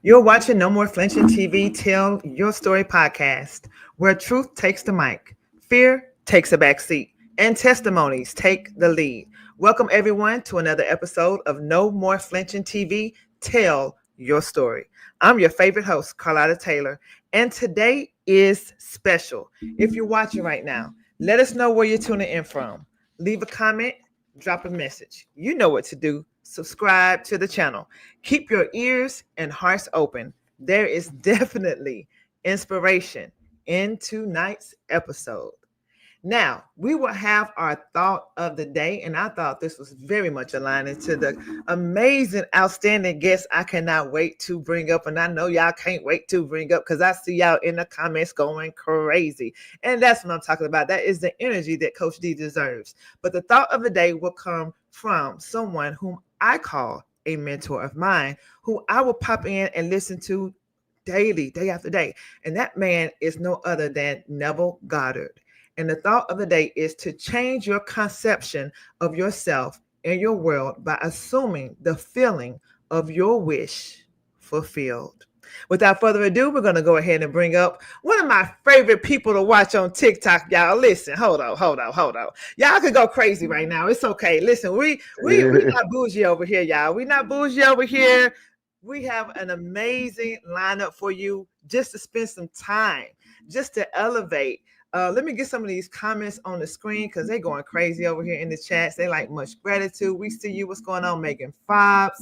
You're watching No More Flinching TV Tell Your Story podcast, where truth takes the mic, fear takes a back seat, and testimonies take the lead. Welcome, everyone, to another episode of No More Flinching TV Tell Your Story. I'm your favorite host, Carlotta Taylor, and today is special. If you're watching right now, let us know where you're tuning in from. Leave a comment, drop a message. You know what to do. Subscribe to the channel. Keep your ears and hearts open. There is definitely inspiration in tonight's episode. Now, we will have our thought of the day, and I thought this was very much aligning to the amazing, outstanding guests I cannot wait to bring up. And I know y'all can't wait to bring up because I see y'all in the comments going crazy. And that's what I'm talking about. That is the energy that Coach D deserves. But the thought of the day will come from someone whom I call a mentor of mine, who I will pop in and listen to daily, day after day. And that man is no other than Neville Goddard. And the thought of the day is to change your conception of yourself and your world by assuming the feeling of your wish fulfilled. Without further ado, we're going to go ahead and bring up one of my favorite people to watch on TikTok. Y'all, listen, hold on. Y'all can go crazy right now. It's okay. Listen, we not bougie over here, y'all. We not bougie over here. We have an amazing lineup for you just to spend some time, just to elevate. Let me get some of these comments on the screen because they're going crazy over here in the chats. They like much gratitude. We see you. What's going on, Megan Fobbs?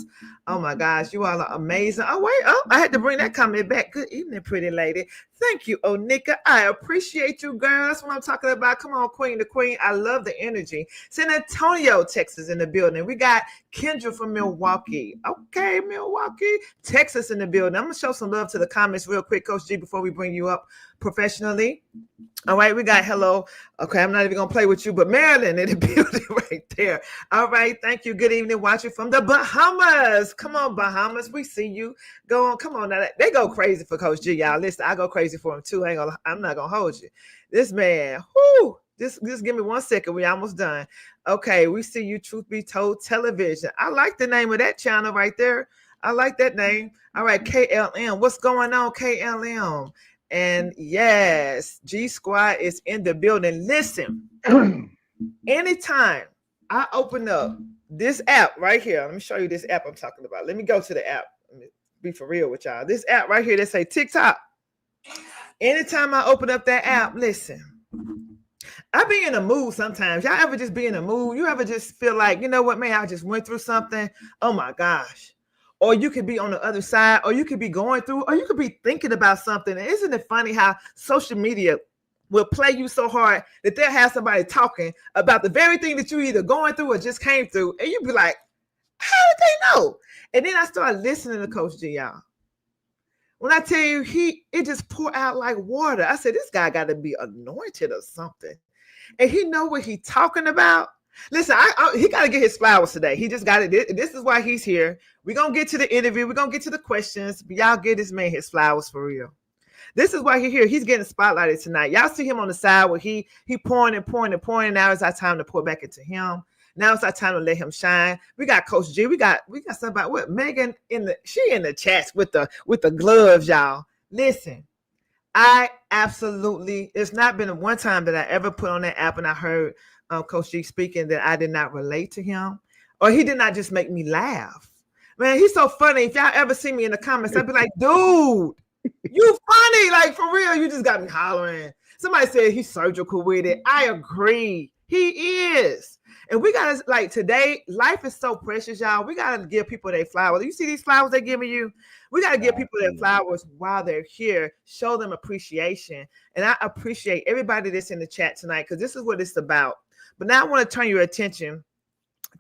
Oh my gosh, you all are amazing. Oh wait, I had to bring that comment back. Good evening, pretty lady. Thank you, Onika. I appreciate you, girl. That's what I'm talking about. Come on, Queen to Queen. I love the energy. San Antonio, Texas, in the building. We got Kendra from Milwaukee. Okay, Milwaukee, Texas in the building. I'm gonna show some love to the comments real quick, Coach G, before we bring you up professionally. All right, we got hello. Okay, I'm not even gonna play with you, but Maryland in the building right there. All right, thank you. Good evening, watching from the Bahamas. Come on, Bahamas, we see you. Go on, come on now. They go crazy for Coach G, y'all. Listen, I go crazy for him too. I'm not gonna hold you. This man, whoo. Just give me 1 second. We almost done. Okay, we see you. Truth Be Told Television. I like the name of that channel right there. I like that name. All right, KLM. What's going on, KLM? And yes, G Squad is in the building. Listen, anytime I open up this app right here, let me show you this app I'm talking about. Let me go to the app. Let me be for real with y'all. This app right here that say TikTok. Anytime I open up that app, listen, I be in a mood sometimes. Y'all ever just be in a mood? You ever just feel like, you know what, man, I just went through something. Oh my gosh. Or you could be on the other side, or you could be going through, or you could be thinking about something. And isn't it funny how social media will play you so hard that they'll have somebody talking about the very thing that you either going through or just came through, and you be like, how did they know? And then I started listening to Coach G, y'all. When I tell you, it just poured out like water. I said, this guy got to be anointed or something. And he know what he talking about. Listen, he got to get his flowers today. He just got it. This is why he's here. We're going to get to the interview. We're going to get to the questions. But y'all give this man his flowers for real. This is why he's here. He's getting spotlighted tonight. Y'all see him on the side where he pouring and pouring and pouring. Now it's our time to pour back into him. Now it's our time to let him shine. We got Coach G. We got somebody. What Megan she in the chats with the gloves, y'all. Listen, I absolutely. It's not been one time that I ever put on that app and I heard Coach G speaking that I did not relate to him, or he did not just make me laugh. Man, he's so funny. If y'all ever see me in the comments, I'd be like, dude, you funny. Like, for real, you just got me hollering. Somebody said he's surgical with it. I agree. He is. And we got to, like, today, life is so precious, y'all. We got to give people their flowers. You see these flowers they're giving you? We got to give people their flowers while they're here. Show them appreciation. And I appreciate everybody that's in the chat tonight because this is what it's about. But now I want to turn your attention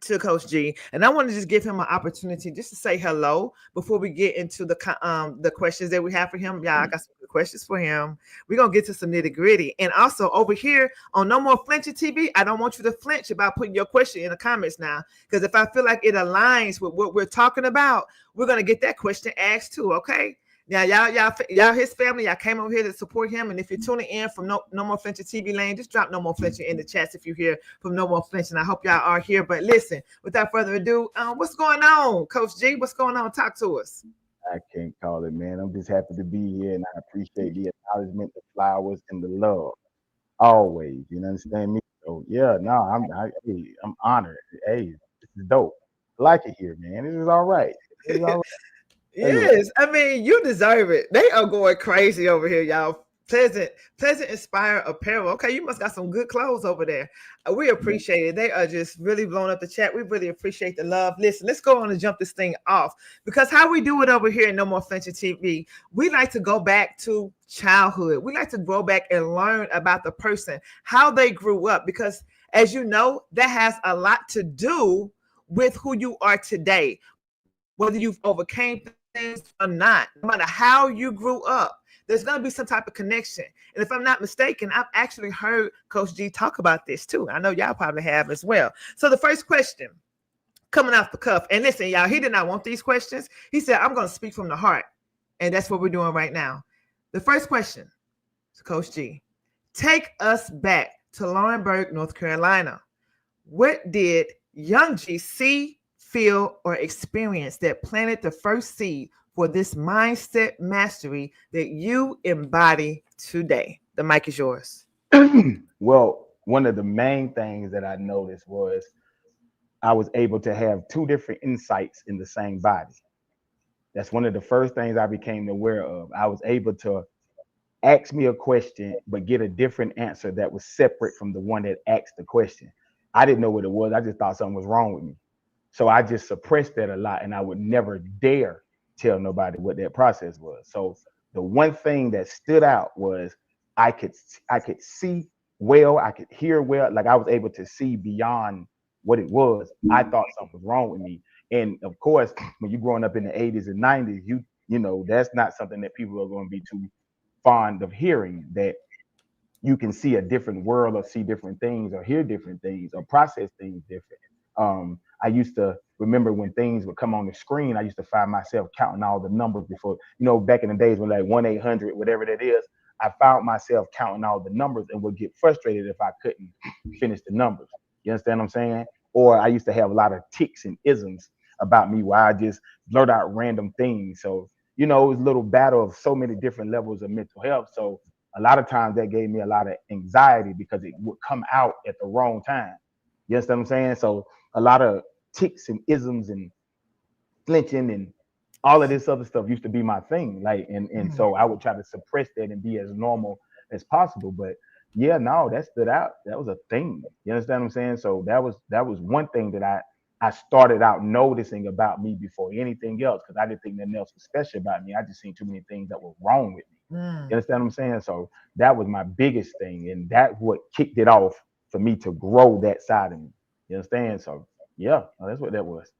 to Coach G, and I want to just give him an opportunity just to say hello before we get into the questions that we have for him. Yeah, I got some good questions for him. We're gonna get to some nitty gritty, and also over here on No More Flinching TV, I don't want you to flinch about putting your question in the comments now, because if I feel like it aligns with what we're talking about, we're gonna get that question asked too. Okay. Now, y'all, his family, y'all came over here to support him. And if you're tuning in from No More Flinching TV lane, just drop No More Flinching in the chats if you're here from No More Flinching. I hope y'all are here. But listen, without further ado, what's going on, Coach G? What's going on? Talk to us. I can't call it, man. I'm just happy to be here, and I appreciate the acknowledgement, the flowers, and the love always. You understand me? So yeah, no, hey, I'm honored. Hey, this is dope. I like it here, man. This is all right. This is all right. Tell you what. Yes, I mean you deserve it. They are going crazy over here, y'all. Pleasant Inspire Apparel. Okay, you must got some good clothes over there. We appreciate it. They are just really blowing up the chat. We really appreciate the love. Listen, let's go on and jump this thing off because how we do it over here in No More Flinching TV, we like to go back to childhood. We like to go back and learn about the person, how they grew up, because as you know, that has a lot to do with who you are today, whether you've overcame things or not. No matter how you grew up, there's going to be some type of connection. And if I'm not mistaken, I've actually heard Coach G talk about this too. I know y'all probably have as well. So the first question coming off the cuff, and listen, y'all, he did not want these questions. He said, I'm going to speak from the heart. And that's what we're doing right now. The first question to Coach G, take us back to Laurinburg, North Carolina. What did young G see, feel, or experience that planted the first seed for this mindset mastery that you embody today? The mic is yours. Well, one of the main things that I noticed was I was able to have two different insights in the same body. That's one of the first things I became aware of. I was able to ask me a question, but get a different answer that was separate from the one that asked the question. I didn't know what it was. I just thought something was wrong with me. So I just suppressed that a lot, and I would never dare tell nobody what that process was. So the one thing that stood out was I could I could see well, I could hear well, like I was able to see beyond what it was. I thought something was wrong with me. And of course, when you're growing up in the 80s and 90s, you know that's not something that people are going to be too fond of hearing, that you can see a different world or see different things or hear different things or process things different. I used to remember when things would come on the screen, I used to find myself counting all the numbers before, back in the days when like 1-800, whatever that is, I found myself counting all the numbers and would get frustrated if I couldn't finish the numbers. You understand what I'm saying? Or I used to have a lot of ticks and isms about me where I just blurt out random things. So, it was a little battle of so many different levels of mental health. So a lot of times that gave me a lot of anxiety because it would come out at the wrong time. You understand what I'm saying? So a lot of ticks and isms and flinching and all of this other stuff used to be my thing. Like, and so I would try to suppress that and be as normal as possible. But yeah, no, that stood out. That was a thing. You understand what I'm saying? So that was one thing that I started out noticing about me before anything else, because I didn't think nothing else was special about me. I just seen too many things that were wrong with me. You Mm. understand what I'm saying? So that was my biggest thing, and that's what kicked it off for me to grow that side of me. You understand? So yeah, that's what that was.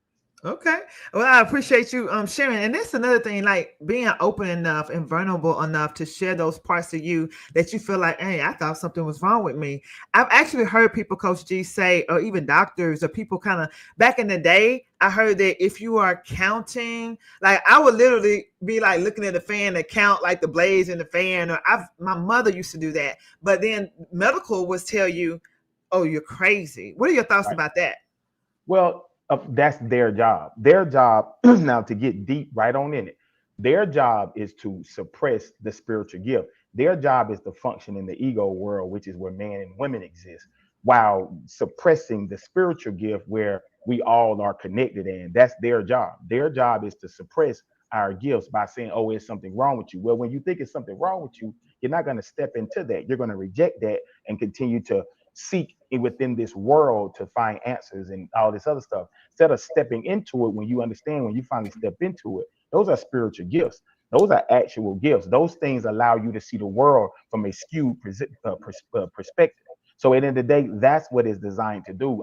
Okay. Well, I appreciate you sharing. And that's another thing, like being open enough and vulnerable enough to share those parts of you that you feel like, hey, I thought something was wrong with me. I've actually heard people, Coach G, say, or even doctors or people kind of back in the day, I heard that if you are counting, like I would literally be like looking at the fan to count like the blades in the fan, or my mother used to do that. But then medical was tell you, oh, you're crazy. What are your thoughts Right. about that? Well, that's their job. Their job now, to get deep right on in it. Their job is to suppress the spiritual gift. Their job is to function in the ego world, which is where man and women exist, while suppressing the spiritual gift where we all are connected in. That's their job. Their job is to suppress our gifts by saying, "Oh, it's something wrong with you." Well, when you think it's something wrong with you, you're not going to step into that. You're going to reject that and continue to seek within this world to find answers and all this other stuff, instead of stepping into it. When you understand, when you finally step into it, those are spiritual gifts. Those are actual gifts. Those things allow you to see the world from a skewed perspective. So at the end of the day, that's what it's designed to do.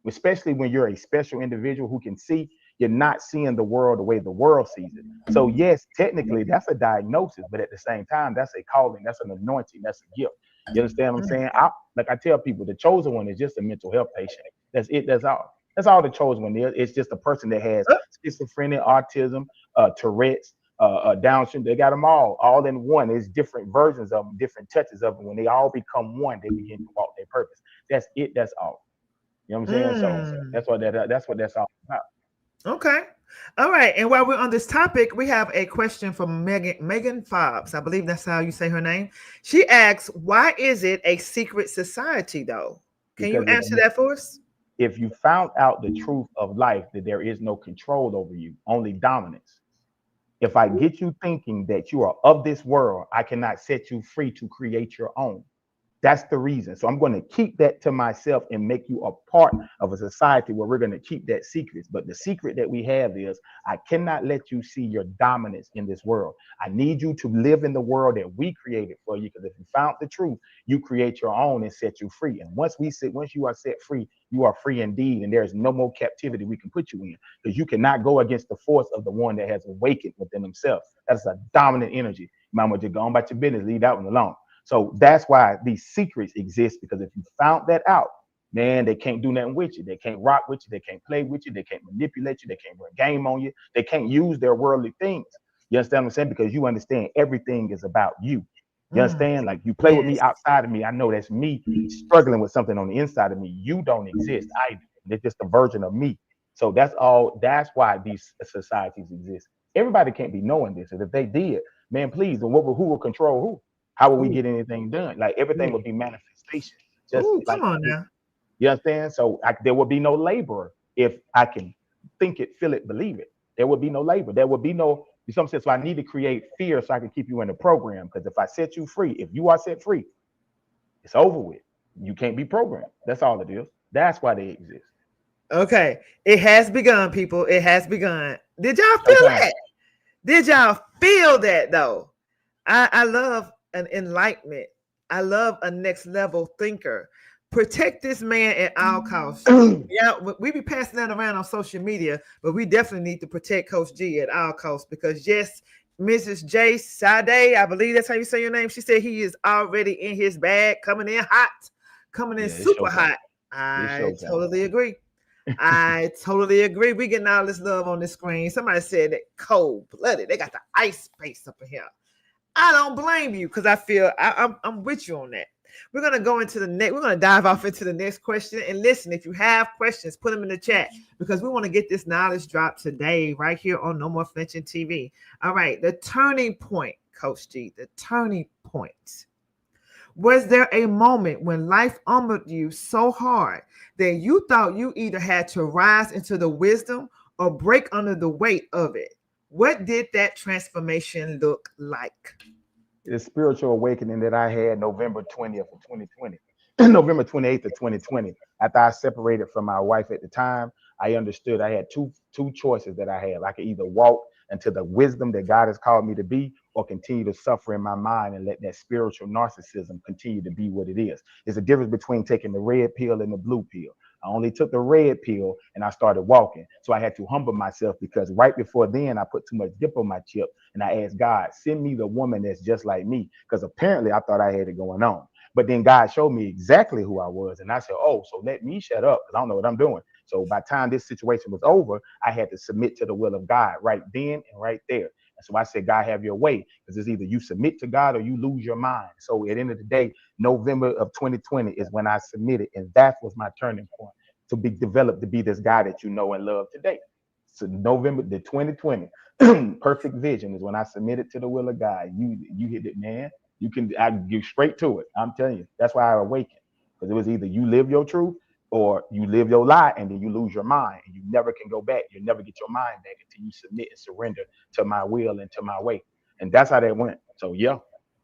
Especially when you're a special individual who can see, you're not seeing the world the way the world sees it. So yes, technically that's a diagnosis, but at the same time, that's a calling, that's an anointing, that's a gift. You understand what I'm saying? Like I tell people, the chosen one is just a mental health patient. That's it. That's all. That's all the chosen one is. It's just a person that has schizophrenia, autism, Tourette's, Down syndrome. They got them all in one. There's different versions of them, different touches of them. When they all become one, they begin to walk their purpose. That's it. That's all. You know what I'm saying? So Mm. that's what that's all about. Okay. All right. And while we're on this topic, we have a question from Megan Fobbs. I believe that's how you say her name. She asks, why is it a secret society though? Can you Because if answer you that for us? if you found out the truth of life, that there is no control over you, only dominance. If I get you thinking that you are of this world, I cannot set you free to create your own. That's the reason. So I'm going to keep that to myself and make you a part of a society where we're going to keep that secret. But the secret that we have is I cannot let you see your dominance in this world. I need you to live in the world that we created for you. Because if you found the truth, you create your own and set you free. And once you are set free, you are free indeed. And there is no more captivity we can put you in, because you cannot go against the force of the one that has awakened within himself. That's a dominant energy. You might want to go on about your business, leave that one alone. So that's why these secrets exist, because if you found that out, man, they can't do nothing with you. They can't rock with you. They can't play with you. They can't manipulate you. They can't run game on you. They can't use their worldly things. You understand what I'm saying? Because you understand everything is about you. You Mm, understand? Like you play with me yes. outside of me. I know that's me struggling with something on the inside of me. You don't exist. I do. It's just a version of me. So that's all. That's why these societies exist. Everybody can't be knowing this. And if they did, man, please, then who will control who? How will we Ooh, get anything done? Like everything ooh, would be manifestation. Just ooh, come like on now. you understand? So there would be no laborer if I can think it, feel it, believe it. There would be no labor. There would be no, in some sense, so I need to create fear so I can keep you in the program. Because if I set you free, if you are set free, it's over with. You can't be programmed. That's all it is. That's why they exist. Okay. It has begun, people. It has begun. Did y'all feel Showtime. that? Did y'all feel that though? I love an enlightenment. I love a next level thinker. Protect this man at all costs. Yeah, we be passing that around on social media, but we definitely need to protect Coach G at all costs because yes, Mrs. J Sade, I believe that's how you say your name. She said he is already in his bag, coming in hot, coming in Yeah, it's super showtime. hot. It's I showtime. totally agree. I totally agree. We getting all this love on the screen. Somebody said that cold blooded. They got the ice space up in here. I don't blame you because I feel I'm with you on that. We're gonna go into the next. We're gonna dive off into the next question. And listen, if you have questions, put them in the chat because we want to get this knowledge drop today, right here on No More Flinching TV. All right, the turning point, Coach G. The turning point. Was there a moment when life humbled you so hard that you thought you either had to rise into the wisdom or break under the weight of it? What did that transformation look like? The spiritual awakening that I had November 20th of 2020, November 28th of 2020. After I separated from my wife at the time, I understood I had two choices that I have. I could either walk into the wisdom that God has called me to be, or continue to suffer in my mind and let that spiritual narcissism continue to be what it is. There's a difference between taking the red pill and the blue pill. I only took the red pill and I started walking. So I had to humble myself because right before then I put too much dip on my chip and I asked God, send me the woman that's just like me. Because apparently I thought I had it going on. But then God showed me exactly who I was. And I said, oh, so let me shut up because I don't know what I'm doing. So by the time this situation was over, I had to submit to the will of God right then and right there. And so I said, God, have your way. Because it's either you submit to God or you lose your mind. So at the end of the day, November of 2020 is when I submitted. And that was my turning point to be developed to be this guy that you know and love today. So November the 2020, perfect vision is when I submitted to the will of God. You hit it, man. You can I get straight to it. I'm telling you. That's why I awakened. Because it was either you live your truth or you live your lie and then you lose your mind and you never can go back. You never get your mind back until you submit and surrender to my will and to my way. And that's how that went. So yeah.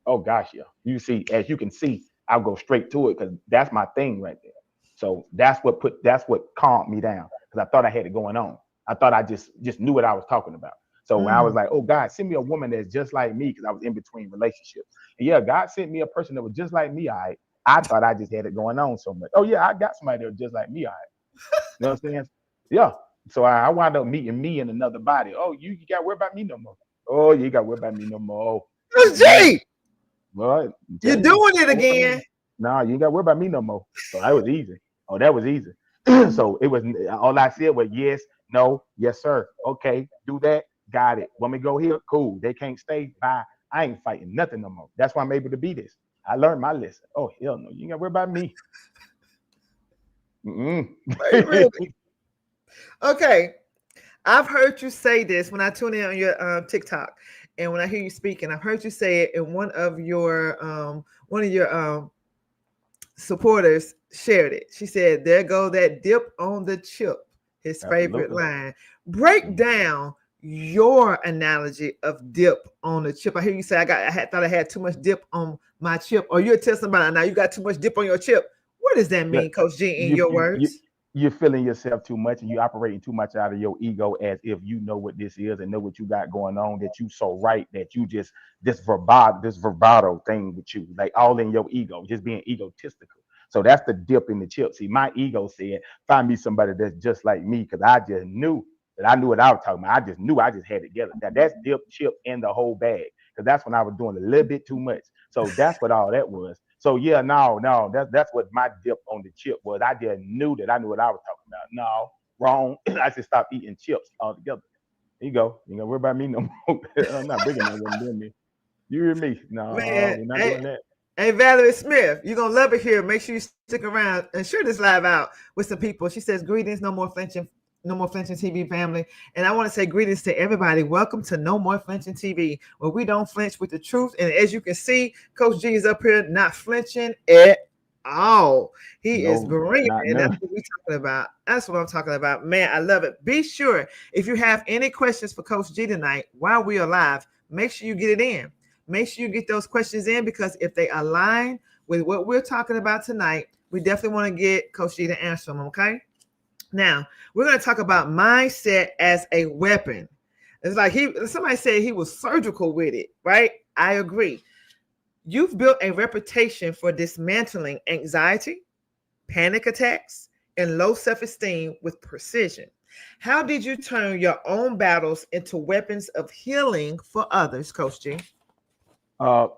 Oh gosh, yeah. You see, as you can see, I'll go straight to it because that's my thing right there. So that's what calmed me down because I thought I had it going on. I thought I just knew what I was talking about. So when I was Mm, like, oh God, send me a woman that's just like me, because I was in between relationships. And yeah, God sent me a person that was just like me. I thought I just had it going on so much. Oh yeah, I got somebody that was just like me. You know what I'm saying? Yeah. So I wound up meeting me in another body. Oh, you got to worry about me no more. Oh, you got to worry about me no more. Coach Mm-mm. G, Well, I'm you're telling you, doing it don't worry about me. again. No, you ain't got to worry about me no more. So that was easy. Oh, that was easy. So it was all I said was yes, no, yes, sir. Okay, do that. Got it. Want me to go here? Cool. They can't stay. Bye. I ain't fighting nothing no more. That's why I'm able to be this. I learned my lesson. Oh, hell no. You ain't got to worry about me. Mm-mm. Wait, really? Okay. I've heard you say this when I tune in on your TikTok, and when I hear you speaking, I've heard you say it, and one of your supporters shared it. She said, "There go that dip on the chip." His favorite Absolutely. line. Break Mhm. down your analogy of dip on the chip. I hear you say, thought I had too much dip on my chip," or you're telling somebody now you got too much dip on your chip. What does that Yeah, mean, Coach G? In you your you you words? you're feeling yourself too much and you operating too much out of your ego as if you know what this is and know what you got going on, that you so right that you just this bravado thing with you, like all in your ego, just being egotistical. So that's the dip in the chip. See, my ego said, find me somebody that's just like me, because I just knew that I knew what I was talking about. I just knew I just had it together. That's dip, chip, and the whole bag. Because that's when I was doing a little bit too much. So that's what all that was. So yeah, no, that's what my dip on the chip was. I just knew that I knew what I was talking about. No, wrong. I just stopped eating chips altogether. There you go. You know, worry about me no more. I'm not bringing that one near me. You hear me? No, Man, we're not hey, doing that. hey, Valerie Smith, you're gonna love it here. Make sure you stick around and share this live out with some people. She says, "Greetings, no more flinching TV family." And I want to say greetings to everybody. Welcome to No More Flinching TV, where we don't flinch with the truth. And as you can see, Coach G is up here not flinching at all. He is No, green, not and that's none. what we're talking about. That's what I'm talking about. Man, I love it. Be sure if you have any questions for Coach G tonight while we are live, make sure you get it in. Make sure you get those questions in, because if they align with what we're talking about tonight, we definitely want to get Coach G to answer them. Okay. Now we're going to talk about mindset as a weapon. It's like somebody said he was surgical with it, right? I agree. You've built a reputation for dismantling anxiety, panic attacks, and low self-esteem with precision. How did you turn your own battles into weapons of healing for others, Coach G? uh,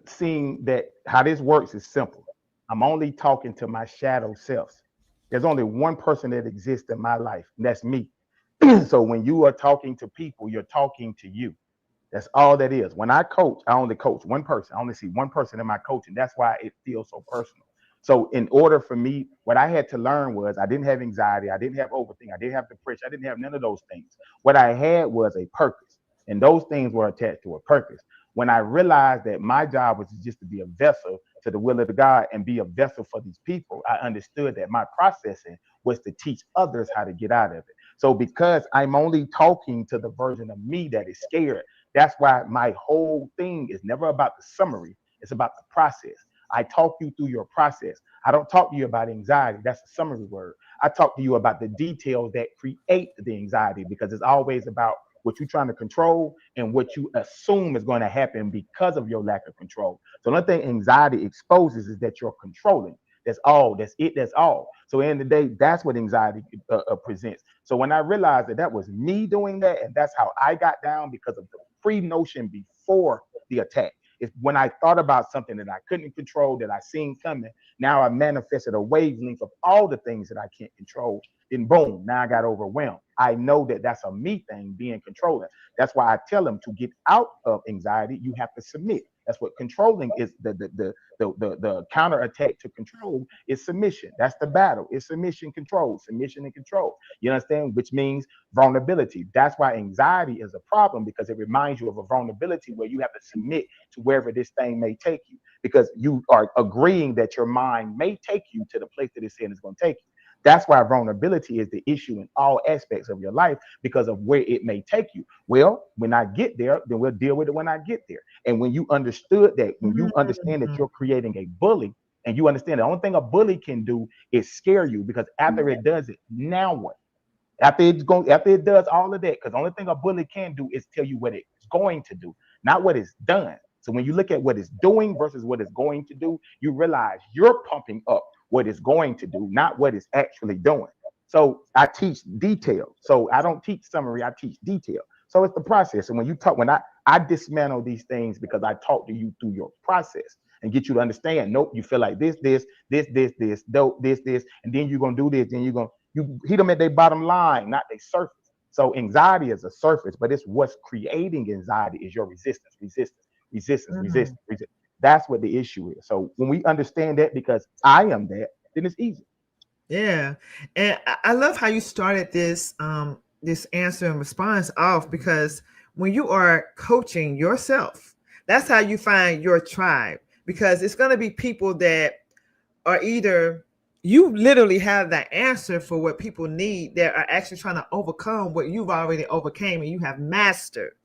Seeing that how this works is simple. I'm only talking to my shadow selves. There's only one person that exists in my life, and that's me. So when you are talking to people, you're talking to you. That's all that is. When I coach, I only coach one person. I only see one person in my coaching. That's why it feels so personal. So in order for me, what I had to learn was I didn't have anxiety, I didn't have overthinking, I didn't have depression, I didn't have none of those things. What I had was a purpose, and those things were attached to a purpose. When I realized that my job was just to be a vessel to the will of the God and be a vessel for these people, I understood that my processing was to teach others how to get out of it. So because I'm only talking to the version of me that is scared, that's why my whole thing is never about the summary. It's about the process. I talk you through your process. I don't talk to you about anxiety. That's a summary word. I talk to you about the details that create the anxiety, because it's always about what you're trying to control and what you assume is going to happen because of your lack of control. So another thing anxiety exposes is that you're controlling. That's all. That's it. That's all. So at the end of the day, that's what anxiety presents. So when I realized that that was me doing that, and that's how I got down because of the pre-notion before the attack. If when I thought about something that I couldn't control, that I seen coming, now I manifested a wavelength of all the things that I can't control. Then boom, now I got overwhelmed. I know that that's a me thing, being controlling. That's why I tell them to get out of anxiety, you have to submit. That's what controlling is. The counter attack to control is submission. That's the battle. It's submission and control. You understand? Which means vulnerability. That's why anxiety is a problem, because it reminds you of a vulnerability where you have to submit to wherever this thing may take you, because you are agreeing that your mind may take you to the place that it's saying it's going to take you. That's why vulnerability is the issue in all aspects of your life, because of where it may take you. Well, when I get there, then we'll deal with it when I get there. And when you understood that, when you understand that you're creating a bully, and you understand the only thing a bully can do is scare you, because after it does it, now what? After it does all of that, because the only thing a bully can do is tell you what it's going to do, not what it's done. So when you look at what it's doing versus what it's going to do, you realize you're pumping up what it's going to do, not what it's actually doing. So I teach detail. So I don't teach summary, I teach detail. So it's the process. And when you talk, when I dismantle these things, because I talk to you through your process and get you to understand, nope, you feel like this, and then you're gonna do this, then you're gonna you hit them at their bottom line, not their surface. So anxiety is a surface, but it's what's creating anxiety is your resistance. That's what the issue is. So when we understand that, because I am that, then it's easy. Yeah. And I love how you started this this answer and response off because when you are coaching yourself, that's how you find your tribe, because it's going to be people that are either, you literally have the answer for what people need that are actually trying to overcome what you've already overcame and you have mastered.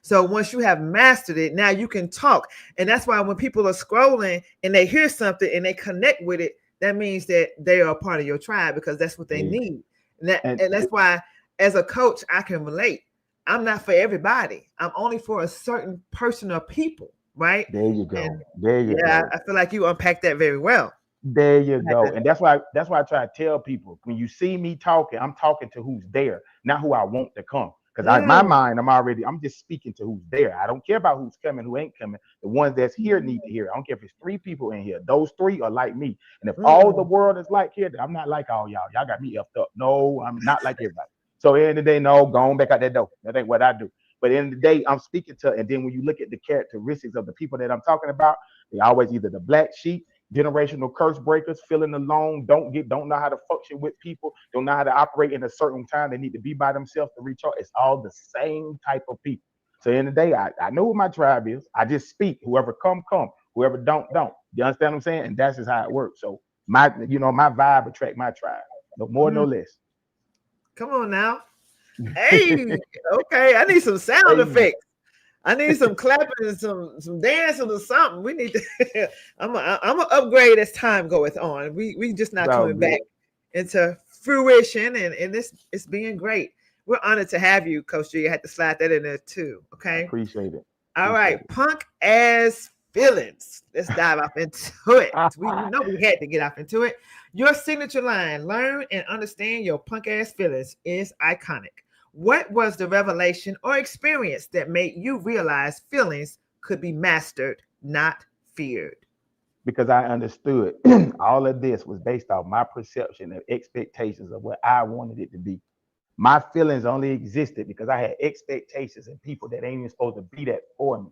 So once you have mastered it, now you can talk. And that's why when people are scrolling and they hear something and they connect with it, that means that they are a part of your tribe because that's what they Yeah. need. And And that's why, as a coach, I can relate. I'm not for everybody. I'm only for a certain person or people, right? there you And go. There you yeah, go. I feel like you unpacked that very well. There you I had go. to- And that's why I try to tell people when you see me talking, I'm talking to who's there, not who I want to come. Because my Mm, mind, I'm just speaking to who's there. I don't care about who's coming, who ain't coming. The ones that's here need to hear it. I don't care if it's 3 people in here. Those 3 are like me. And if all the mm, world is like here, then I'm not like all y'all. Y'all got me effed up. No, I'm not like everybody. So at the end of the day, no, go on back out that door. That ain't what I do. But at the end of the day, I'm speaking to, and then when you look at the characteristics of the people that I'm talking about, they always either the black sheep, generational curse breakers, feeling alone, don't know how to function with people, don't know how to operate in a certain time. They need to be by themselves to recharge. It's all the same type of people. So in the day, I know what my tribe is. I just speak. Whoever come. Whoever don't. You understand what I'm saying? And that's just how it works. So my vibe attract my tribe. No more, no mm. less. Come on now. Hey, okay. I need some sound Hey, effects. I need some clapping and some dancing or something. We need to. I'm gonna upgrade as time goeth on. We just it's not all coming back good. into fruition, and this it's being great. We're honored to have you, Coach G. You had to slide that in there too. I Okay. appreciate it. All Appreciate right. Punk ass feelings. Let's dive off into it. We know we had to get off into it. Your signature line, learn and understand your punk ass feelings, is iconic. What was the revelation or experience that made you realize feelings could be mastered, not feared? because I understood all of this was based off my perception and expectations of what I wanted it to be. My feelings only existed because I had expectations and people that ain't even supposed to be that for me.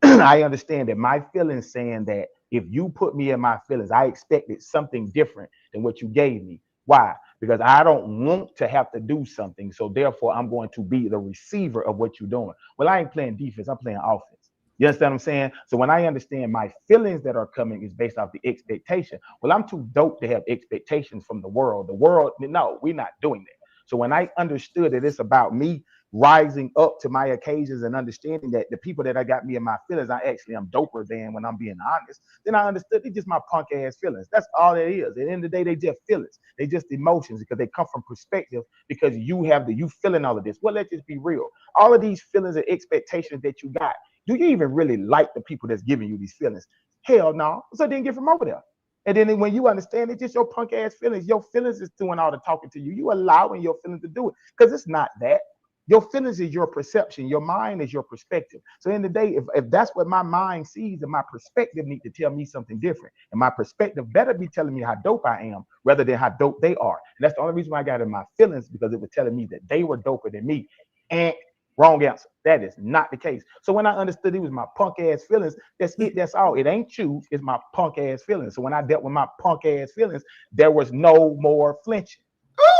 I understand that my feelings saying that if you put me in my feelings, I expected something different than what you gave me. Why? Because I don't want to have to do something. So therefore, I'm going to be the receiver of what you're doing. Well, I ain't playing defense, I'm playing offense. You understand what I'm saying? So when I understand my feelings that are coming is based off the expectation. Well, I'm too dope to have expectations from the world. The world, no, we're not doing that. So when I understood that it's about me rising up to my occasions and understanding that the people that I got me in my feelings, I actually am doper than when I'm being honest. Then I understood it's just my punk ass feelings. That's all it is. At the end of the day, they just feelings. They just emotions because they come from perspective because you feeling all of this. Well, let's just be real. All of these feelings and expectations that you got, do you even really like the people that's giving you these feelings? Hell no. So then get from over there. And then when you understand it's just your punk ass feelings, your feelings is doing all the talking to you. You allowing your feelings to do it because it's not that. Your feelings is your perception. Your mind is your perspective. So in the day, if that's what my mind sees, and my perspective need to tell me something different. And my perspective better be telling me how dope I am rather than how dope they are. And that's the only reason why I got in my feelings because it was telling me that they were doper than me. And wrong answer. That is not the case. So when I understood it was my punk ass feelings, that's it. That's all. It ain't you. It's my punk ass feelings. So when I dealt with my punk ass feelings, there was no more flinching.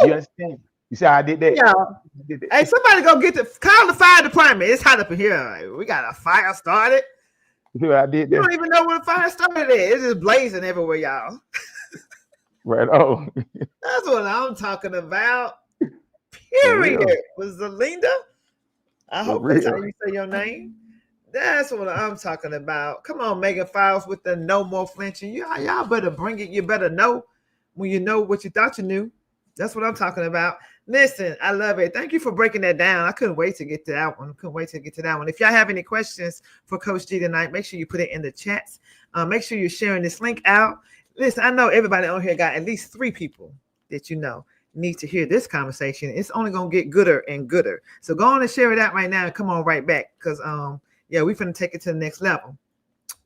You Oh, understand? You see how I did that? yeah. I did Hey, that. somebody go get the call the fire department. It's hot up in here. We got a fire started. You see what I did You there? don't even know where the fire started at. It's just blazing everywhere, y'all. Right. Oh, That's what I'm talking about. for Period. real. Was Linda? I For hope that's how real. you say your name. That's what I'm talking about. Come on, Megan Files with the no more flinching. Y'all better bring it. You better know when you know what you thought you knew. That's what I'm talking about. Listen, I love it. Thank you for breaking that down. I couldn't wait to get to that one. Couldn't wait to get to that one. If y'all have any questions for Coach G tonight, make sure you put it in the chats. Make sure you're sharing this link out. Listen, I know everybody on here got at least 3 people that you know need to hear this conversation. It's only gonna get gooder and gooder. So go on and share it out right now and come on right back because yeah, we're gonna take it to the next level.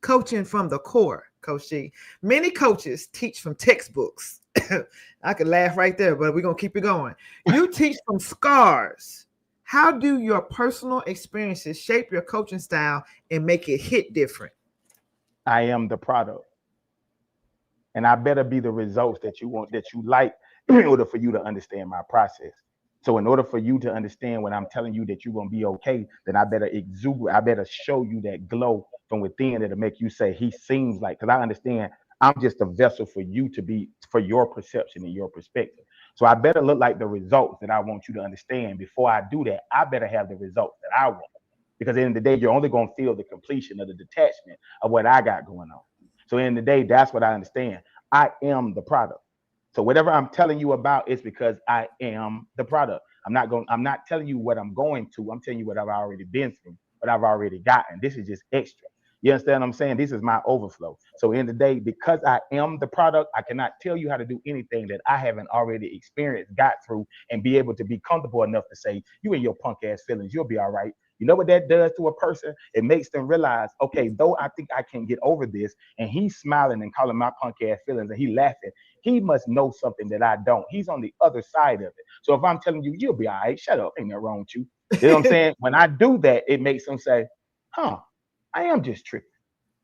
Coaching from the core, Coach G. Many coaches teach from textbooks. I could laugh right there, but we're gonna keep it going. You teach from scars. How do your personal experiences shape your coaching style and make it hit different? I am the product. And I better be the results that you want, that you like, in order for you to understand my process. So in order for you to understand when I'm telling you that you're gonna be okay, then I better exude, I better show you that glow from within that'll make you say he seems like, because I understand I'm just a vessel for you to be for your perception and your perspective. So I better look like the results that I want you to understand. Before I do that, I better have the results that I want. Because at the end of the day, you're only gonna feel the completion of the detachment of what I got going on. So in the day, that's what I understand. I am the product. So whatever I'm telling you about is because I am the product. I'm not telling you what I'm going to. I'm telling you what I've already been through, what I've already gotten. This is just extra. You understand what I'm saying? This is my overflow. So in the day, because I am the product, I cannot tell you how to do anything that I haven't already experienced, got through, and be able to be comfortable enough to say, you and your punk ass feelings, you'll be all right. You know what that does to a person? It makes them realize, okay, though I think I can get over this, and he's smiling and calling my punk ass feelings, and he laughing, he must know something that I don't. He's on the other side of it. So if I'm telling you, you'll be all right, shut up, ain't nothing wrong with you. You know what I'm saying? When I do that, it makes them say, huh, I am just tripping.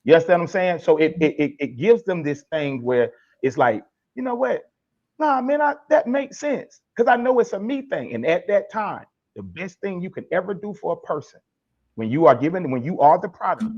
You understand what I'm saying? So it gives them this thing where it's like, you know what? Nah, man, that makes sense. Because I know it's a me thing. And at that time, the best thing you can ever do for a person when you are when you are the product,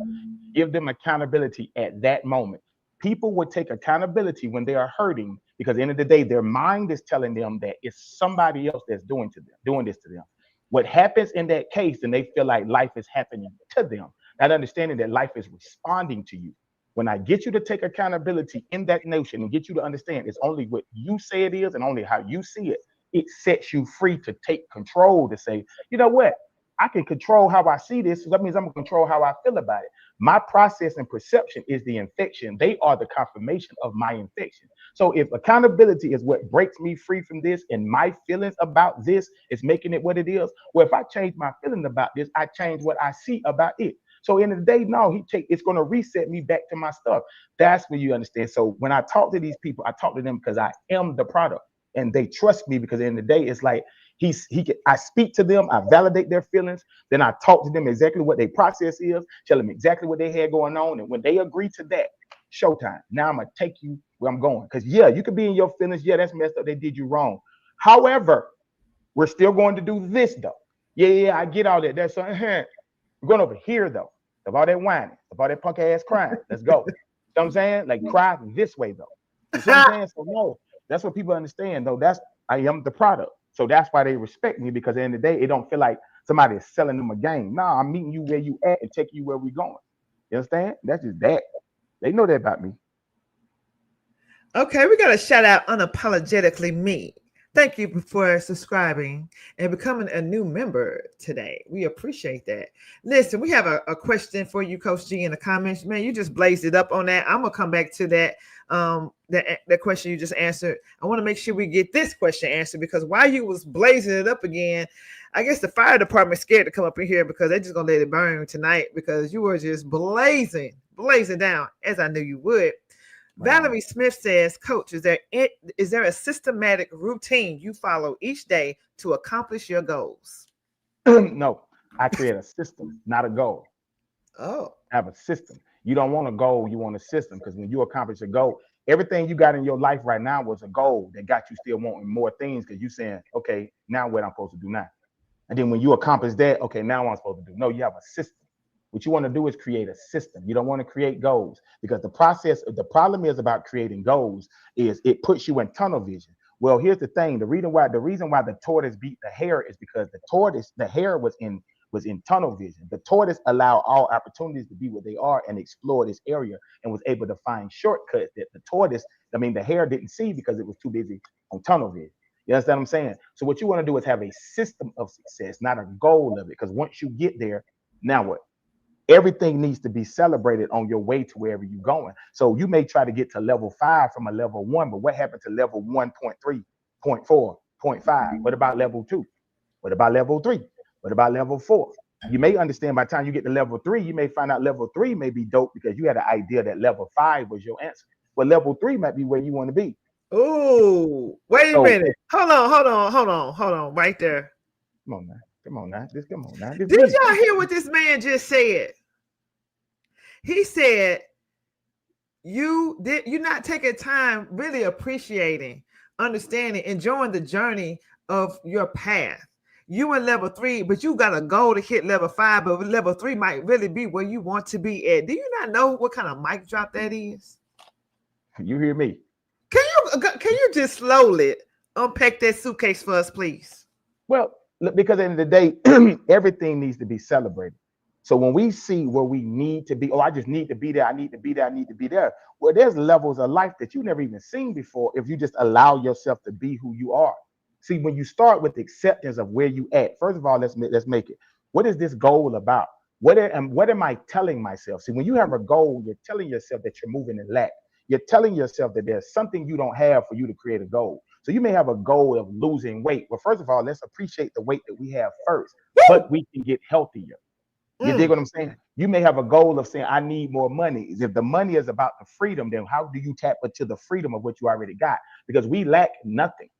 give them accountability at that moment. People would take accountability when they are hurting because at the end of the day, their mind is telling them that it's somebody else that's doing this to them. What happens in that case, and they feel like life is happening to them, not understanding that life is responding to you. When I get you to take accountability in that notion and get you to understand it's only what you say it is and only how you see it, it sets you free to take control to say, you know what? I can control how I see this. So that means I'm going to control how I feel about it. My process and perception is the infection. They are the confirmation of my infection. So if accountability is what breaks me free from this and my feelings about this is making it what it is, well, if I change my feeling about this, I change what I see about it. So in the day, no, it's going to reset me back to my stuff. That's when you understand. So when I talk to these people, I talk to them because I am the product and they trust me because in the day, it's like, I speak to them, I validate their feelings, then I talk to them exactly what their process is, tell them exactly what they had going on, and when they agree to that, showtime. Now I'm gonna take you where I'm going. Because yeah, you could be in your feelings, yeah, that's messed up, they did you wrong. However, we're still going to do this though. Yeah, I get all that. That's we're going over here though. Of all that whining, of all that punk ass crying. Let's go. You know what I'm saying? Like cry this way though. You see what I'm saying? So no, that's what people understand though. I am the product. So that's why they respect me because at the end of the day, it don't feel like somebody is selling them a game. Nah, I'm meeting you where you at and taking you where we going. You understand? That's just that. They know that about me. Okay, we got to shout out unapologetically me. Thank you for subscribing and becoming a new member today. We appreciate that. Listen, we have a question for you, Coach G, in the comments. Man, you just blazed it up on that. I'm gonna come back to that. That question you just answered. I want to make sure we get this question answered because while you was blazing it up again, I guess the fire department's scared to come up in here because they're just gonna let it burn tonight because you were just blazing down as I knew you would. Wow. Valerie Smith says, Coach, is there a systematic routine you follow each day to accomplish your goals? No, I create a system, not a goal. Oh, I have a system. You don't want a goal, you want a system because when you accomplish a goal, everything you got in your life right now was a goal that got you still wanting more things because you saying, okay, now what I'm supposed to do now. And then when you accomplish that, okay, now what I'm supposed to do. No, you have a system. What you want to do is create a system. You don't want to create goals because the problem is about creating goals is it puts you in tunnel vision. Well, here's the thing. The reason why the tortoise beat the hare is because the hare was in tunnel vision. The tortoise allowed all opportunities to be what they are and explore this area and was able to find shortcuts that the hare didn't see because it was too busy on tunnel vision. You understand what I'm saying? So what you want to do is have a system of success, not a goal of it. Because once you get there, now what? Everything needs to be celebrated on your way to wherever you're going. So you may try to get to level 5 from a level 1, but what happened to level 1.3, 0.4, 0.5? What about level 2? What about level 3? What about level 4? You may understand by the time you get to level 3, you may find out level 3 may be dope because you had an idea that level 5 was your answer. But level 3 might be where you want to be. oh, wait a So minute. Hold on, right there. come on now. Come on now. Come on now. This Did me. y'all hear what this man just said? He said, you're not taking time really appreciating, understanding, enjoying the journey of your path. You in level 3, but you got a goal to hit level 5, but level 3 might really be where you want to be at. Do you not know what kind of mic drop that is? You hear me? Can you just slowly unpack that suitcase for us, please? Well, look, because at the end of the day, everything needs to be celebrated. So when we see where we need to be, oh, I just need to be there, I need to be there, I need to be there. Well, there's levels of life that you never even seen before if you just allow yourself to be who you are. See, when you start with acceptance of where you at, first of all, let's make it. What is this goal about? What am I telling myself? See, when you have a goal, you're telling yourself that you're moving in lack. You're telling yourself that there's something you don't have for you to create a goal. So you may have a goal of losing weight. Well, first of all, let's appreciate the weight that we have first, but we can get healthier. You dig Mm. what I'm saying? You may have a goal of saying, I need more money. If the money is about the freedom, then how do you tap into the freedom of what you already got? Because we lack nothing.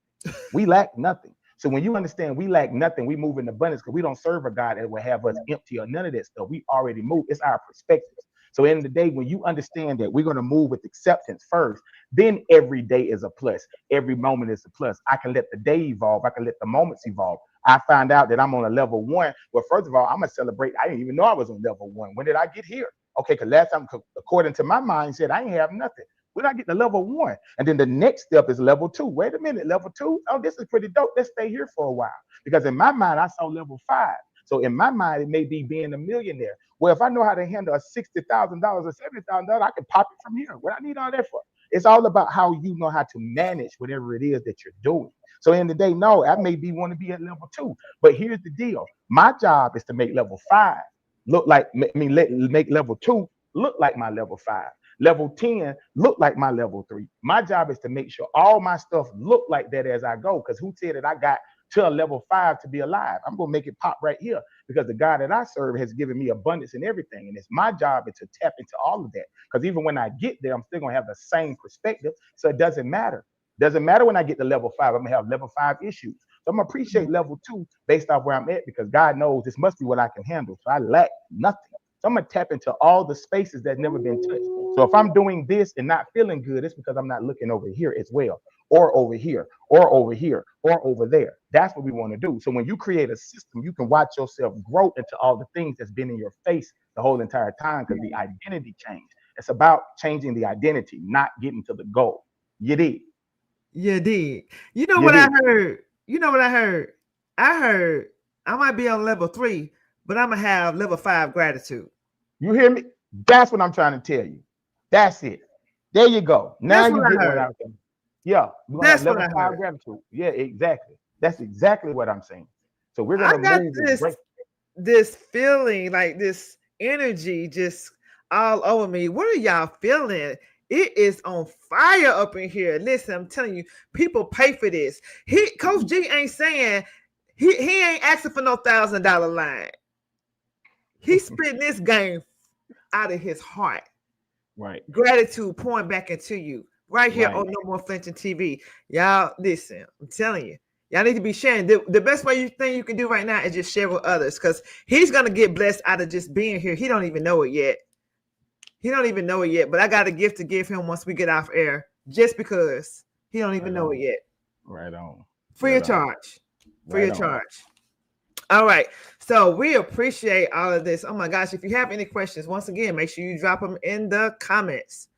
We lack nothing. So when you understand we lack nothing, we move in abundance because we don't serve a God that will have us empty or none of that stuff. We already move. It's our perspectives. So in the day, when you understand that we're going to move with acceptance first, then every day is a plus. Every moment is a plus. I can let the day evolve. I can let the moments evolve. I find out that I'm on a level 1. Well, first of all, I'm going to celebrate. I didn't even know I was on level 1. When did I get here? Okay, because last time, according to my mindset, I ain't have nothing. When I get to level 1, and then the next step is level 2. Wait a minute, level 2? Oh, this is pretty dope. Let's stay here for a while. Because in my mind, I saw level 5. So in my mind, it may be being a millionaire. Well, if I know how to handle a $60,000 or $70,000, I can pop it from here. What I need all that for? It's all about how you know how to manage whatever it is that you're doing. So in the day, no, I may be want to be at level 2, but here's the deal: my job is to make level 5 look like make level 2 look like my level 5. Level 10 look like my level 3. My job is to make sure all my stuff look like that as I go. Because who said that I got to a level 5 to be alive? I'm gonna make it pop right here because the God that I serve has given me abundance in everything, and it's my job to tap into all of that. Because even when I get there, I'm still gonna have the same perspective, so it doesn't matter. Doesn't matter when I get to level 5. I'm gonna have level 5 issues. So I'm gonna appreciate level 2 based off where I'm at because God knows this must be what I can handle. So I lack nothing. So I'm gonna tap into all the spaces that's never been touched. So if I'm doing this and not feeling good, it's because I'm not looking over here as well, or over here, or over here, or over there. That's what we want to do. So when you create a system, you can watch yourself grow into all the things that's been in your face the whole entire time because the identity changed. It's about changing the identity, not getting to the goal. You did. You did. You know You what I did. heard? You know what I heard? I heard I might be on level 3, but I'm gonna have level 5 gratitude. You hear me? That's what I'm trying to tell you. That's it. There you go. Now That's what you I get what heard. I'm saying. Yeah, we're gonna have That's what level I 5 heard. gratitude. Yeah, exactly. That's exactly what I'm saying. So we're I gonna got move with this great. this feeling, like this energy just all over me. What are y'all feeling? It is on fire up in here. Listen, I'm telling you, people pay for this. Coach G ain't saying he ain't asking for no $1,000 line. He's spitting this game out of his heart. Right, Gratitude pouring back into you right here right. on No More Flinching TV. Y'all, listen, I'm telling you, y'all need to be sharing. The best way you can do right now is just share with others because he's gonna get blessed out of just being here. He don't even know it yet. He don't even know it yet. But I got a gift to give him once we get off air, just because he don't even Right know it on. yet. Right on. Free Right of on. charge. Free Right of on. charge. All right. So we appreciate all of this. Oh my gosh. If you have any questions, once again, make sure you drop them in the comments.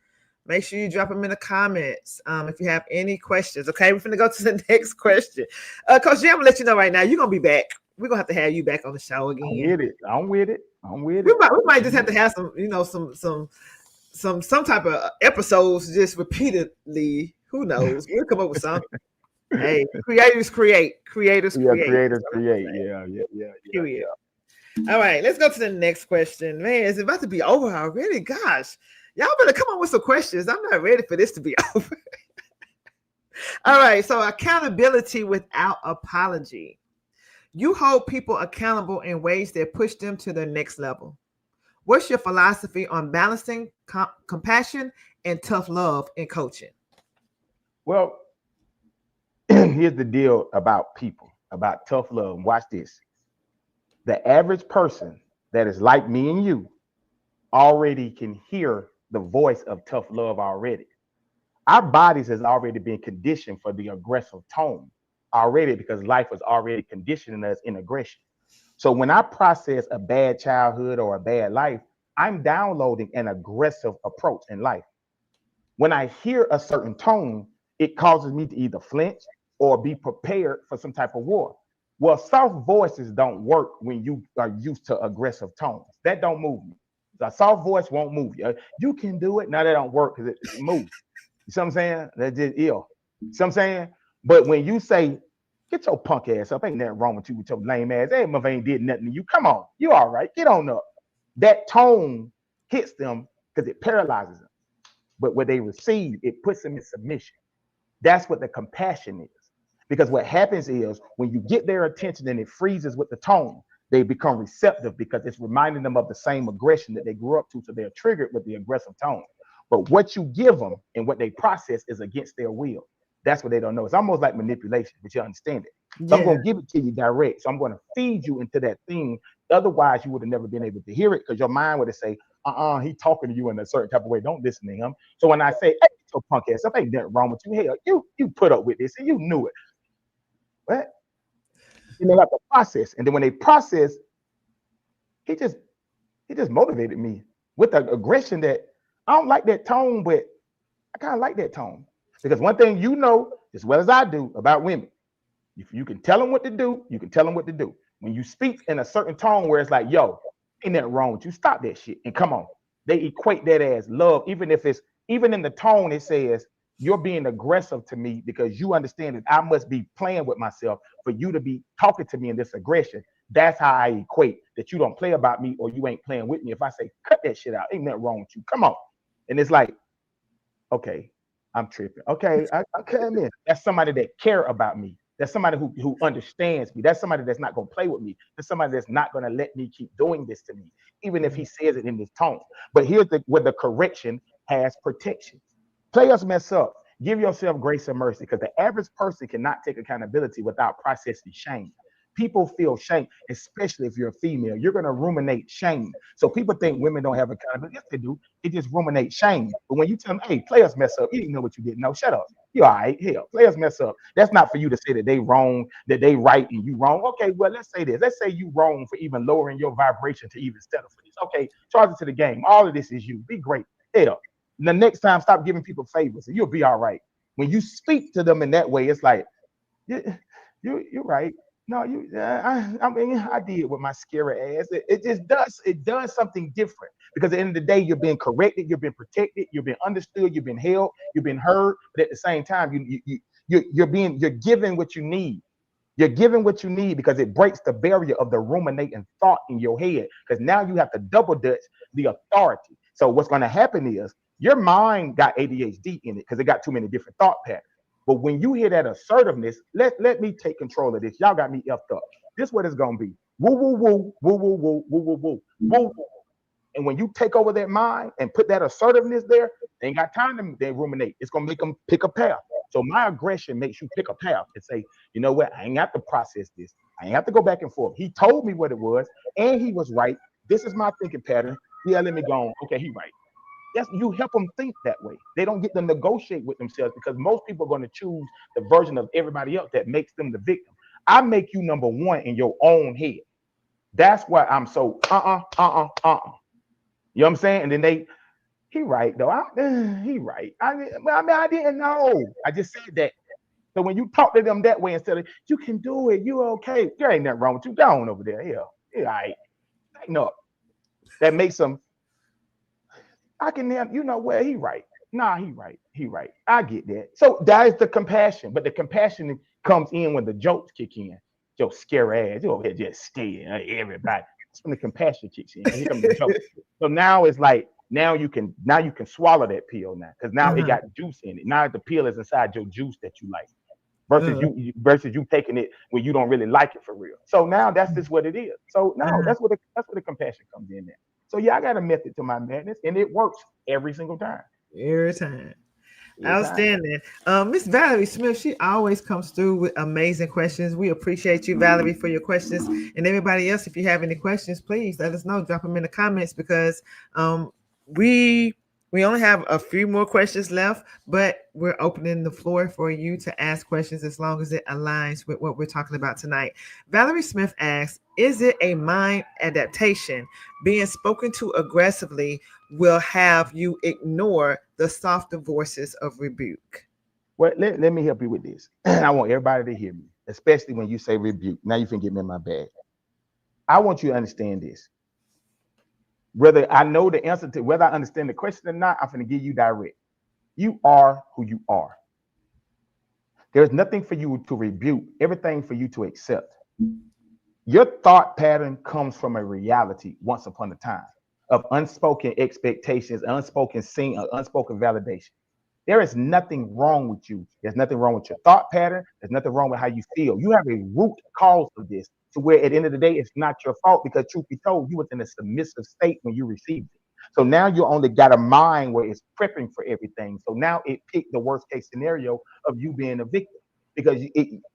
Make sure you drop them in the comments if you have any questions. Okay, we're going to go to the next question. Coach G, I'm going to let you know right now, you're going to be back. We're going to have you back on the show I'm again. with it. I'm with it. I'm with We it. might just have to have some, some type of episodes just repeatedly. Who knows? We'll come up with something. Hey, creators create. Creators Yeah, create. That's creators what I'm create. saying. Yeah, yeah, yeah, yeah, Period. yeah. All right, let's go to the next question. Man, it's about to be over already. Gosh, y'all better come up with some questions. I'm not ready for this to be over. All right, so accountability without apology. You hold people accountable in ways that push them to their next level. What's your philosophy on balancing compassion and tough love in coaching? Well, here's the deal about people, about tough love. Watch this. The average person that is like me and you already can hear the voice of tough love already. Our bodies has already been conditioned for the aggressive tone. already because life was already conditioning us in aggression. So when I process a bad childhood or a bad life, I'm downloading an aggressive approach in life. When I hear a certain tone, it causes me to either flinch or be prepared for some type of war. Well, soft voices don't work when you are used to aggressive tones. That don't move me. A soft voice won't move you. You can do it. Now that don't work because it moves. You see what I'm saying? That's just ill. You see what I'm saying? But when you say, get your punk ass up, ain't nothing wrong with you with your lame ass. Hey, mother ain't did nothing to you. Come on. You all right. Get on up. That tone hits them because it paralyzes them. But what they receive, it puts them in submission. That's what the compassion is. Because what happens is when you get their attention and it freezes with the tone, they become receptive because it's reminding them of the same aggression that they grew up to. So they're triggered with the aggressive tone. But what you give them and what they process is against their will. That's what they don't know. It's almost like manipulation, but you understand it. So I'm going to give it to you direct. So I'm going to feed you into that thing. Otherwise, you would have never been able to hear it because your mind would have say, he talking to you in a certain type of way. Don't listen to him. So when I say, hey, your punk ass up, ain't nothing wrong with you. Hell, you put up with this and you knew it. What? And they have to process. And then when they process, he just motivated me with the aggression that I don't like that tone, but I kind of like that tone. Because one thing you know as well as I do about women, if you can tell them what to do, you can tell them what to do. When you speak in a certain tone where it's like, yo, ain't nothing wrong with you, stop that shit and come on. They equate that as love, even in the tone it says, you're being aggressive to me because you understand that I must be playing with myself for you to be talking to me in this aggression. That's how I equate that you don't play about me or you ain't playing with me. If I say, cut that shit out, ain't nothing wrong with you, come on. And it's like, okay, I'm tripping. Okay, I come in. That's somebody that care about me. That's somebody who understands me. That's somebody that's not going to play with me. That's somebody that's not going to let me keep doing this to me, even if he says it in this tone. But here's where the correction has protection. Players mess up. Give yourself grace and mercy because the average person cannot take accountability without processing shame. People feel shame, especially if you're a female. You're going to ruminate shame. So people think women don't have accountability. Yes, they do. They just ruminate shame. But when you tell them, hey, players mess up, you didn't know what you didn't know. Shut up. You all right. Hell, players mess up. That's not for you to say that they wrong, that they right and you wrong. Okay, well, let's say this. Let's say you wrong for even lowering your vibration to even settle for this. Okay, charge it to the game. All of this is you. Be great. Hell, the next time, stop giving people favors and you'll be all right. When you speak to them in that way, it's like, you're right. No, I mean, I did with my scary ass. It does something different because at the end of the day, you're being corrected, you're being protected, you're being understood, you've been held, you've been heard. But at the same time, you're given what you need. You're given what you need because it breaks the barrier of the ruminating thought in your head. Because now you have to double dutch the authority. So what's going to happen is your mind got ADHD in it because it got too many different thought patterns. But when you hear that assertiveness, let me take control of this. Y'all got me effed up. This is what it's gonna be. Woo woo woo woo woo woo woo woo woo woo. And when you take over that mind and put that assertiveness there, they ain't got time to they ruminate. It's gonna make them pick a path. So my aggression makes you pick a path and say, you know what? I ain't have to process this. I ain't have to go back and forth. He told me what it was, and he was right. This is my thinking pattern. Yeah, let me go on. Okay, he right. That's you help them think that way. They don't get to negotiate with themselves because most people are going to choose the version of everybody else that makes them the victim. I make you number one in your own head. That's why I'm so You know what I'm saying? And then he right though. He right. I didn't know. I just said that. So when you talk to them that way instead of you can do it, you okay. There ain't nothing wrong with you. Go on over there. Yeah, all right. No, that makes them. I can never, you know where he right. Nah, he right. He right. I get that. So that is the compassion. But the compassion comes in when the jokes kick in. Your scary ass. You over here just staring at everybody. That's when the compassion kicks in. Here comes the joke. So now it's like now you can swallow that pill now. Because now it got juice in it. Now the pill is inside your juice that you like. Versus you taking it when you don't really like it for real. So now that's just what it is. So now that's where the compassion comes in there. So yeah, I got a method to my madness, and it works every single time. Every time. Outstanding. Miss Valerie Smith, she always comes through with amazing questions. We appreciate you, Valerie, for your questions. And everybody else, if you have any questions, please let us know. Drop them in the comments because we We only have a few more questions left, but we're opening the floor for you to ask questions as long as it aligns with what we're talking about tonight. Valerie Smith asks, is it a mind adaptation? Being spoken to aggressively will have you ignore the softer voices of rebuke. Well, let me help you with this. I want everybody to hear me, especially when you say rebuke. Now you can get me in my bag. I want you to understand this. Whether I know the answer to whether I understand the question or not, I'm going to give you direct. You are who you are. There's nothing for you to rebuke, everything for you to accept. Your thought pattern comes from a reality once upon a time of unspoken expectations, unspoken seeing, unspoken validation. There is nothing wrong with you. There's nothing wrong with your thought pattern. There's nothing wrong with how you feel. You have a root cause of this to where at the end of the day, it's not your fault because truth be told, you was in a submissive state when you received it. So now you only got a mind where it's prepping for everything. So now it picked the worst case scenario of you being a victim because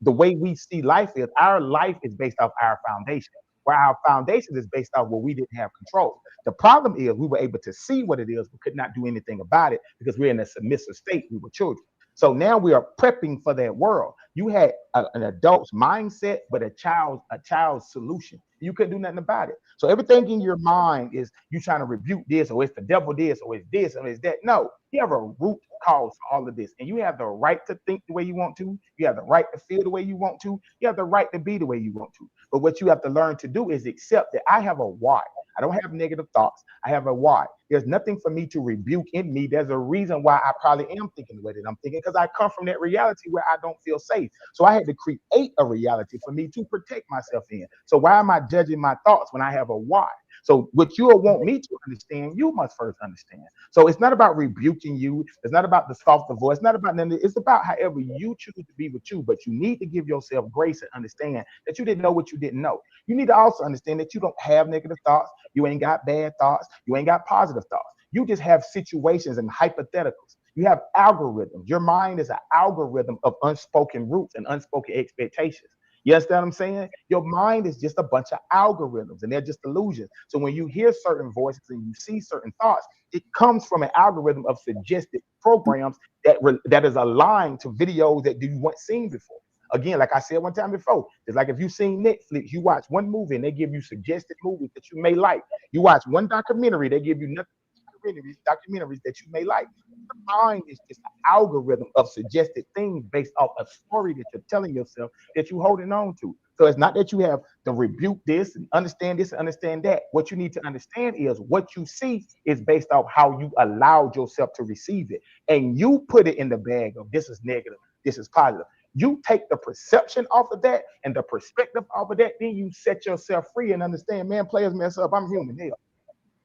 the way we see life is our life is based off our foundation, where our foundation is based off where we didn't have control. The problem is we were able to see what it is, but could not do anything about it because we're in a submissive state. We were children. So now we are prepping for that world. You had an adult's mindset, but a child's solution. You couldn't do nothing about it. So everything in your mind is you trying to rebuke this, or it's the devil this, or it's this, or it's that. No, you have a root cause for all of this. And you have the right to think the way you want to. You have the right to feel the way you want to. You have the right to be the way you want to. But what you have to learn to do is accept that I have a why. I don't have negative thoughts. I have a why. There's nothing for me to rebuke in me. There's a reason why I probably am thinking the way that I'm thinking because I come from that reality where I don't feel safe. So I had to create a reality for me to protect myself in. So why am I judging my thoughts when I have a why? So what you want me to understand, you must first understand. So it's not about rebuking you. It's not about the softer voice. It's not about nothing. It's about however you choose to be with you. But you need to give yourself grace and understand that you didn't know what you didn't know. You need to also understand that you don't have negative thoughts. You ain't got bad thoughts. You ain't got positive thoughts. You just have situations and hypotheticals. You have algorithms. Your mind is an algorithm of unspoken roots and unspoken expectations. You understand what I'm saying? Your mind is just a bunch of algorithms and they're just illusions. So when you hear certain voices and you see certain thoughts, it comes from an algorithm of suggested programs that is aligned to videos that you weren't seen before. Again, like I said one time before, it's like if you've seen Netflix, you watch one movie and they give you suggested movies that you may like. You watch one documentary, they give you nothing documentaries that you may like. Your mind is just an algorithm of suggested things based off a story that you're telling yourself that you're holding on to. So it's not that you have to rebuke this and understand that. What you need to understand is what you see is based off how you allowed yourself to receive it. And you put it in the bag of this is negative, this is positive. You take the perception off of that and the perspective off of that, then you set yourself free and understand, man, players mess up. I'm human. Hell,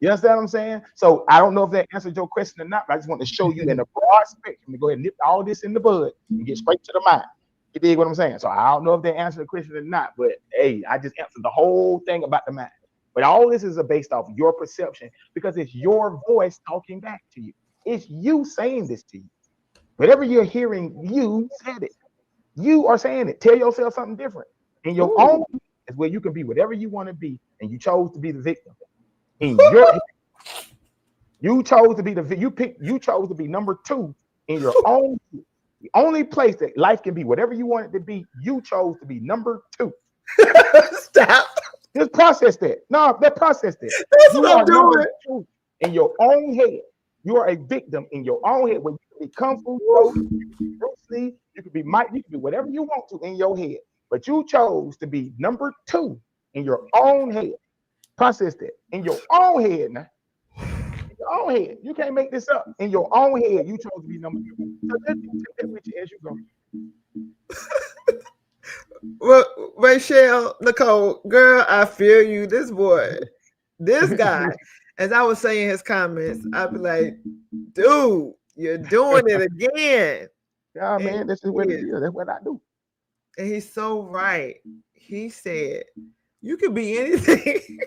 you understand what I'm saying? So I don't know if that answered your question or not, but I just want to show you in a broad spectrum to go ahead and nip all this in the bud and get straight to the mind. You dig what I'm saying? So I don't know if they answered the question or not, but hey, I just answered the whole thing about the mind. But all this is based off your perception because it's your voice talking back to you. It's you saying this to you. Whatever you're hearing, you said it. You are saying it. Tell yourself something different. In your own is where you can be whatever you want to be, and you chose to be the victim. In your you chose to be you chose to be number two in your own. The only place that life can be whatever you want it to be, you chose to be number two. Stop. Just process that. No, that process that. That's You what I'm are number doing. two in your own head. You are a victim in your own head. When you can be Kung Fu Joe, you can be Bruce Lee, you can be Mike, you can be whatever you want to in your head. But you chose to be number two in your own head. Process that in your own head now. In your own head. You can't make this up. In your own head, you chose to be number two. So just take that with you as you go. Well, Rachel, Nicole, girl, I feel you. This boy, this guy, as I was saying his comments, I'd be like, dude, you're doing it again. Yeah, And man, this is he what it is. is. That's what I do. And he's so right. He said, you could be anything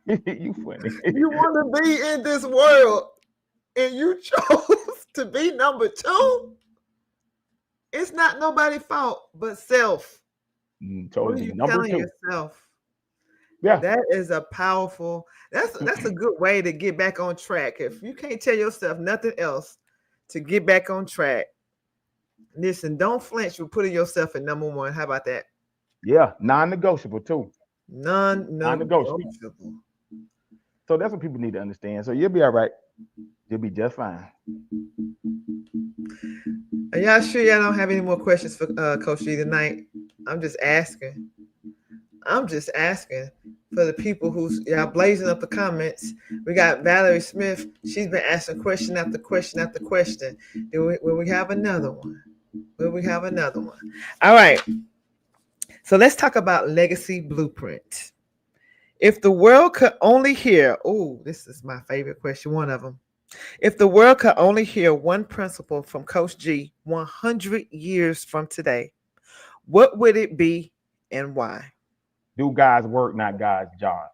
You funny. you want to be in this world, and you chose to be number two. It's not nobody's fault but self. What Chose are to be you number telling two. yourself? Yeah. That is a powerful. That's a good way to get back on track. If you can't tell yourself nothing else to get back on track, listen. Don't flinch with putting yourself in number one. How about that? Yeah. Non-negotiable too. Non-negotiable. Non-negotiable. So that's what people need to understand. So you'll be all right. You'll be just fine. Are y'all sure y'all don't have any more questions for Coach G tonight? I'm just asking. I'm just asking for the people who's y'all blazing up the comments. We got Valerie Smith. She's been asking question after question after question. Will we have another one? Will we have another one? All right. So let's talk about legacy blueprint. If the world could only hear, oh, this is my favorite question, one of them. If the world could only hear one principle from Coach G 100 years from today, what would it be and why? Do God's work, not God's job.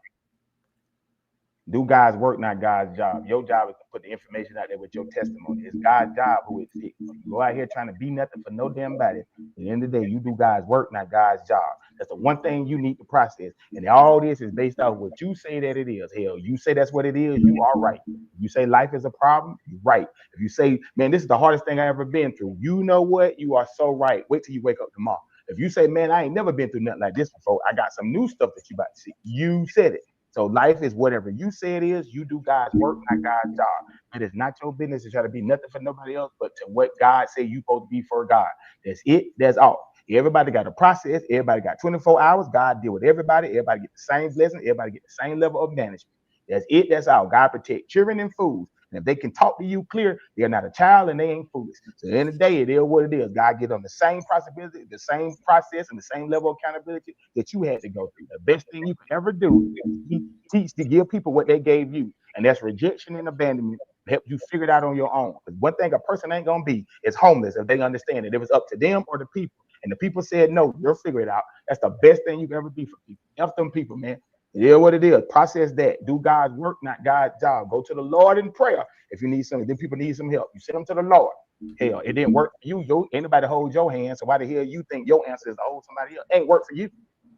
Do God's work, not God's job. Your job is to put the information out there with your testimony. It's God's job who it's it. So you go out here trying to be nothing for no damn body. At the end of the day, you do God's work, not God's job. That's the one thing you need to process. And all this is based off what you say that it is. Hell, you say that's what it is, you are right. If you say life is a problem, you're right. If you say, man, this is the hardest thing I ever been through, you know what? You are so right. Wait till you wake up tomorrow. If you say, man, I ain't never been through nothing like this before, I got some new stuff that you about to see. You said it. So life is whatever you say it is. You do God's work, not God's job. It is not your business to try to be nothing for nobody else, but to what God say you supposed to be for God. That's it. That's all. Everybody got a process. Everybody got 24 hours. God deal with everybody. Everybody get the same blessing. Everybody get the same level of management. That's it. That's all. God protect children and fools. And if they can talk to you clear, they're not a child and they ain't foolish. So at the end of the day, it is what it is. God get on the same possibility, the same process, and the same level of accountability that you had to go through. The best thing you can ever do is teach to give people what they gave you. And that's rejection and abandonment. Help you figure it out on your own. Because one thing a person ain't gonna be is homeless if they understand it. It was up to them or the people. And the people said no, you'll figure it out. That's the best thing you can ever be for people. Help them people, man. It is what it is. Process that. Do God's work, not God's job. Go to the Lord in prayer. If you need something, then people need some help. You send them to the Lord. Hell, it didn't work for you. Anybody hold your hand. So why the hell you think your answer is to hold somebody else? It ain't work for you.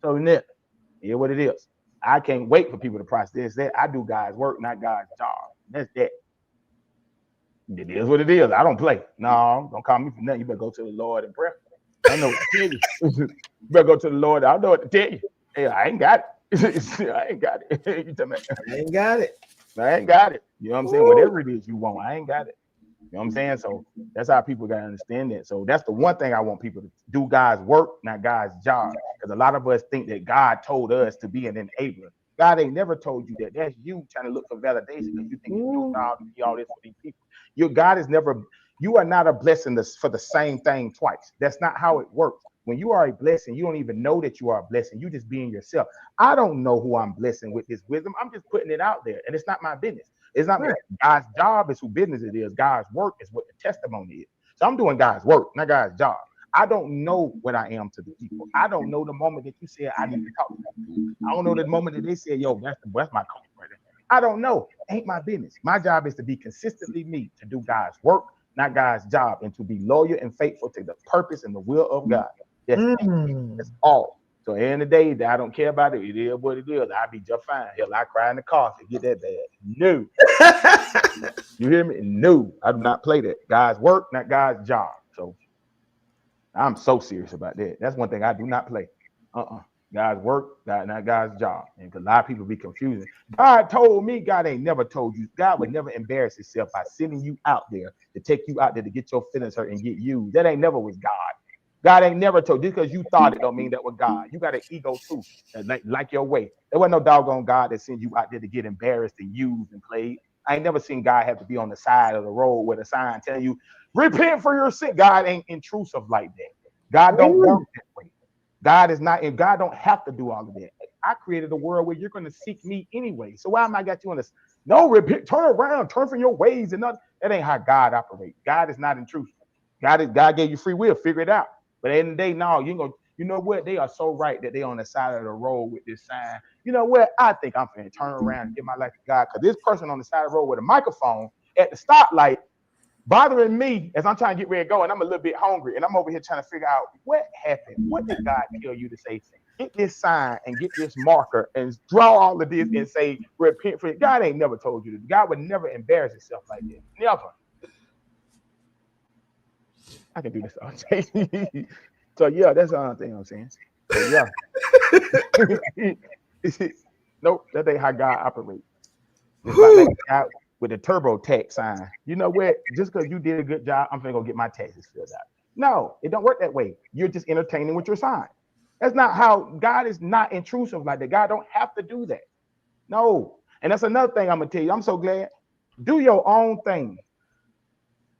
So it is what it is. I can't wait for people to process that. I do God's work, not God's job. That's that. It is what it is. I don't play. No, don't call me for nothing. You better go to the Lord in prayer. I know what to tell you. You better go to the Lord. I know what to tell you. Hey, I ain't got it. I ain't got it. You tell me, I ain't got it. I ain't got it. You know what I'm saying? Whatever it is you want, I ain't got it. You know what I'm saying? So that's how people gotta understand that. So that's the one thing I want people to do God's work, not God's job. Because a lot of us think that God told us to be an enabler. God ain't never told you that. That's you trying to look for validation because you think it's your job to be all this for these people. Your God is never, you are not a blessing for the same thing twice. That's not how it works. When you are a blessing, you don't even know that you are a blessing. You just being yourself. I don't know who I'm blessing with this wisdom. I'm just putting it out there. And it's not my business. It's not Right. God's job is who business it is. God's work is what the testimony is. So I'm doing God's work, not God's job. I don't know what I am to the people. I don't know the moment that you said I need to talk to people. I don't know the moment that they said, yo, that's my coach right there. I don't know. Ain't my business. My job is to be consistently me, to do God's work, not God's job, and to be loyal and faithful to the purpose and the will of God. That's it. Mm. That's all. So at the end of the day, I don't care about it. It is what it is. I'll be just fine. Hell, I cry in the car if it get that bad. No. You hear me? No. I do not play that. God's work, not God's job. So I'm so serious about that. That's one thing I do not play. God's work, God, not God's job. And a lot of people be confusing. God told me, God ain't never told you. God would never embarrass himself by sending you out there to take you out there to get your feelings hurt and get used. That ain't never was God. God ain't never told you because you thought it don't mean that was God. You got an ego too, like your way. There wasn't no doggone God that sent you out there to get embarrassed and used and played. I ain't never seen God have to be on the side of the road with a sign telling you, repent for your sin. God ain't intrusive like that. God don't work that way. God is not, and God don't have to do all of that. I created a world where you're going to seek me anyway. So why am I got you on this? No, repent, turn around, turn from your ways, and not, that ain't how God operates. God is not intrusive. God gave you free will, figure it out. But at the end of the day, no, you know what? They are so right that they on the side of the road with this sign. You know what? I think I'm going to turn around and give my life to God because this person on the side of the road with a microphone at the stoplight bothering me as I'm trying to get ready to go, and I'm a little bit hungry, and I'm over here trying to figure out what happened. What did God tell you to say? Get this sign and get this marker and draw all of this and say repent for it. God ain't never told you to. God would never embarrass himself like that. Never. I can do this all day. So yeah, that's the only thing I'm saying. So yeah. Nope, that ain't how God operates. It's like that guy with the turbo tax sign. You know what? Just because you did a good job, I'm gonna go get my taxes filled out. No, it don't work that way. You're just entertaining with your sign. That's not how God is not intrusive like that. God don't have to do that. No. And that's another thing I'm gonna tell you. I'm so glad. Do your own thing.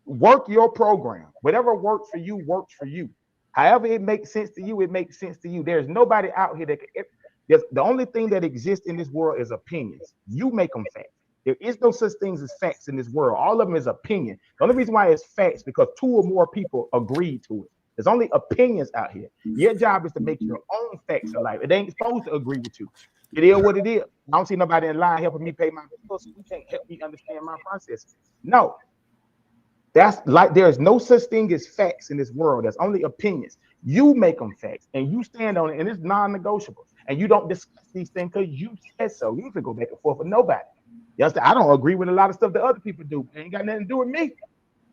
Work your program. Whatever works for you, works for you. However it makes sense to you, it makes sense to you. There's nobody out here that can. The only thing that exists in this world is opinions. You make them facts. There is no such things as facts in this world. All of them is opinion. The only reason why it's facts because two or more people agreed to it. There's only opinions out here. Your job is to make your own facts of life. It ain't supposed to agree with you. It is what it is. I don't see nobody in line helping me pay my bills. So you can't help me understand my process. No. That's like there's no such thing as facts in this world. There's only opinions. You make them facts and you stand on it, and it's non-negotiable. And you don't discuss these things because you said so. You can go back and forth with nobody. Yes, I don't agree with a lot of stuff that other people do. It ain't got nothing to do with me.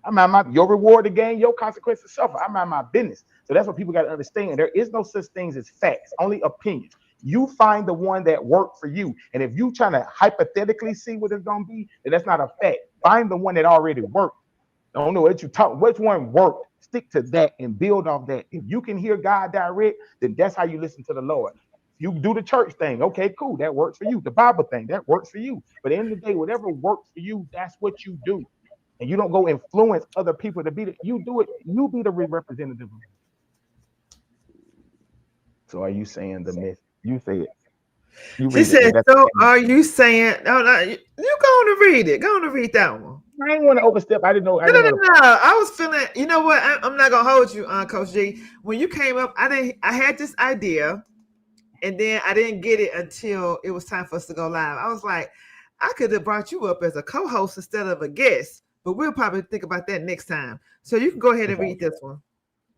I mind your reward to gain, your consequences suffer. I mind my business. So that's what people got to understand. There is no such things as facts, only opinions. You find the one that worked for you. And if you trying to hypothetically see what it's gonna be, then that's not a fact. Find the one that already worked. I don't know what you talk, which one worked. Stick to that and build off that. If you can hear God direct, then that's how you listen to the Lord. You do the church thing, okay, cool, that works for you. The Bible thing, that works for you. But at the end of the day, whatever works for you, that's what you do. And you don't go influence other people to be the, you do it, you be the representative. So are you saying the myth? You say it. You She read it. said, so are you saying, no, no, you go on to read it. Go on to read that one. I didn't want to overstep. I didn't know. No. I was feeling, you know what? I'm not gonna hold you, Coach G. When you came up, I had this idea, and then I didn't get it until it was time for us to go live. I was like, I could have brought you up as a co-host instead of a guest, but we'll probably think about that next time. So you can go ahead and read this one.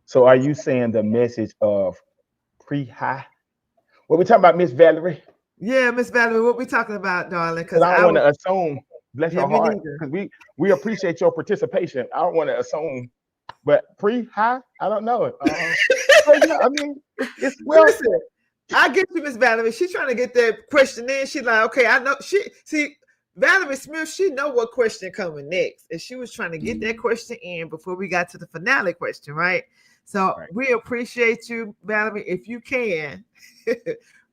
So are you saying the message of pre-high? What we talking about, Miss Valerie? Yeah, Miss Valerie, what we talking about, darling? Because I don't want to assume, bless your heart, neither. because we appreciate your participation. I don't want to assume, but pre-high, I don't know it. Yeah, I mean, it's well. Listen, I get you, Miss Valerie. She's trying to get that question in. She's like, okay, I know. Valerie Smith, she know what question coming next, and she was trying to get that question in before we got to the finale question, right? So we appreciate you, Valerie. If you can,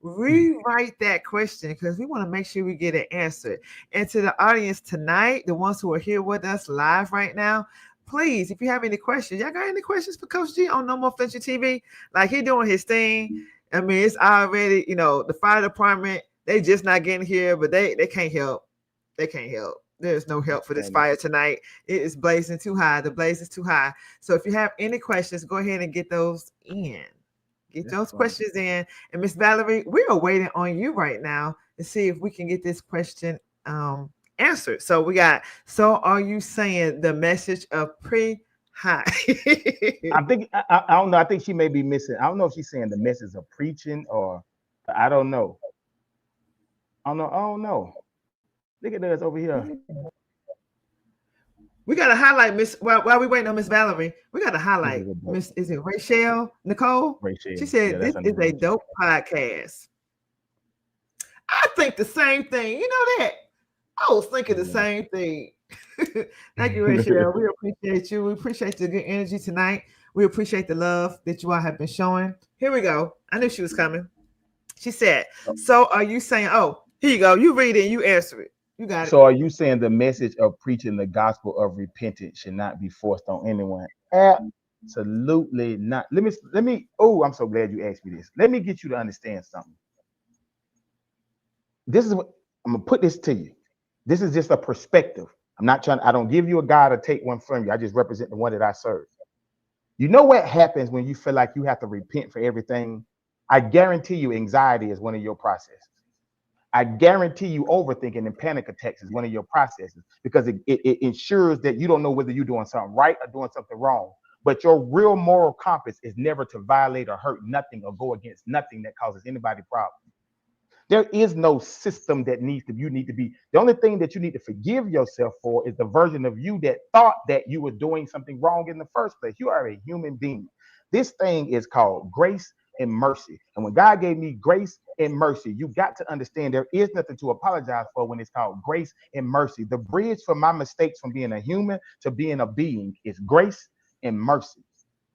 rewrite that question because we want to make sure we get it answered. And to the audience tonight, the ones who are here with us live right now, please, if you have any questions, y'all got any questions for Coach G on No More Flinching TV? Like he doing his thing. I mean, it's already, the fire department, they just not getting here, but they can't help. They can't help. There's no help for this fire tonight. It is blazing too high. The blaze is too high. So if you have any questions, go ahead and get those in. Get those questions in. And Miss Valerie, we are waiting on you right now to see if we can get this question answered. So we got, so are you saying the message of pre-high? I think, I don't know. I think she may be missing. I don't know if she's saying the message of preaching or, I don't know. I don't know. Look at us over here. We got to highlight Miss, while we waiting on Miss Valerie, we got to highlight Miss, is it Rachel Nicole? Rachel. She said, this is a dope podcast. I think the same thing. You know that? I was thinking the same thing. Thank you, Rachel. We appreciate you. We appreciate the good energy tonight. We appreciate the love that you all have been showing. Here we go. I knew she was coming. She said, so are you saying, oh, here you go. You read it and you answer it. You got it. So are you saying the message of preaching the gospel of repentance should not be forced on anyone? Absolutely not. Let me, oh, I'm so glad you asked me this. Let me get you to understand something. This is what, I'm going to put this to you. This is just a perspective. I don't give you a God to take one from you. I just represent the one that I serve. You know what happens when you feel like you have to repent for everything? I guarantee you anxiety is one of your processes. I guarantee you overthinking and panic attacks is one of your processes because it ensures that you don't know whether you're doing something right or doing something wrong. But your real moral compass is never to violate or hurt nothing or go against nothing that causes anybody problems. There is no system that you need to be. The only thing that you need to forgive yourself for is the version of you that thought that you were doing something wrong in the first place. You are a human being. This thing is called grace and mercy. And when God gave me grace and mercy, you got to understand there is nothing to apologize for when it's called grace and mercy. The bridge from my mistakes from being a human to being a being is grace and mercy.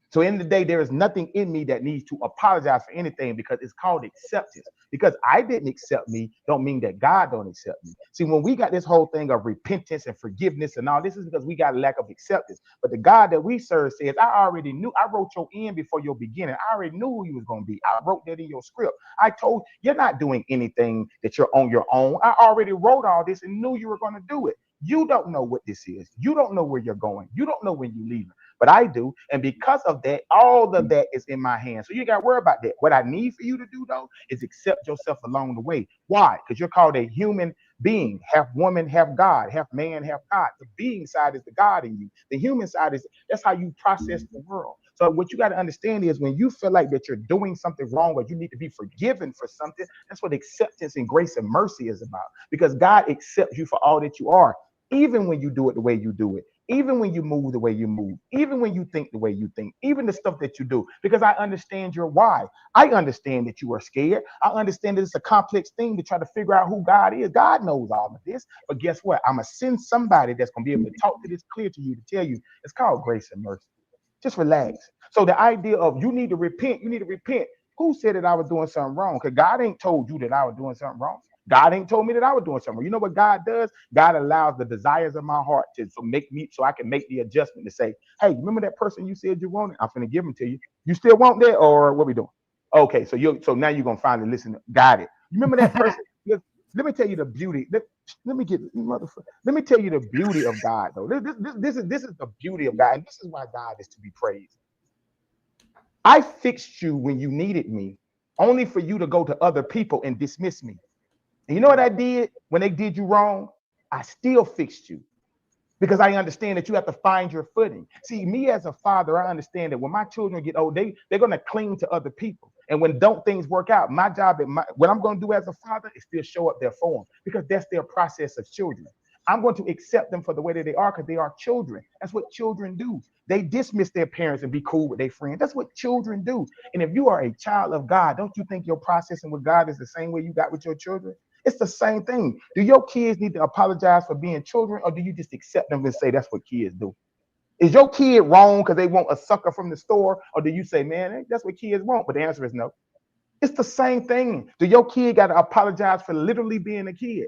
So in the day, there is nothing in me that needs to apologize for anything because it's called acceptance. Because I didn't accept me, don't mean that God don't accept me. See, when we got this whole thing of repentance and forgiveness and all, this is because we got a lack of acceptance. But the God that we serve says, I already knew, I wrote your end before your beginning. I already knew who you was going to be. I wrote that in your script. I told you're not doing anything that you're on your own. I already wrote all this and knew you were going to do it. You don't know what this is. You don't know where you're going. You don't know when you're leaving. But I do. And because of that, all of that is in my hands. So you got to worry about that. What I need for you to do, though, is accept yourself along the way. Why? Because you're called a human being, half woman, half God, half man, half God. The being side is the God in you. The human side is that's how you process the world. So what you got to understand is when you feel like that you're doing something wrong or you need to be forgiven for something, that's what acceptance and grace and mercy is about. Because God accepts you for all that you are, even when you do it the way you do it. Even when you move the way you move, even when you think the way you think, even the stuff that you do, because I understand your why. I understand that you are scared. I understand that it's a complex thing to try to figure out who God is. God knows all of this. But guess what? I'm going to send somebody that's going to be able to talk to this clear to you to tell you it's called grace and mercy. Just relax. So the idea of you need to repent, you need to repent. Who said that I was doing something wrong? Because God ain't told you that I was doing something wrong. God ain't told me that I was doing something wrong. You know what God does? God allows the desires of my heart to make me so I can make the adjustment to say, hey, remember that person you said you wanted? I'm going to give them to you. You still want that, or what we doing? Okay, so now you're gonna finally listen. Got it. You remember that person? Let me tell you the beauty. Let me get motherfucker. Let me tell you the beauty of God, though. This is the beauty of God, and this is why God is to be praised. I fixed you when you needed me, only for you to go to other people and dismiss me. And you know what I did when they did you wrong? I still fixed you because I understand that you have to find your footing. See, me as a father, I understand that when my children get old, they're going to cling to other people. And when don't things work out, my job, what I'm going to do as a father is still show up there for them because that's their process of children. I'm going to accept them for the way that they are because they are children. That's what children do. They dismiss their parents and be cool with their friends. That's what children do. And if you are a child of God, don't you think your processing with God is the same way you got with your children? It's the same thing. Do your kids need to apologize for being children, or do you just accept them and say that's what kids do? Is your kid wrong because they want a sucker from the store, or do you say, man, that's what kids want? But the answer is no. It's the same thing. Do your kid got to apologize for literally being a kid?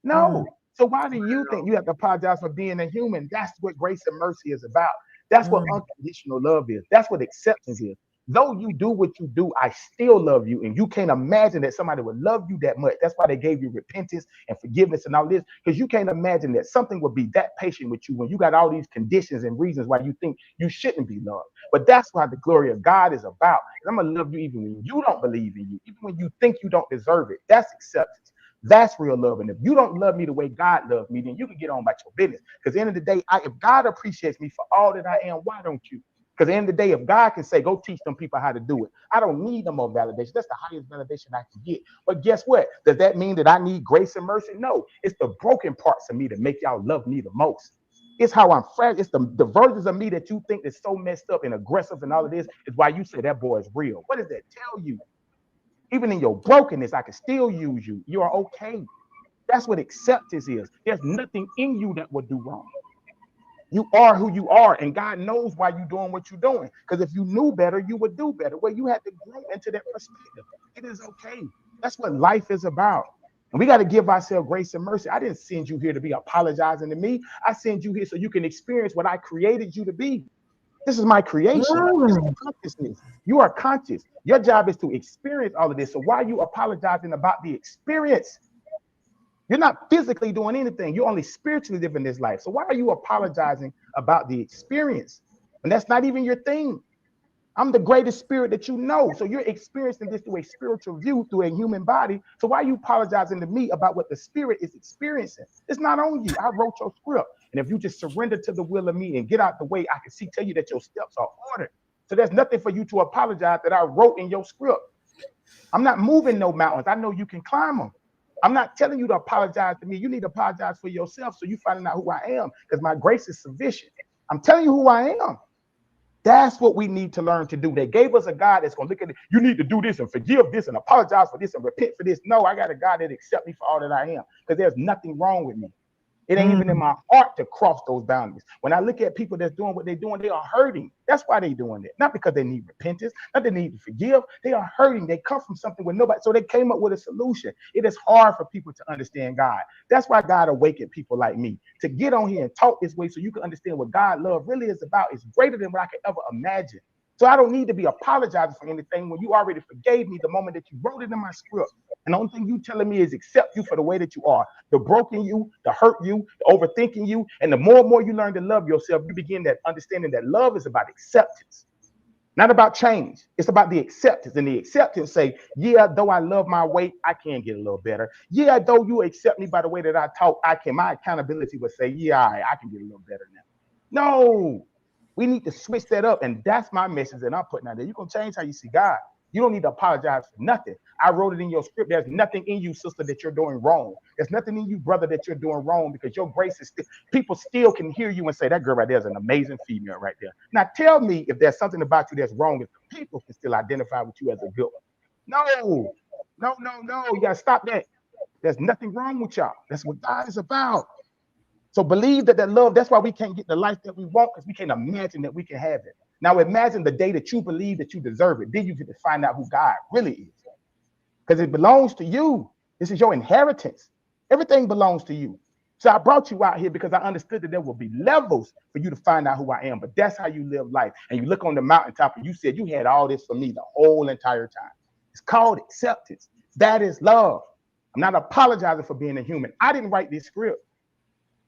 No. So why do you think you have to apologize for being a human? That's what grace and mercy is about. That's what unconditional love is. That's what acceptance is. Though you do what you do, I still love you. And you can't imagine that somebody would love you that much. That's why they gave you repentance and forgiveness and all this, because you can't imagine that something would be that patient with you when you got all these conditions and reasons why you think you shouldn't be loved. But that's why the glory of God is about. I'm going to love you even when you don't believe in you, even when you think you don't deserve it. That's acceptance. That's real love. And if you don't love me the way God loves me, then you can get on about your business. Because at the end of the day, if God appreciates me for all that I am, why don't you? Because at the end of the day, if God can say, go teach them people how to do it, I don't need no more validation. That's the highest validation I can get. But guess what? Does that mean that I need grace and mercy? No. It's the broken parts of me that make y'all love me the most. It's how I'm fragile. It's the versions of me that you think is so messed up and aggressive and all of this is why you say that boy is real. What does that tell you? Even in your brokenness, I can still use you. You are okay. That's what acceptance is. There's nothing in you that would do wrong. You are who you are, and God knows why you're doing what you're doing. Because if you knew better, you would do better. Well, you had to grow into that perspective. It is okay. That's what life is about. And we got to give ourselves grace and mercy. I didn't send you here to be apologizing to me. I sent you here so you can experience what I created you to be. This is my creation. This is consciousness. You are conscious. Your job is to experience all of this. So why are you apologizing about the experience? You're not physically doing anything. You're only spiritually living this life. So why are you apologizing about the experience? And that's not even your thing. I'm the greatest spirit that you know. So you're experiencing this through a spiritual view, through a human body. So why are you apologizing to me about what the spirit is experiencing? It's not on you. I wrote your script. And if you just surrender to the will of me and get out the way, I can tell you that your steps are ordered. So there's nothing for you to apologize that I wrote in your script. I'm not moving no mountains. I know you can climb them. I'm not telling you to apologize to me. You need to apologize for yourself so you finding out who I am, because my grace is sufficient. I'm telling you who I am. That's what we need to learn to do. They gave us a God that's going to look at it. You need to do this and forgive this and apologize for this and repent for this. No, I got a God that accepts me for all that I am, because there's nothing wrong with me. It ain't even in my heart to cross those boundaries. When I look at people that's doing what they're doing, they are hurting. That's why they're doing it. Not because they need repentance, not they need to forgive. They are hurting. They come from something with nobody. So they came up with a solution. It is hard for people to understand God. That's why God awakened people like me to get on here and talk this way so you can understand what God love really is about. It's greater than what I could ever imagine. So I don't need to be apologizing for anything when you already forgave me the moment that you wrote it in my script. And the only thing you telling me is accept you for the way that you are. The broken you, the hurt you, the overthinking you. And the more and more you learn to love yourself, you begin that understanding that love is about acceptance, not about change. It's about the acceptance. And the acceptance say, yeah, though I love my weight, I can get a little better. Yeah, though you accept me by the way that I talk, my accountability would say, yeah, I can get a little better now. No. We need to switch that up. And that's my message that I'm putting out there. You're going to change how you see God. You don't need to apologize for nothing. I wrote it in your script. There's nothing in you, sister, that you're doing wrong. There's nothing in you, brother, that you're doing wrong, because your grace is still, people still can hear you and say, that girl right there is an amazing female right there. Now tell me if there's something about you that's wrong, if people can still identify with you as a good one. No. You got to stop that. There's nothing wrong with y'all. That's what God is about. So believe that love, that's why we can't get the life that we want, because we can't imagine that we can have it. Now imagine the day that you believe that you deserve it. Then you get to find out who God really is, because it belongs to you. This is your inheritance. Everything belongs to you. So I brought you out here because I understood that there will be levels for you to find out who I am. But that's how you live life. And you look on the mountaintop and you said you had all this for me the whole entire time. It's called acceptance. That is love. I'm not apologizing for being a human. I didn't write this script.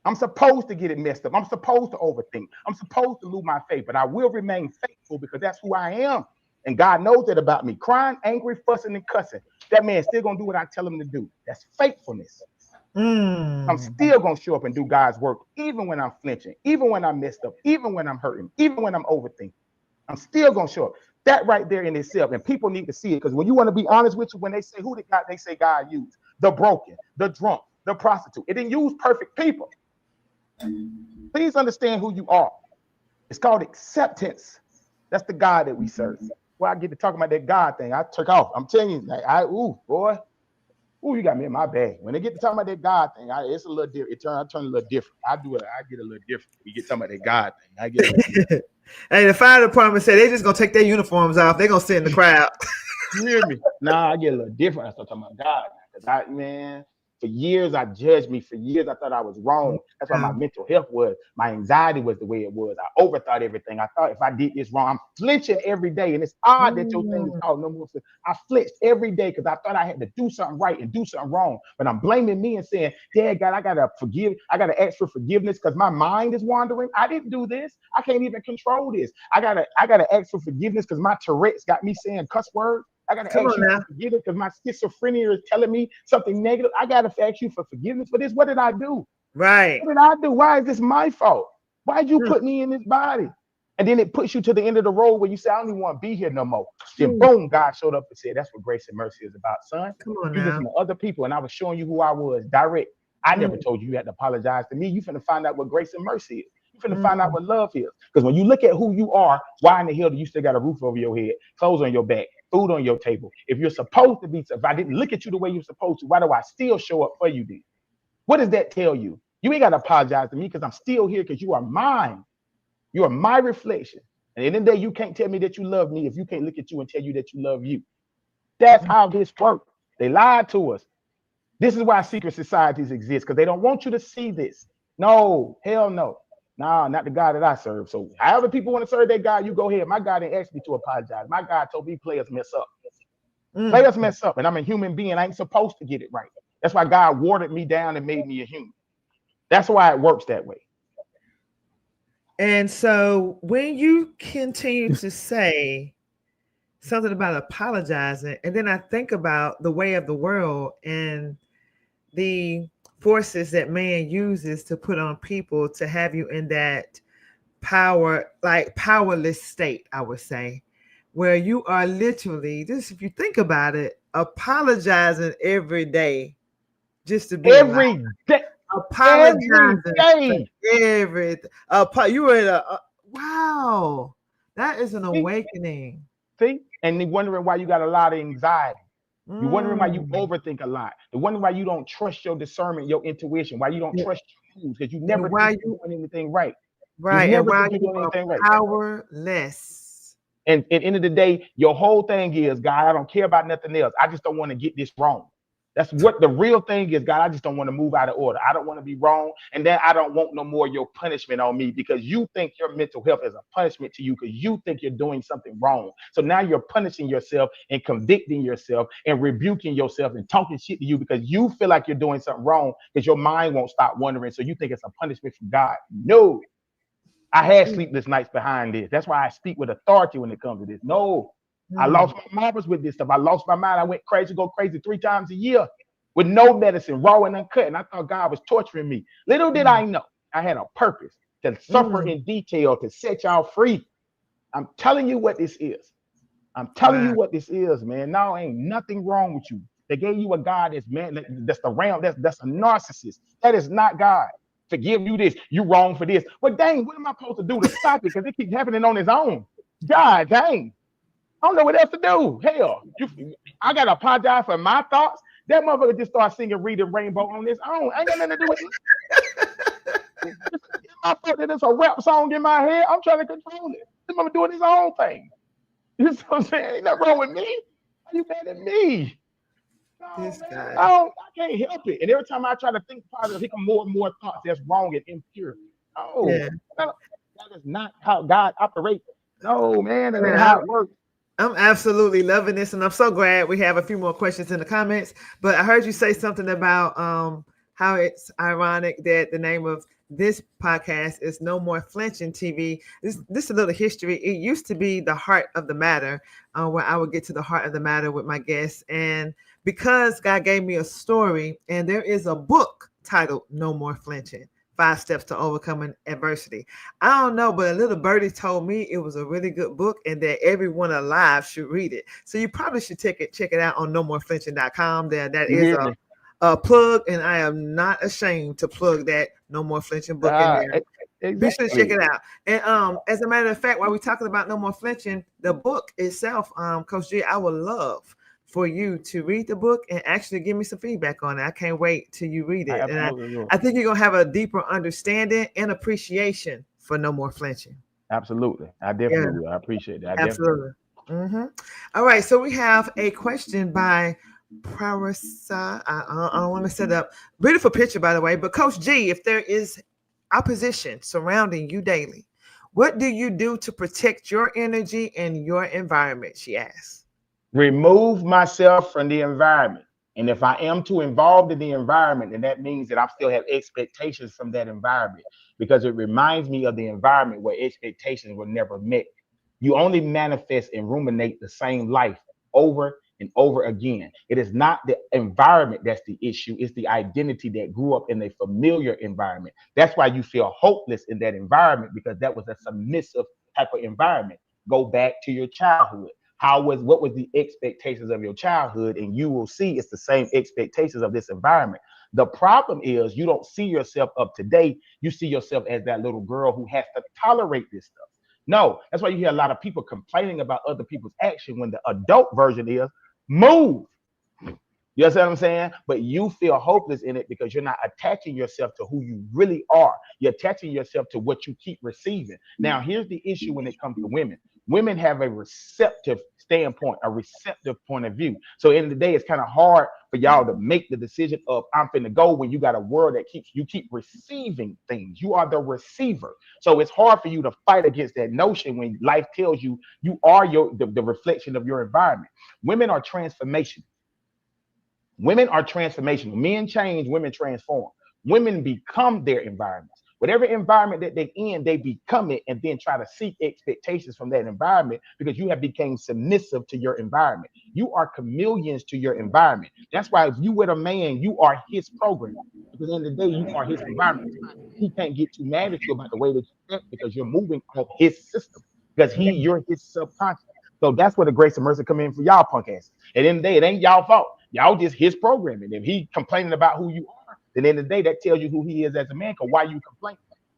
I'm supposed to get it messed up. I'm supposed to overthink. I'm supposed to lose my faith, but I will remain faithful because that's who I am. And God knows that about me. Crying, angry, fussing, and cussing. That man's still going to do what I tell him to do. That's faithfulness. I'm still going to show up and do God's work, even when I'm flinching, even when I'm messed up, even when I'm hurting, even when I'm overthinking. I'm still going to show up. That right there in itself. And people need to see it, because when you want to be honest with you, when they say who did God, they say God used the broken, the drunk, the prostitute. It didn't use perfect people. Please understand who you are. It's called acceptance. That's the God that we serve. Well, I get to talk about that God thing, I took off. I'm telling you, like, you got me in my bag. When they get to talking about that God thing, it's a little different. I turn a little different. I get a little different. We get talking about that God thing. I get a little different. Hey, the fire department said they're just gonna take their uniforms off. They're gonna sit in the crowd. You hear me? Nah, I get a little different. I start talking about God. Because for years, I judged me. For years, I thought I was wrong. That's why my mental health was. My anxiety was the way it was. I overthought everything. I thought if I did this wrong, I'm flinching every day. And it's odd that your thing is called no more. I flinched every day because I thought I had to do something right and do something wrong. But I'm blaming me and saying, Dad, God, I got to ask for forgiveness because my mind is wandering. I didn't do this. I can't even control this. I gotta ask for forgiveness because my Tourette's got me saying cuss words. I got to ask you for forgiveness because my schizophrenia is telling me something negative. I got to ask you for forgiveness for this. What did I do? Right. What did I do? Why is this my fault? Why did you put me in this body? And then it puts you to the end of the road where you say, I don't even want to be here no more. Then boom, God showed up and said, that's what grace and mercy is about, son. You listen to other people, and I was showing you who I was direct. I never told you had to apologize to me. You finna find out what grace and mercy is. You finna find out what love is. Because when you look at who you are, why in the hell do you still got a roof over your head, clothes on your back, food on your table? If you're supposed to be, if I didn't look at you the way you're supposed to, why do I still show up for you then? What does that tell you? You ain't got to apologize to me because I'm still here because you are mine. You are my reflection. And in the end of the day, you can't tell me that you love me if you can't look at you and tell you that you love you. That's how this works. They lied to us. This is why secret societies exist, because they don't want you to see this. No, hell no. Nah, not the God that I serve. So however people want to serve that God, you go ahead. My God didn't ask me to apologize. My God told me players mess up. Players mess up, and I'm a human being. I ain't supposed to get it right. That's why God watered me down and made me a human. That's why it works that way. And so when you continue to say something about apologizing, and then I think about the way of the world and the forces that man uses to put on people to have you in that power, like powerless state, I would say, where you are literally, just if you think about it, apologizing every day just to be alive. Every day, every Apologizing for day. everything. You were in wow, that is an See, awakening. see, and you're wondering why you got a lot of anxiety. You're wondering why you Mm. overthink a lot. You're wondering why you don't trust your discernment, your intuition, why you don't Yeah, trust your moves, because you and never why think you you're doing anything right. You right, and never why think you're you doing are anything right. powerless. And at the end of the day, your whole thing is, God, I don't care about nothing else. I just don't want to get this wrong. That's what the real thing is, God. I just don't want to move out of order. I don't want to be wrong. And then I don't want no more of your punishment on me because you think your mental health is a punishment to you because you think you're doing something wrong. So now you're punishing yourself and convicting yourself and rebuking yourself and talking shit to you because you feel like you're doing something wrong because your mind won't stop wondering. So you think it's a punishment from God. No, I had sleepless nights behind this. That's why I speak with authority when it comes to this. No, I Mm, lost my marbles with this stuff. I lost my mind. I went crazy, go crazy 3 times a year with no medicine, raw and uncut. And I thought God was torturing me. Little did mm, I know I had a purpose to suffer mm. in detail to set y'all free. I'm telling you what this is. I'm telling you Wow. what this is, man. No, ain't nothing wrong with you. They gave you a God that's man, that's the realm, that's a narcissist. That is not God. Forgive you this, you wrong for this. Well, dang, what am I supposed to do to stop it? Because it keeps happening on its own. God dang. I don't know what else to do. Hell, I gotta apologize for my thoughts. That motherfucker just started singing "Read the Rainbow" on this own. Ain't got nothing to do with it. It's my fault that it's a rap song in my head. I'm trying to control it. This mother doing his own thing. You know what I'm saying? Ain't nothing wrong with me. Why you mad at me? No, This man. guy. I can't help it. And every time I try to think positive, here come more and more thoughts that's wrong and impure. No, Yeah. that is not how God operates. No, man, that ain't Man, how it works. I'm absolutely loving this, and I'm so glad we have a few more questions in the comments. But I heard you say something about how it's ironic that the name of this podcast is No More Flinching TV. This is a little history. It used to be the heart of the matter, where I would get to the heart of the matter with my guests. And because God gave me a story, and there is a book titled No More Flinching. 5 Steps to Overcoming Adversity. I don't know, but a little birdie told me it was a really good book and that everyone alive should read it. So you probably should check it out on nomoreflinching.com. There, that You is hear me? a plug, and I am not ashamed to plug that No More Flinching book in there. Be sure to check Exactly. it out. And as a matter of fact, while we're talking about No More Flinching, the book itself, Coach G, I would love for you to read the book and actually give me some feedback on it. I can't wait till you read I it. And absolutely will. I think you're gonna have a deeper understanding and appreciation for No More Flinching. Absolutely. I Yeah, definitely will. I appreciate that. I definitely will. absolutely. hmm All right, so we have a question by Parasa. I don't want to set up beautiful picture, by the way. But Coach G, if there is opposition surrounding you daily, what do you do to protect your energy and your environment? She asks. Remove myself from the environment. And if I am too involved in the environment, then that means that I still have expectations from that environment because it reminds me of the environment where expectations were never met. You only manifest and ruminate the same life over and over again. It is not the environment that's the issue, it's the identity that grew up in a familiar environment. That's why you feel hopeless in that environment because that was a submissive type of environment. Go back to your childhood. What was the expectations of your childhood, and you will see it's the same expectations of this environment. The problem is you don't see yourself up to date. You see yourself as that little girl who has to tolerate this stuff. No, that's why you hear a lot of people complaining about other people's action when the adult version is move. You understand what I'm saying? But you feel hopeless in it because you're not attaching yourself to who you really are. You're attaching yourself to what you keep receiving. Now, here's the issue when it comes to women. Women have a receptive standpoint, a receptive point of view. So in the day, it's kind of hard for y'all to make the decision of I'm finna go when you got a world that keep receiving things. You are the receiver. So it's hard for you to fight against that notion when life tells you you are the reflection of your environment. Women are transformation. Women are transformational. Men change, women transform. Women become their environments. Whatever environment that they in, they become it and then try to seek expectations from that environment because you have become submissive to your environment. You are chameleons to your environment. That's why if you with a man, you are his program. Because at the end of the day, you are his environment. He can't get too mad at you about the way that you act because you're moving off his system. Because you're his subconscious. So that's where the grace and mercy come in for y'all punk asses. At the end of the day, it ain't y'all fault. Y'all just his programming. If he complaining about who you are, then at the end of the day, that tells you who he is as a man. Cause why you complaining?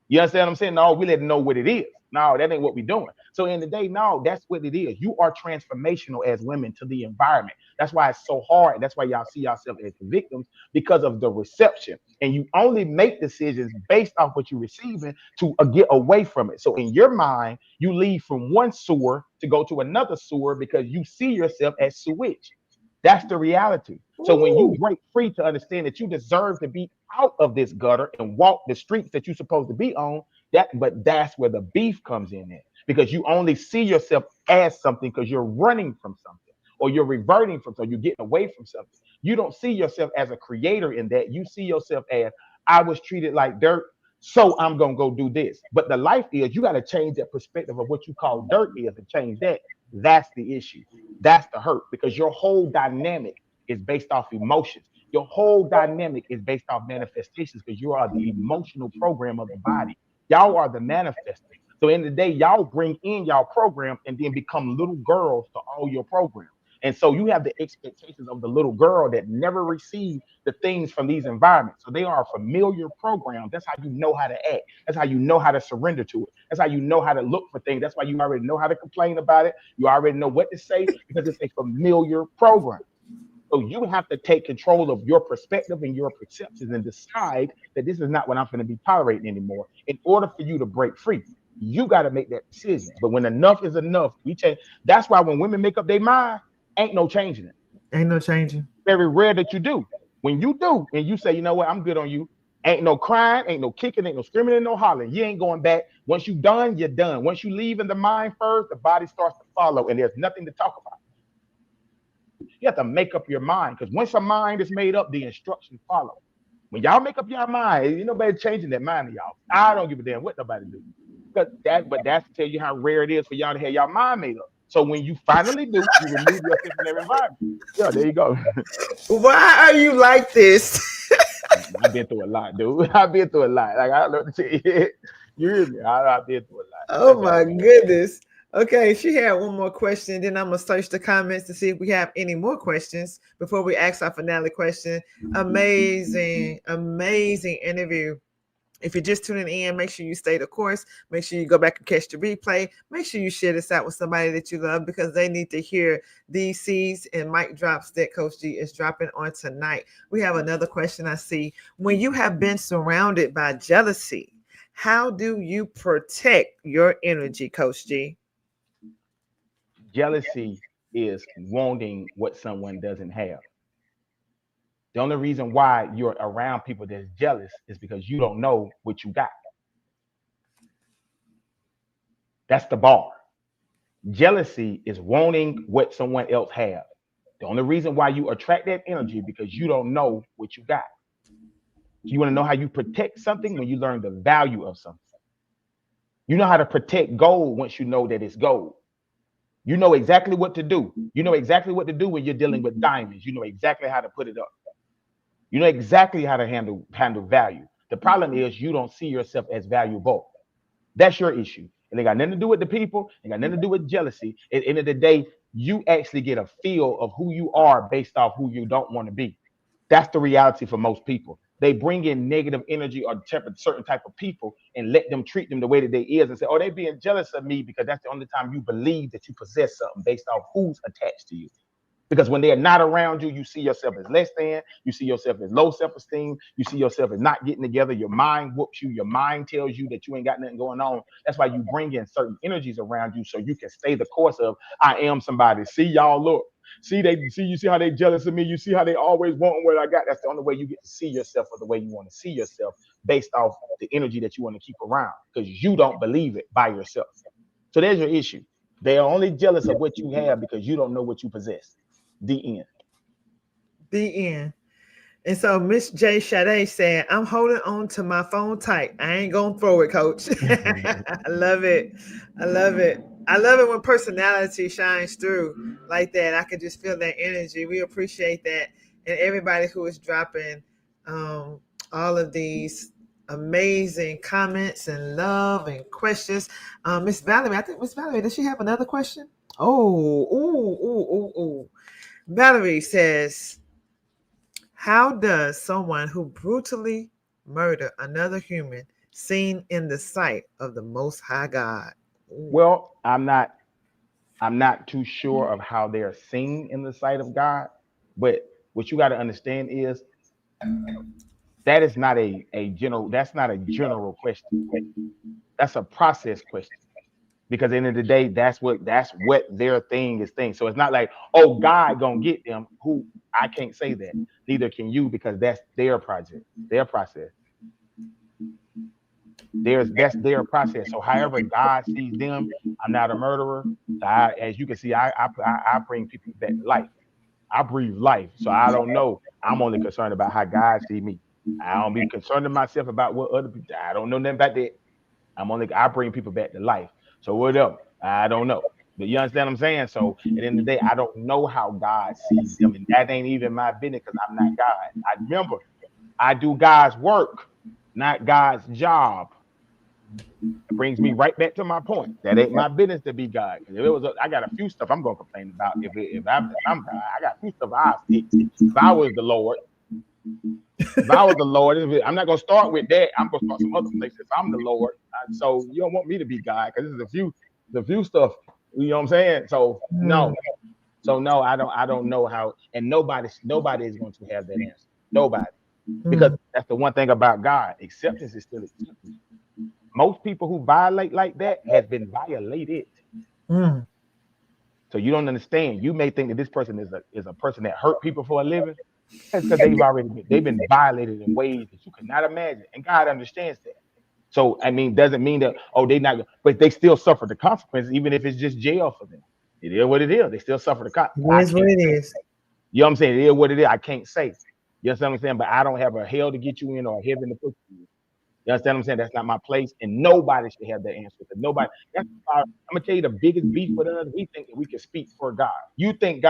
You understand what I'm saying? No, we let him know what it is. No, that ain't what we're doing. So in the day, no, that's what it is. You are transformational as women to the environment. That's why it's so hard. That's why y'all see yourself as the victims because of the reception. And you only make decisions based off what you're receiving to get away from it. So in your mind, you leave from one sewer to go to another sewer because you see yourself as sewage. That's the reality. So when you Ooh. break free to understand that you deserve to be out of this gutter and walk the streets that you're supposed to be on, but that's where the beef comes in at. Because you only see yourself as something because you're running from something or you're reverting from something, you're getting away from something. You don't see yourself as a creator in that. You see yourself as I was treated like dirt, so I'm gonna go do this. But the life is you got to change that perspective of what you call dirt is and change that. That's the issue. That's the hurt because your whole dynamic is based off emotions. Your whole dynamic is based off manifestations because you are the emotional program of the body. Y'all are the manifestors. So in the day, y'all bring in y'all program and then become little girls to all your programs. And so you have the expectations of the little girl that never received the things from these environments. So they are familiar programs. That's how you know how to act. That's how you know how to surrender to it. That's how you know how to look for things. That's why you already know how to complain about it. You already know what to say because it's a familiar program. So you have to take control of your perspective and your perceptions and decide that this is not what I'm going to be tolerating anymore. In order for you to break free, you got to make that decision. But when enough is enough, we change. That's why when women make up their mind, ain't no changing it. Ain't no changing. Very rare that you do. When you do, and you say, you know what, I'm good on you. Ain't no crying, ain't no kicking, ain't no screaming, ain't no hollering. You ain't going back. Once you done, you're done. Once you leave in the mind first, the body starts to follow, and there's nothing to talk about. You have to make up your mind because once a mind is made up, the instructions follow. When y'all make up your mind, ain't nobody changing that mind of y'all. I don't give a damn what nobody do. But that's to tell you how rare it is for y'all to have y'all mind made up. So when you finally do, you remove yourself from their environment. Yeah, there you go. Why are you like this? I've been through a lot, dude. I've been through a lot. Like I don't know what to tell you. You hear me? I've been through a lot. Oh That's how my it is. goodness. Okay, she had one more question. Then I'm gonna search the comments to see if we have any more questions before we ask our finale question. Amazing, amazing interview. If you're just tuning in, make sure you stay the course. Make sure you go back and catch the replay. Make sure you share this out with somebody that you love because they need to hear these seeds and mic drops that Coach G is dropping on tonight. We have another question I see. When you have been surrounded by jealousy, how do you protect your energy, Coach G? Jealousy is wanting what someone doesn't have. The only reason why you're around people that's jealous is because you don't know what you got. That's the bar. Jealousy is wanting what someone else has. The only reason why you attract that energy because you don't know what you got. You want to know how you protect something when you learn the value of something. You know how to protect gold once you know that it's gold. You know exactly what to do. You know exactly what to do when you're dealing with diamonds. You know exactly how to put it up. You know exactly how to handle value. The problem is you don't see yourself as valuable. That's your issue. And it got nothing to do with the people. It got nothing to do with jealousy. At the end of the day, you actually get a feel of who you are based off who you don't want to be. That's the reality for most people. They bring in negative energy or certain type of people and let them treat them the way that they is and say, oh, they being jealous of me because that's the only time you believe that you possess something based off who's attached to you. Because when they're not around you, you see yourself as less than, you see yourself as low self-esteem, you see yourself as not getting together, your mind whoops you, your mind tells you that you ain't got nothing going on. That's why you bring in certain energies around you so you can stay the course of I am somebody. See y'all look. You see how they jealous of me. You see how they always want what I got. That's the only way you get to see yourself or the way you want to see yourself based off the energy that you want to keep around because you don't believe it by yourself. So there's your issue. They are only jealous of what you have because you don't know what you possess. The end. The end. And so Miss J Sade said, I'm holding on to my phone tight. I ain't gonna throw it, coach. I love it. I love it. I love it when personality shines through like that. I can just feel that energy. We appreciate that. And everybody who is dropping um, all of these amazing comments and love and questions. Miss Valerie, I think Miss Valerie, does she have another question? Oh, ooh, ooh, ooh, ooh. Valerie says, how does someone who brutally murder another human seen in the sight of the Most High God? Ooh. Well, I'm not too sure of how they're seen in the sight of God, but what you got to understand is that is not a general that's not a general question. That's a process question. Because at the end of the day, that's what their thing is thing. So it's not like, oh, God gonna get them. Who I can't say that. Neither can you, because that's their project, their process. That's their process. So however God sees them, I'm not a murderer. So as you can see, I bring people back to life. I breathe life. So I don't know. I'm only concerned about how God see me. I don't be concerned with myself about what other people. I don't know nothing about that. I bring people back to life. So what else? I don't know. But you understand what I'm saying? So at the end of the day, I don't know how God sees them. And that ain't even my business because I'm not God. I remember I do God's work, not God's job. It brings me right back to my point. That ain't my business to be God. If it was, I got a few stuff I'm gonna complain about. If I'm God, I got a few stuff I fix. If I was the Lord, if I was the Lord, I'm not gonna start with that. I'm gonna start some other places. If I'm the Lord, so you don't want me to be God because this is the few stuff. You know what I'm saying? So Mm, no, no, I don't know how, and nobody is going to have that answer. Nobody, because mm, that's the one thing about God. Acceptance is still acceptance. Most people who violate like that has been violated. mm. So you don't understand. You may think that this person is a person that hurt people for a living. That's because they've been violated in ways that you could not imagine, and God understands that. So I mean, doesn't mean that they not, but they still suffer the consequences, even if it's just jail for them. It is what it is. They still suffer the consequences. It I is what can't it say. is. You know what I'm saying? It is what it is. I can't say. You understand what I'm saying? But I don't have a hell to get you in or a heaven to put you in. You understand what I'm saying? That's not my place, and nobody should have that answer. Because nobody. That's I'm gonna tell you the biggest beef with us. We think that we can speak for God. You think we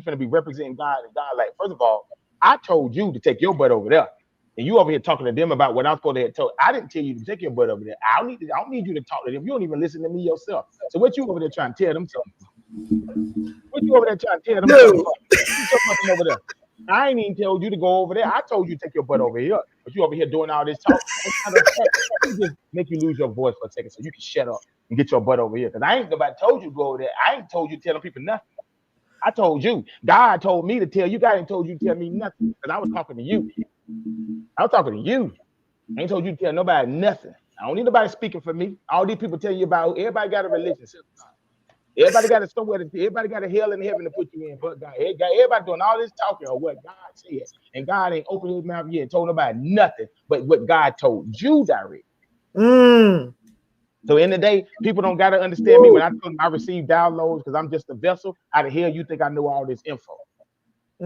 finna be representing God, and God, like, first of all, I told you to take your butt over there, and you over here talking to them about what I'm supposed to have told. I didn't tell you to take your butt over there. I don't need you to talk to them. You don't even listen to me yourself. So what you over there trying to tell them something? What you over there trying to tell them something No. for? You talking about them over there. I ain't even told you to go over there. I told you to take your butt over here. But you over here doing all this talk. As a matter of fact, let me just make you lose your voice for a second so you can shut up and get your butt over here. Because I ain't nobody told you to go over there. I ain't told you telling people nothing. I told you. God told me to tell you. God ain't told you to tell me nothing. Because I was talking to you. I was talking to you. I ain't told you to tell nobody nothing. I don't need nobody speaking for me. All these people tell you about everybody got a relationship. Everybody got a somewhere to. Everybody got a hell in heaven to put you in, but God. Everybody doing all this talking of what God said, and God ain't opened His mouth yet and told nobody nothing but what God told you direct. Mm. So in the day, people don't got to understand me when Woo. I tell them I receive downloads because I'm just a vessel. How the hell you think I know all this info?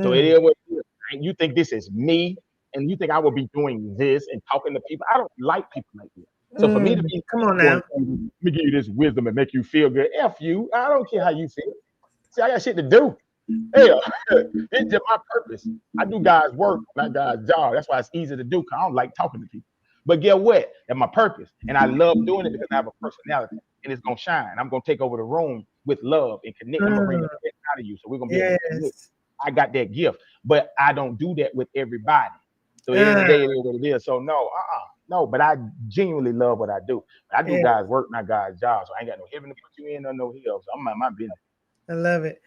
So it Mm. is what it is. And you think this is me, and you think I will be doing this and talking to people. I don't like people like this. So for me to Mm. be Come on going, now. let me give you this wisdom and make you feel good. F you. I don't care how you feel. See, I got shit to do. Hell, it's just my purpose. I do God's work, not God's job. That's why it's easy to do because I don't like talking to people. But get what? That's my purpose. And I love doing it because I have a personality and it's going to shine. I'm going to take over the room with love and connect. I'm going to bring the Mm. best out of you. So we're going to be able to connect. Yes. I got that gift, but I don't do that with everybody. So at the end of the Uh, day, it is what it is. So no, no, but I genuinely love what I do. I do yeah, God's work, not God's job. So I ain't got no heaven to put you in or no hell. So I'm on my business. I love it.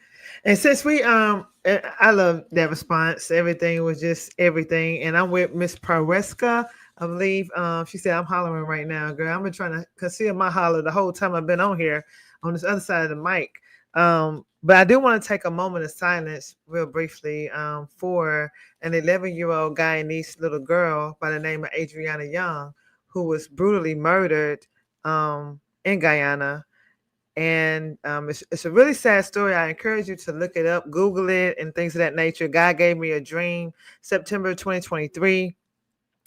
And since I love that response. Everything was just everything. And I'm with Miss Pareska. I believe she said I'm hollering right now, girl. I've been trying to conceal my holler the whole time I've been on here on this other side of the mic. But I do want to take a moment of silence real briefly for an 11-year-old Guyanese little girl by the name of Adriana Young, who was brutally murdered in Guyana. And it's a really sad story. I encourage you to look it up, Google it, and things of that nature. God gave me a dream September 2023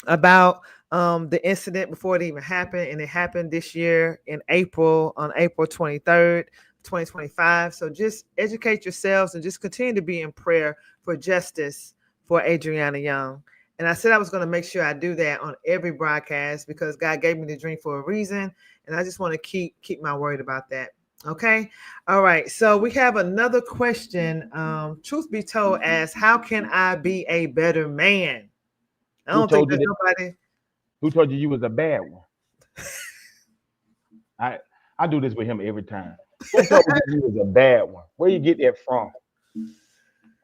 about the incident before it even happened, and it happened this year in April, on April 23rd, 2025. So just educate yourselves and just continue to be in prayer for justice for Adriana Young. And I said I was going to make sure I do that on every broadcast because God gave me the dream for a reason, and I just want to keep my word about that. Okay. All right. So we have another question. Truth be told, asks, how can I be a better man? I Who don't think told you there's that? nobody. Who told you was a bad one? I I do this with him every time. Who told you he was a bad one? Where you get that from?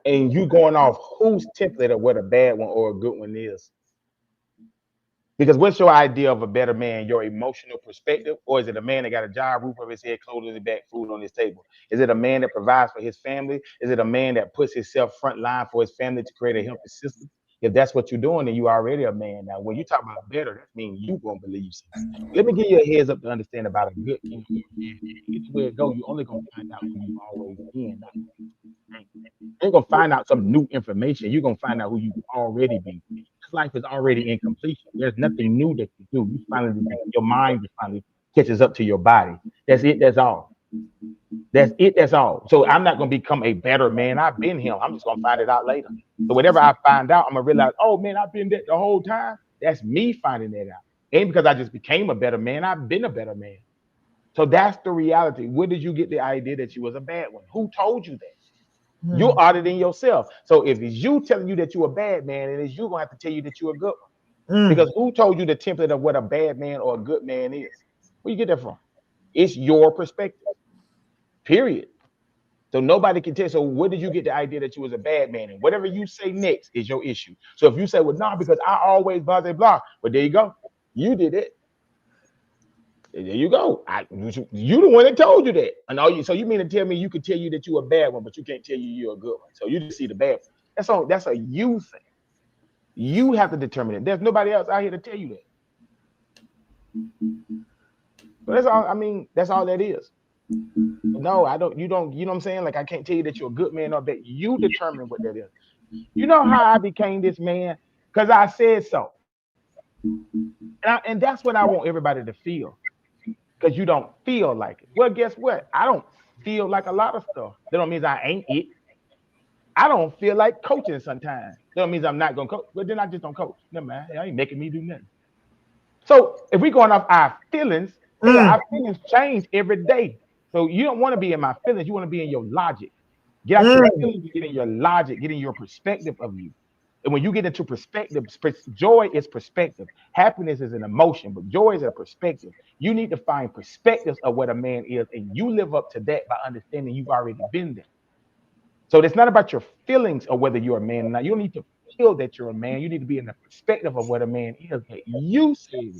And you going off whose template of what a bad one or a good one is? Because what's your idea of a better man? Your emotional perspective, or is it a man that got a job, roof over his head, clothes on his back, food on his table? Is it a man that provides for his family? Is it a man that puts himself front line for his family to create a healthy system? If that's what you're doing, then you already a man. Now, when you talk about better, that means you gonna believe something. Let me give you a heads up to understand about a good king or a bad king. It's where it go. You only gonna find out who you always been. Not you ain't gonna find out some new information. You're gonna find out who you already been. This life is already in completion. There's nothing new that you do. You finally your mind just finally catches up to your body. That's it. That's all. That's it. That's all. So I'm not gonna become a better man. I've been him. I'm just gonna find it out later. So whatever I find out, I'm gonna realize, oh man, I've been that the whole time. That's me finding that out. Ain't because I just became a better man. I've been a better man. So that's the reality. Where did you get the idea that you was a bad one? Who told you that? You're Hmm. auditing yourself. So if it's you telling you that you're a bad man, and it's you gonna have to tell you that you're a good one. Mm. Because who told you the template of what a bad man or a good man is? Where you get that from? It's your perspective. Period. So nobody can tell. So where did you get the idea that you was a bad man? And whatever you say next is your issue. So if you say, well, nah, because I always blah blah blah, well, there you go. You did it. There you go. You the one that told you that. And all you so you mean to tell me you could tell you that you're a bad one, but you can't tell you you're a good one. So you just see the bad one. That's a you thing. You have to determine it. There's nobody else out here to tell you that. So that's all. I mean, that's all that is. No, I don't. You don't. You know what I'm saying? Like I can't tell you that you're a good man or bad. You determine what that is. You know how I became this man? Because I said so. And that's what I want everybody to feel. Because you don't feel like it. Well, guess what? I don't feel like a lot of stuff. That don't mean I ain't it. I don't feel like coaching sometimes. That don't mean I'm not gonna coach. But then I just don't coach. No man, I ain't making me do nothing. So if we going off our feelings, hell, Mm. our feelings change every day. So you don't want to be in my feelings. You want to be in your logic. Get out your Mm. feelings, get in your logic, get in your perspective of you. And when you get into perspective, joy is perspective. Happiness is an emotion, but joy is a perspective. You need to find perspectives of what a man is, and you live up to that by understanding you've already been there. So it's not about your feelings of whether you're a man or not. You don't need to feel that you're a man. You need to be in the perspective of what a man is that you say.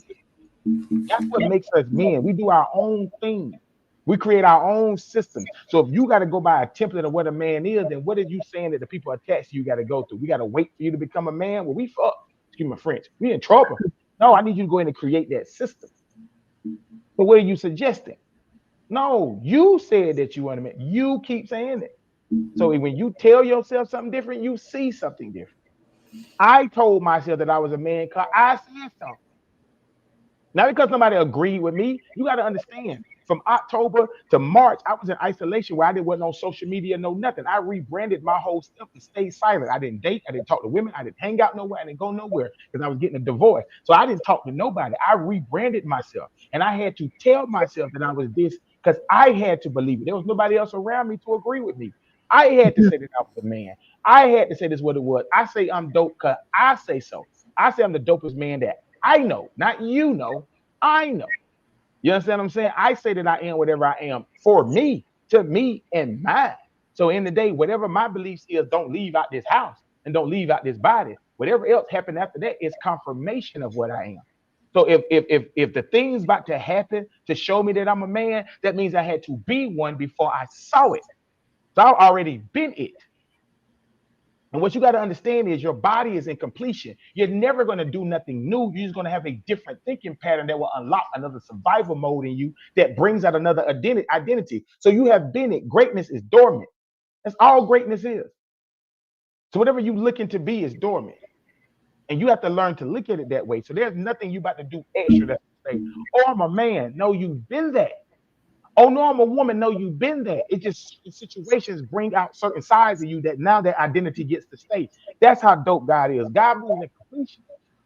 That's what makes us men. We do our own thing. We create our own systems. So if you got to go by a template of what a man is, then what are you saying that the people attached to you got to go through? We got to wait for you to become a man. Well, we fucked. Excuse my French. We in trouble. No, I need you to go in and create that system. But what are you suggesting? No, you said that you want a man. You keep saying it. So when you tell yourself something different, you see something different. I told myself that I was a man because I said so. Not because somebody agreed with me. You got to understand. From October to March, I was in isolation where I didn't wasn't on social media, no nothing. I rebranded my whole stuff to stay silent. I didn't date. I didn't talk to women. I didn't hang out nowhere. I didn't go nowhere because I was getting a divorce. So I didn't talk to nobody. I rebranded myself, and I had to tell myself that I was this because I had to believe it. There was nobody else around me to agree with me. I had to say that I was a man. I had to say this what it was. I say I'm dope because I say so. I say I'm the dopest man that I know, not you know. I know. You understand what I'm saying? I say that I am whatever I am for me, to me, and mine. So in the day, whatever my beliefs is, don't leave out this house and don't leave out this body. Whatever else happened after that is confirmation of what I am. So if the thing's about to happen to show me that I'm a man, that means I had to be one before I saw it. So I've already been it. And what you got to understand is your body is in completion. You're never going to do nothing new. You're just going to have a different thinking pattern that will unlock another survival mode in you that brings out another identity. So you have been it. Greatness is dormant. That's all greatness is. So whatever you looking to be is dormant. And you have to learn to look at it that way. So there's nothing you about to do extra that say, oh, I'm a man. No, you've been that. Oh no, I'm a woman. No, you've been there. It just situations bring out certain sides of you that now that identity gets to stay. That's how dope God is. God moves in completion.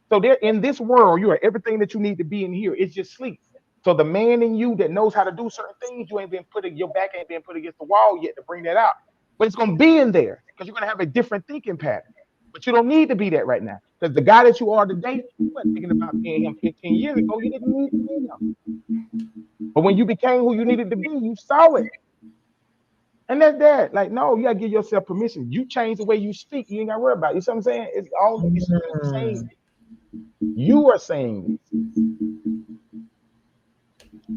So there in this world, you are everything that you need to be in here. It's just sleep. So the man in you that knows how to do certain things, you ain't been putting your back ain't been put against the wall yet to bring that out. But it's gonna be in there because you're gonna have a different thinking pattern. But you don't need to be that right now. Because the guy that you are today, you weren't thinking about being him 15 years ago. You didn't need to be him. But when you became who you needed to be, you saw it. And that's that. Like, no, you gotta give yourself permission. You change the way you speak, you ain't gotta worry about it. You see what I'm saying? It's all it's you saying it. You are saying it.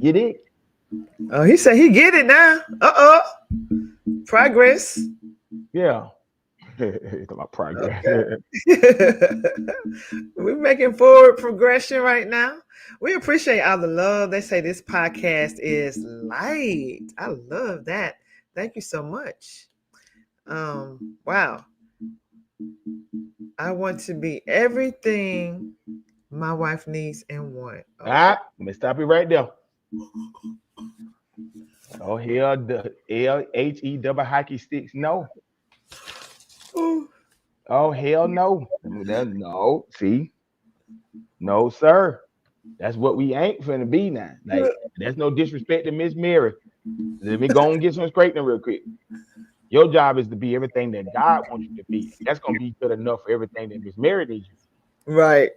You did. Oh, he said he get it now. Progress. Yeah. About progress. Okay. We're making forward progression right now. We appreciate all the love. They say this podcast is light. I love that. Thank you so much. Wow. I want to be everything my wife needs and want. Okay. Let me stop you right there. Oh, hell, the LHE hockey sticks. No. Ooh. Oh, hell no. No. See? No, sir. That's what we ain't finna be now. Like, that's no disrespect to Miss Mary. Let me go and get some straightening real quick. Your job is to be everything that God wants you to be. That's gonna be good enough for everything that Miss Mary needs you. Right.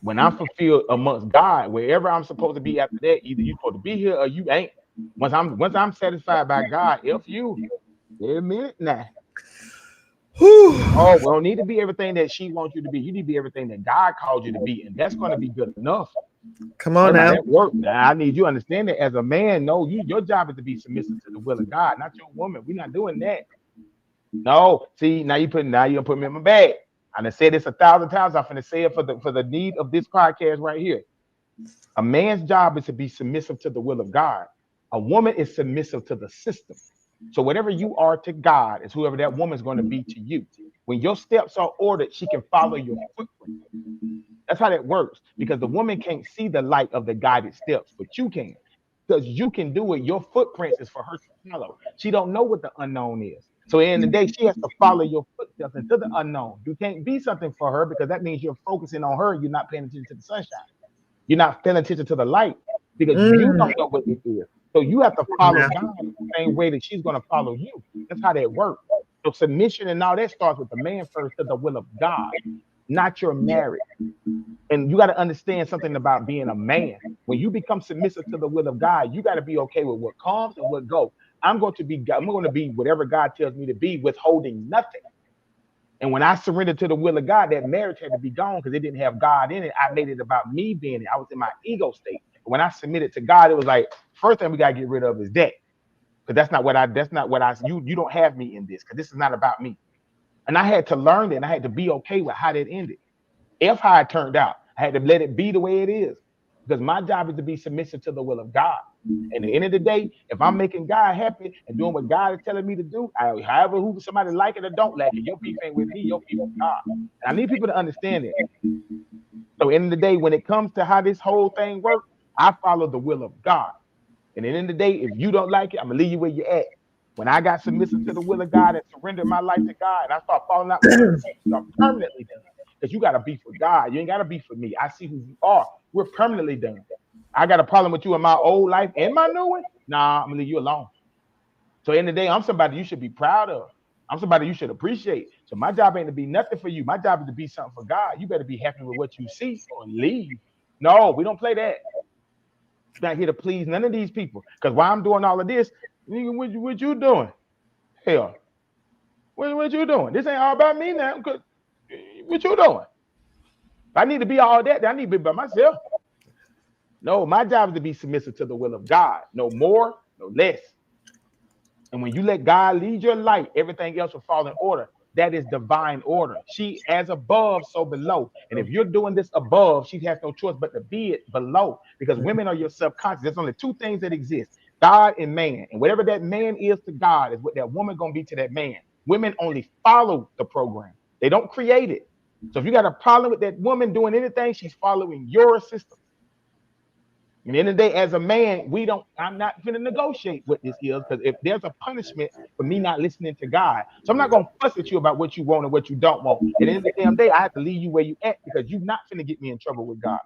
When I'm fulfilled amongst God, wherever I'm supposed to be after that, either you're supposed to be here or you ain't. Once I'm satisfied by God, if you, wait a minute now. Whew. Oh, we don't need to be everything that she wants you to be. You need to be everything that God called you to be, and that's going to be good enough. Come on Everybody now. at work. Now, I need you to understand that as a man. No, your job is to be submissive to the will of God, not your woman. We're not doing that. No, see, now you put me in my bag. I done said this 1,000 times. I'm finna say it for the need of this podcast right here. A man's job is to be submissive to the will of God. A woman is submissive to the system. So whatever you are to God is whoever that woman's going to be to you. When your steps are ordered, she can follow your footprint. That's how that works. Because the woman can't see the light of the guided steps, but you can. Because you can do it. Your footprints is for her to follow. She don't know what the unknown is. So in the day, she has to follow your footsteps into the unknown. You can't be something for her because that means you're focusing on her. You're not paying attention to the sunshine. You're not paying attention to the light because you don't know what it is. So you have to follow God the same way that she's going to follow you. That's how that works. So submission and all that starts with the man first to the will of God, not your marriage. And you got to understand something about being a man. When you become submissive to the will of God, you got to be okay with what comes and what goes. I'm going to be whatever God tells me to be, withholding nothing. And when I surrendered to the will of God, that marriage had to be gone because it didn't have God in it. I made it about me being it. I was in my ego state. But when I submitted to God, it was like, first thing we got to get rid of is that. Because you don't have me in this because this is not about me. And I had to learn that and I had to be okay with how that ended. If how it turned out, I had to let it be the way it is. Because my job is to be submissive to the will of God. And at the end of the day, if I'm making God happy and doing what God is telling me to do, however who somebody like it or don't like it, your beef ain't with me, your beef with God. And I need people to understand it. So at the end of the day, when it comes to how this whole thing works, I follow the will of God. And at the end of the day, if you don't like it, I'm gonna leave you where you're at. When I got submissive to the will of God and surrendered my life to God, and I start falling out with certain things, you are permanently done. Because you got to be for God. You ain't got to be for me. I see who you are. We're permanently done. I got a problem with you in my old life and my new one. Nah, I'm gonna leave you alone. So in the day, I'm somebody you should be proud of. I'm somebody you should appreciate. So my job ain't to be nothing for you. My job is to be something for God. You better be happy with what you see or leave. No, we don't play that. Not here to please none of these people. Because while I'm doing all of this, nigga, what you doing? Hell, what you doing? This ain't all about me now. What you doing? If I need to be all that, I need to be by myself. No, my job is to be submissive to the will of God. No more, no less. And when you let God lead your life, everything else will fall in order. That is divine order. She as above, so below. And if you're doing this above, she has no choice but to be it below, because women are your subconscious. There's only two things that exist: God and man. And whatever that man is to God is what that woman gonna be to that man. Women only follow the program. They don't create it. So if you got a problem with that woman doing anything, she's following your system. At the end of the day, as a man, I'm not going to negotiate what this is, because if there's a punishment for me not listening to God, so I'm not going to fuss at you about what you want and what you don't want. At the end of the damn day, I have to leave you where you at, because you're not going to get me in trouble with God.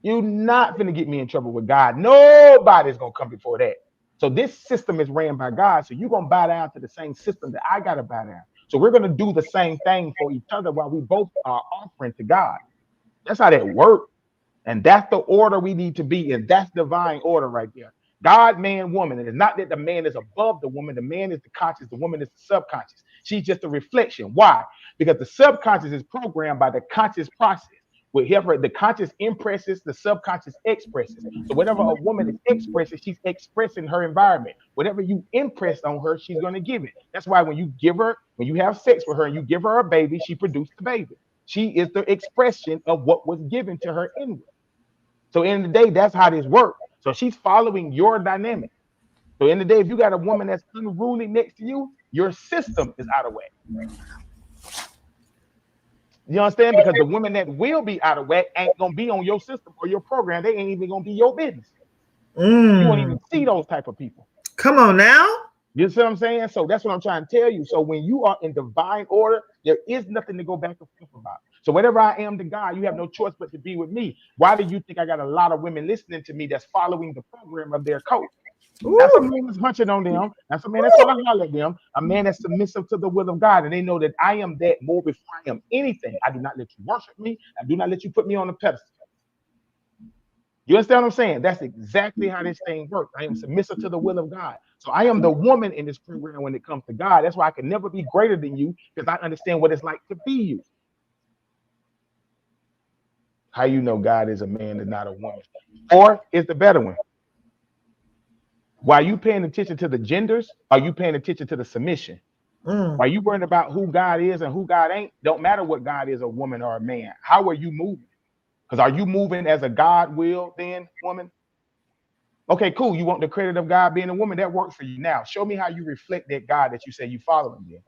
You're not going to get me in trouble with God. Nobody's going to come before that. So this system is ran by God. So you're going to bow down to the same system that I got to bow down. So we're going to do the same thing for each other while we both are offering to God. That's how that works. And that's the order we need to be in. That's divine order right there. God, man, woman. And it's not that the man is above the woman. The man is the conscious. The woman is the subconscious. She's just a reflection. Why? Because the subconscious is programmed by the conscious process. Whatever the conscious impresses, the subconscious expresses. So whatever a woman is expressing, she's expressing her environment. Whatever you impress on her, she's going to give it. That's why when you have sex with her and you give her a baby, she produced the baby. She is the expression of what was given to her inward. So in the day, that's how this works. So she's following your dynamic. So in the day, if you got a woman that's unruly next to you, your system is out of whack. You understand? Because the women that will be out of whack ain't gonna be on your system or your program. They ain't even gonna be your business. You won't even see those type of people. Come on now. You see what I'm saying? So that's what I'm trying to tell you. So when you are in divine order, there is nothing to go back and forth about. So whatever I am to God, you have no choice but to be with me. Why do you think I got a lot of women listening to me that's following the program of their coach? Ooh. That's a man that's hunching on them. That's a man that's trying to holler at them. A man that's submissive to the will of God. And they know that I am that more before I am anything. I do not let you worship me. I do not let you put me on a pedestal. You understand what I'm saying? That's exactly how this thing works. I am submissive to the will of God. So I am the woman in this program when it comes to God. That's why I can never be greater than you, because I understand what it's like to be you. How you know God is a man and not a woman? Or is the better one? While you paying attention to the genders, are you paying attention to the submission? While you worrying about who God is and who God ain't, don't matter what God is, a woman or a man. How are you moving? Because are you moving as a God will then, woman? Okay, cool. You want the credit of God being a woman? That works for you. Now, show me how you reflect that God that you say you following then.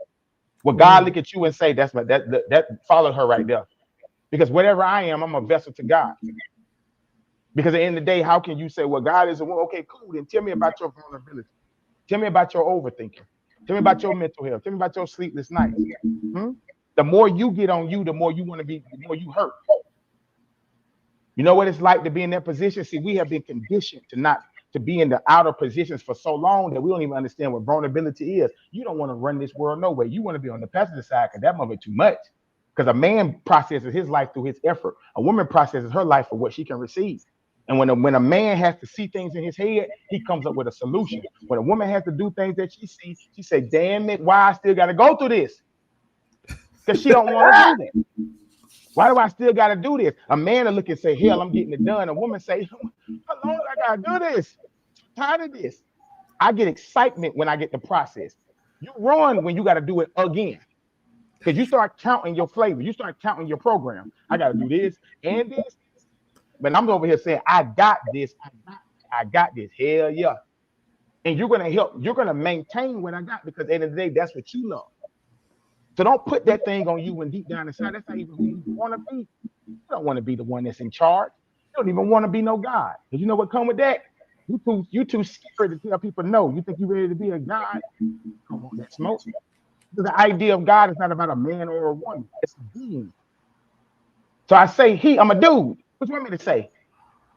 Well, God look at you and say, that's what that followed her right there. Because whatever I am, I'm a vessel to God. Because at the end of the day, how can you say, well, God is a woman? Okay, cool. Then tell me about your vulnerability. Tell me about your overthinking. Tell me about your mental health. Tell me about your sleepless nights. The more you get on you, the more you want to be, the more you hurt. You know what it's like to be in that position? See, we have been conditioned to be in the outer positions for so long that we don't even understand what vulnerability is. You don't want to run this world no way. You want to be on the passenger side because that mother too much. Because a man processes his life through his effort. A woman processes her life for what she can receive. And when a man has to see things in his head, he comes up with a solution. When a woman has to do things that she sees, she say, damn it, why I still got to go through this? Because she don't want to do that. Why do I still got to do this? A man will look and say, hell, I'm getting it done. A woman say, how long do I got to do this? I'm tired of this. I get excitement when I get the process. You run when you got to do it again. Because you start counting your flavor. You start counting your program. I got to do this and this. But I'm over here saying, I got this. I got this. Hell yeah. And you're going to help. You're going to maintain what I got, because at the end of the day, that's what you love. So don't put that thing on you when deep down inside, that's not even who you want to be. You don't want to be the one that's in charge. You don't even want to be no God. Because you know what come with that? You too scared to tell people no. You think you're ready to be a God? Come on, that smoke. The idea of God is not about a man or a woman. It's a being. So I say I'm a dude. What you want me to say?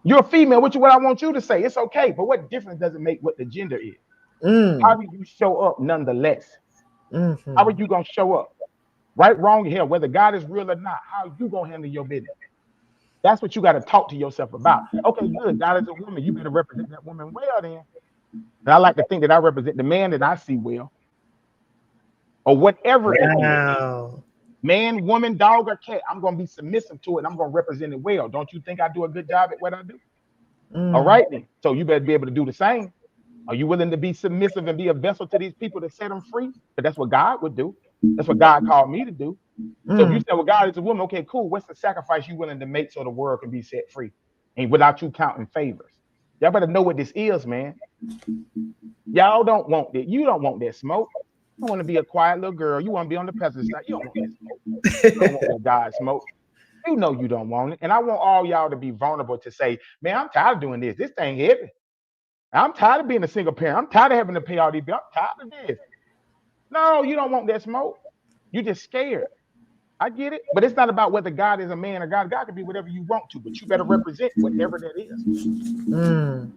You're a female. What I want you to say? It's okay. But what difference does it make what the gender is? How do you show up nonetheless? How are you going to show up? Right, wrong, hell, whether God is real or not, how are you going to handle your business? That's what you got to talk to yourself about. Okay, good. God is a woman. You better represent that woman well then. And I like to think that I represent the man that I see well. Or whatever it is. Man, woman, dog, or cat. I'm going to be submissive to it. And I'm going to represent it well. Don't you think I do a good job at what I do? All right, then. So you better be able to do the same. Are you willing to be submissive and be a vessel to these people to set them free? Because that's what God would do. That's what God called me to do. So if you Mm. say, well, God is a woman, okay, cool. What's the sacrifice you willing to make so the world can be set free? And without you counting favors. Y'all better know what this is, man. Y'all don't want that. You don't want that smoke. You want to be a quiet little girl. You want to be on the passenger side. You don't want that smoke. You don't want that God smoke. You know you don't want it. And I want all y'all to be vulnerable to say, man, I'm tired of doing this. This thing heavy. I'm tired of being a single parent. I'm tired of having to pay all these bills. I'm tired of this. No, you don't want that smoke. You're just scared. I get it. But it's not about whether God is a man or God. God can be whatever you want to, but you better represent whatever that is. Mm.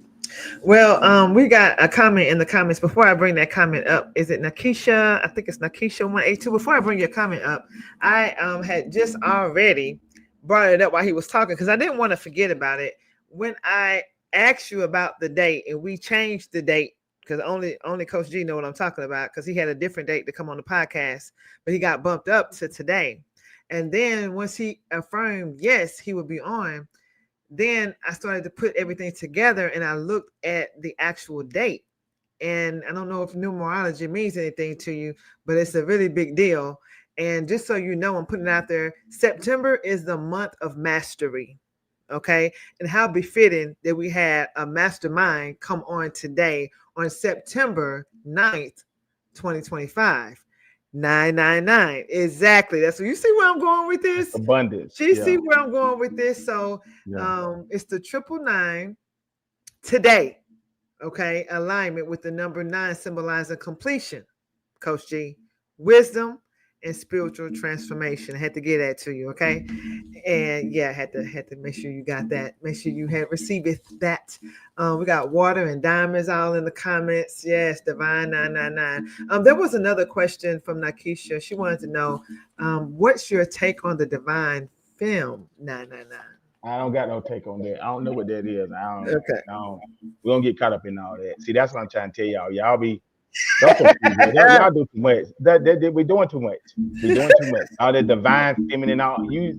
Well, we got a comment in the comments. Before I bring that comment up, is it Nakisha? I think it's Nakisha 182. Before I bring your comment up, I had just already brought it up while he was talking because I didn't want to forget about it. When I asked you about the date and we changed the date because only Coach G know what I'm talking about because he had a different date to come on the podcast, but he got bumped up to today. And then once he affirmed yes, he would be on, then I started to put everything together and I looked at the actual date. And I don't know if numerology means anything to you, but it's a really big deal. And just so you know, I'm putting it out there, September is the month of mastery. Okay. And how befitting that we had a mastermind come on today on September 9th, 2025. 999. Exactly. That's what you see where I'm going with this. Abundance. She Yeah. see where I'm going with this. So Yeah. it's the 999 today. Okay. Alignment with the number 9 symbolizing completion. Coach G. Wisdom and spiritual transformation. I had to get that to you, okay? And yeah, had to make sure you got that. Make sure you had received that. We got water and diamonds all in the comments. Yes, Divine 999. There was another question from Nakisha. She wanted to know, what's your take on the Divine film 999? I don't got no take on that. I don't know what that is. Okay. I don't we don't get caught up in all that. See, that's what I'm trying to tell y'all. Don't confuse me. Y'all do too much. We're doing too much. We're doing too much. All the divine feminine,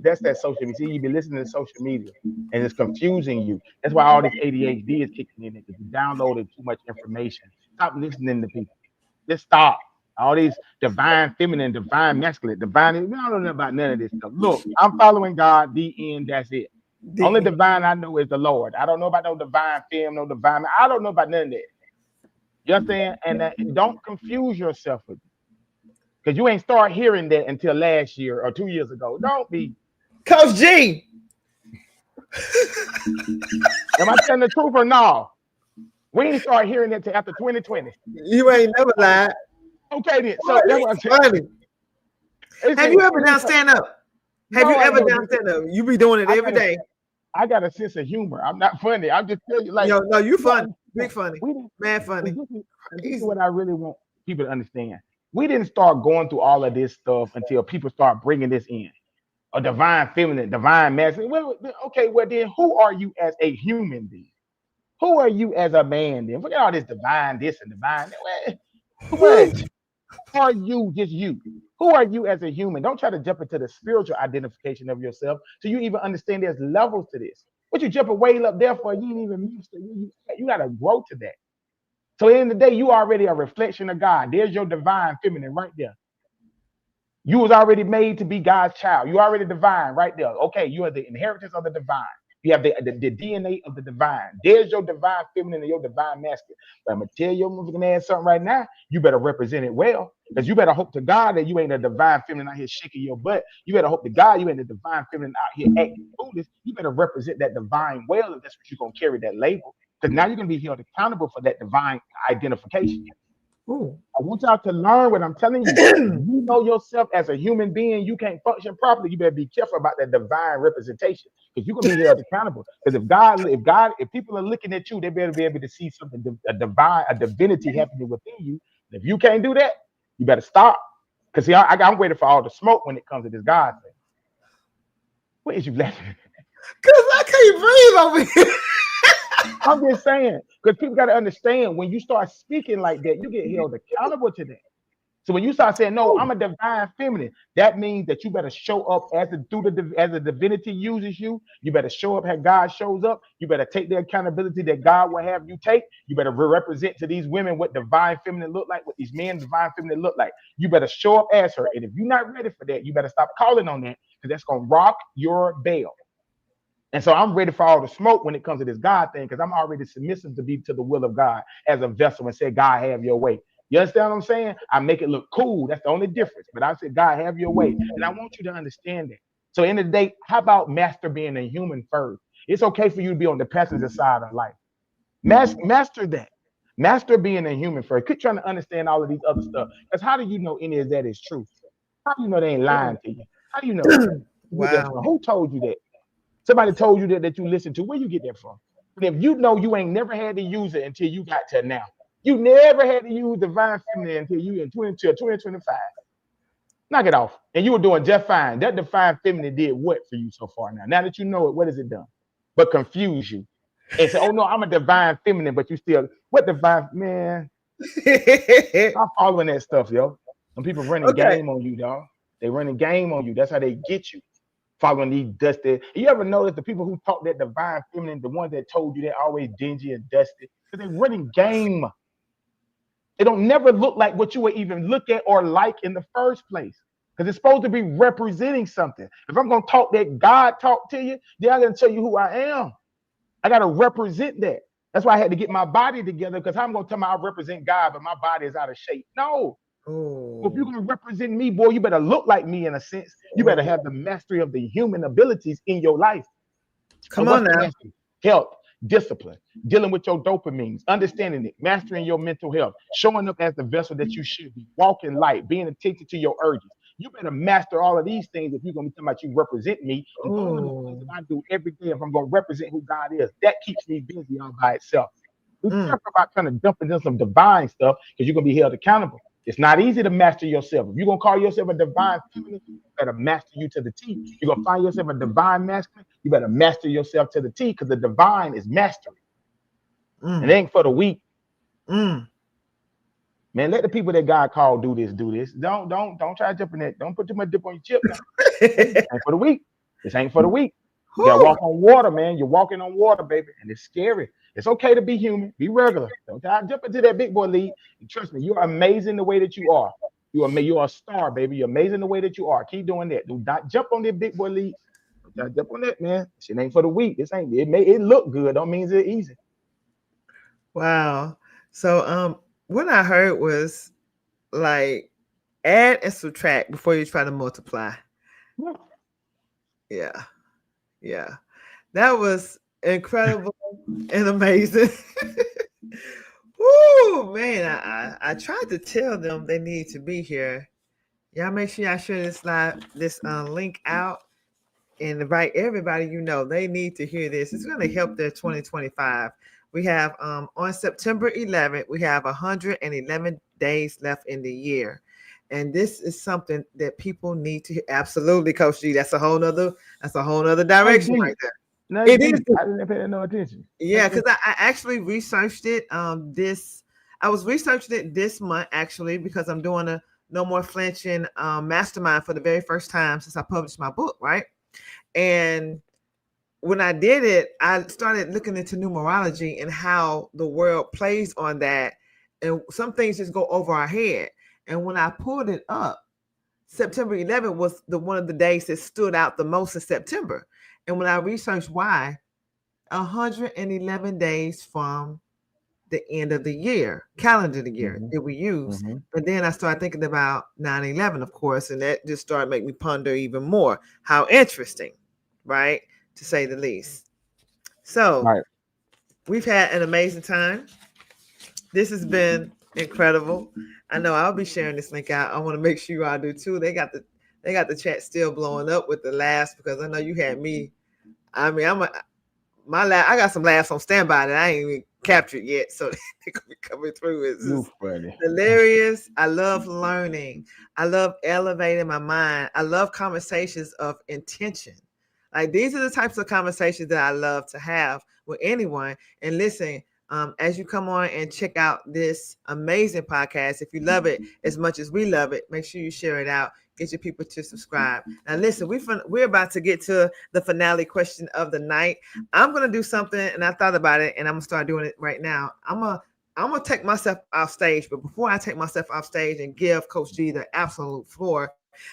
that's that social media. See, you be listening to social media and it's confusing you. That's why all this ADHD is kicking in because you downloaded too much information. Stop listening to people. Just stop. All these divine feminine, divine masculine, divine. We don't know about none of this stuff. Look, I'm following God. The end. That's it. Only divine I know is the Lord. I don't know about no divine femme, no divine. I don't know about none of that. You understand? And don't confuse yourself with it. Because you ain't start hearing that until last year or 2 years ago. Don't be. Coach G. Am I telling the truth or no? We ain't start hearing it until after 2020. You ain't never lied. Okay, then. So that's what I'm saying. Have you ever done stand up? Have you ever done stand up? You be doing it every day. I got a sense of humor. I'm not funny. I'm just telling you, like, no, you funny, big funny, mad funny. This is what I really want people to understand. We didn't start going through all of this stuff until people start bringing this in. A divine feminine, divine masculine. Well, okay, well then, who are you as a human being? Who are you as a man then? Forget all this divine, this and divine. What? Who are you? Just you. Who are you as a human? Don't try to jump into the spiritual identification of yourself so you even understand there's levels to this. What you jumping way up there for? You ain't even you got to grow to that. So at the end of the day, you already a reflection of God. There's your divine feminine right there. You was already made to be God's child. You already divine right there. Okay, you are the inheritance of the divine. You have the DNA of the divine. There's your divine feminine and your divine masculine. But I'm going to tell your motherfucking ass something right now. You better represent it well. Because you better hope to God that you ain't a divine feminine out here shaking your butt. You better hope to God you ain't a divine feminine out here acting foolish. You better represent that divine well if that's what you're going to carry that label. Because now you're going to be held accountable for that divine identification. Ooh. I want y'all to learn what I'm telling you. If you know yourself as a human being, you can't function properly. You better be careful about that divine representation because you're gonna be held accountable. Because if people are looking at you, they better be able to see something, a divinity happening within you. And if you can't do that, you better stop. Because see, I'm waiting for all the smoke when it comes to this God thing. What is you laughing? Because I can't breathe over here. I'm just saying, because people got to understand when you start speaking like that, you get held accountable to that. So when you start saying, no, I'm a divine feminine, that means that you better show up as the divinity uses you. You better show up how God shows up. You better take the accountability that God will have you take. You better represent to these women what divine feminine look like, what these men divine feminine look like. You better show up as her. And if you're not ready for that, you better stop calling on that, because that's going to rock your bell. And so I'm ready for all the smoke when it comes to this God thing, because I'm already submissive to be to the will of God as a vessel and say, God, have your way. You understand what I'm saying? I make it look cool. That's the only difference. But I said, God, have your way. And I want you to understand that. So in the day, how about master being a human first? It's okay for you to be on the passenger side of life. Master that. Master being a human first. Quit trying to understand all of these other stuff. Because how do you know any of that is true? How do you know they ain't lying to you? How do you know? You get that from? Wow. Who told you that? Somebody told you that you listened to. Where you get that from? And if you know you ain't never had to use it until you got to now. You never had to use divine feminine until you in 2025. Knock it off. And you were doing just fine. That divine feminine did what for you so far now? Now that you know it, what has it done? But confuse you. And say, oh no, I'm a divine feminine, but you still, what divine, man? Stop following that stuff, yo. Some people running Okay. game on you, dog. They running game on you. That's how they get you. Following these dusty. You ever notice the people who talk that divine feminine, the ones that told you they're always dingy and dusty, because they're running game. It don't never look like what you would even look at or like in the first place. Because it's supposed to be representing something. If I'm going to talk that God talk to you, then I'm going to tell you who I am. I got to represent that. That's why I had to get my body together, because I'm going to tell me I represent God, but my body is out of shape. No. If you're going to represent me, boy, you better look like me in a sense. You better have the mastery of the human abilities in your life. Come And on what's the now. mastery? Health, discipline, dealing with your dopamines, understanding it, mastering your mental health, showing up as the vessel that you should be, walking light, being attentive to your urges. You better master all of these things if you're going to be talking about you represent me. And all of the things that I do every day, if I'm going to represent who God is, that keeps me busy all by itself. Be careful about trying to dump into some divine stuff, because you're going to be held accountable. It's not easy to master yourself. If you're going to call yourself a divine feminine, you better master you to the T. You're going to find yourself a divine masculine, you better master yourself to the T, because the divine is mastery. And it ain't for the weak. Man, let the people that God called do this, do this. Don't try to jump in that. Don't put too much dip on your chip now. This ain't for the weak. This ain't for the weak. You gotta walk on water, man. You're walking on water, baby. And it's scary. It's okay to be human. Be regular. Don't try to jump into that big boy league. And trust me, you're amazing the way that you are. You're a star, baby. You're amazing the way that you are. Keep doing that. Do not jump on that big boy league. Don't try to jump on that, man. Shit ain't for the weak. This ain't it look good. Don't mean it's easy. Wow. So what I heard was like add and subtract before you try to multiply. Yeah. Yeah. Yeah. That was incredible and amazing. Woo, man. I tried to tell them they need to be here. Y'all make sure y'all share this link out and invite everybody you know. They need to hear this. It's going to help their 2025. We have on September 11th, we have 111 days left in the year. And this is something that people need to hear. Absolutely, Coach G. That's a whole nother direction right there. No, It is. I didn't pay no attention. Yeah, because I actually researched it. I was researching it this month actually, because I'm doing a No More Flinching mastermind for the very first time since I published my book, right? And when I did it, I started looking into numerology and how the world plays on that. And some things just go over our head. And when I pulled it up, September 11th was one of the days that stood out the most in September. And when I researched why, 111 days from the end of the year, calendar the year that we use. But then I started thinking about 9/11, of course, and that just started making me ponder even more. How interesting, right? To say the least. So we've had an amazing time. This has been incredible. I know I'll be sharing this link out. I want to make sure you all do too. They got the chat still blowing up with the laughs, because I know you had me. I mean, I got some laughs on standby that I ain't even captured yet, so they're gonna be coming through. It's hilarious. I love learning. I love elevating my mind. I love conversations of intention. Like these are the types of conversations that I love to have with anyone. And listen, As you come on and check out this amazing podcast, if you love it as much as we love it, make sure you share it out. Get your people to subscribe. Now, listen, we're about to get to the finale question of the night. I'm gonna do something, and I thought about it, and I'm gonna start doing it right now. I'm gonna take myself off stage, but before I take myself off stage and give Coach G the absolute floor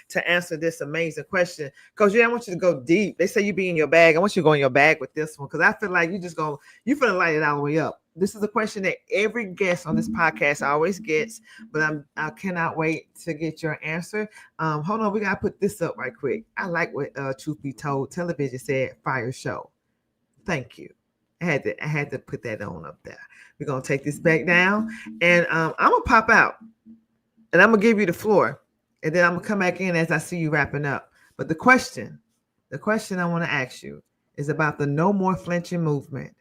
to answer this amazing question, Coach G, I want you to go deep. They say you be in your bag. I want you to go in your bag with this one because I feel like you finna light it all the way up. This is a question that every guest on this podcast always gets, but I cannot wait to get your answer. Hold on, we gotta put this up right quick. I like what Truth Be Told Television said. Fire show. Thank you. I had to put that on up there. We're gonna take this back down, and I'm gonna pop out, and I'm gonna give you the floor, and then I'm gonna come back in as I see you wrapping up. But the question I want to ask you is about the No More Flinching movement.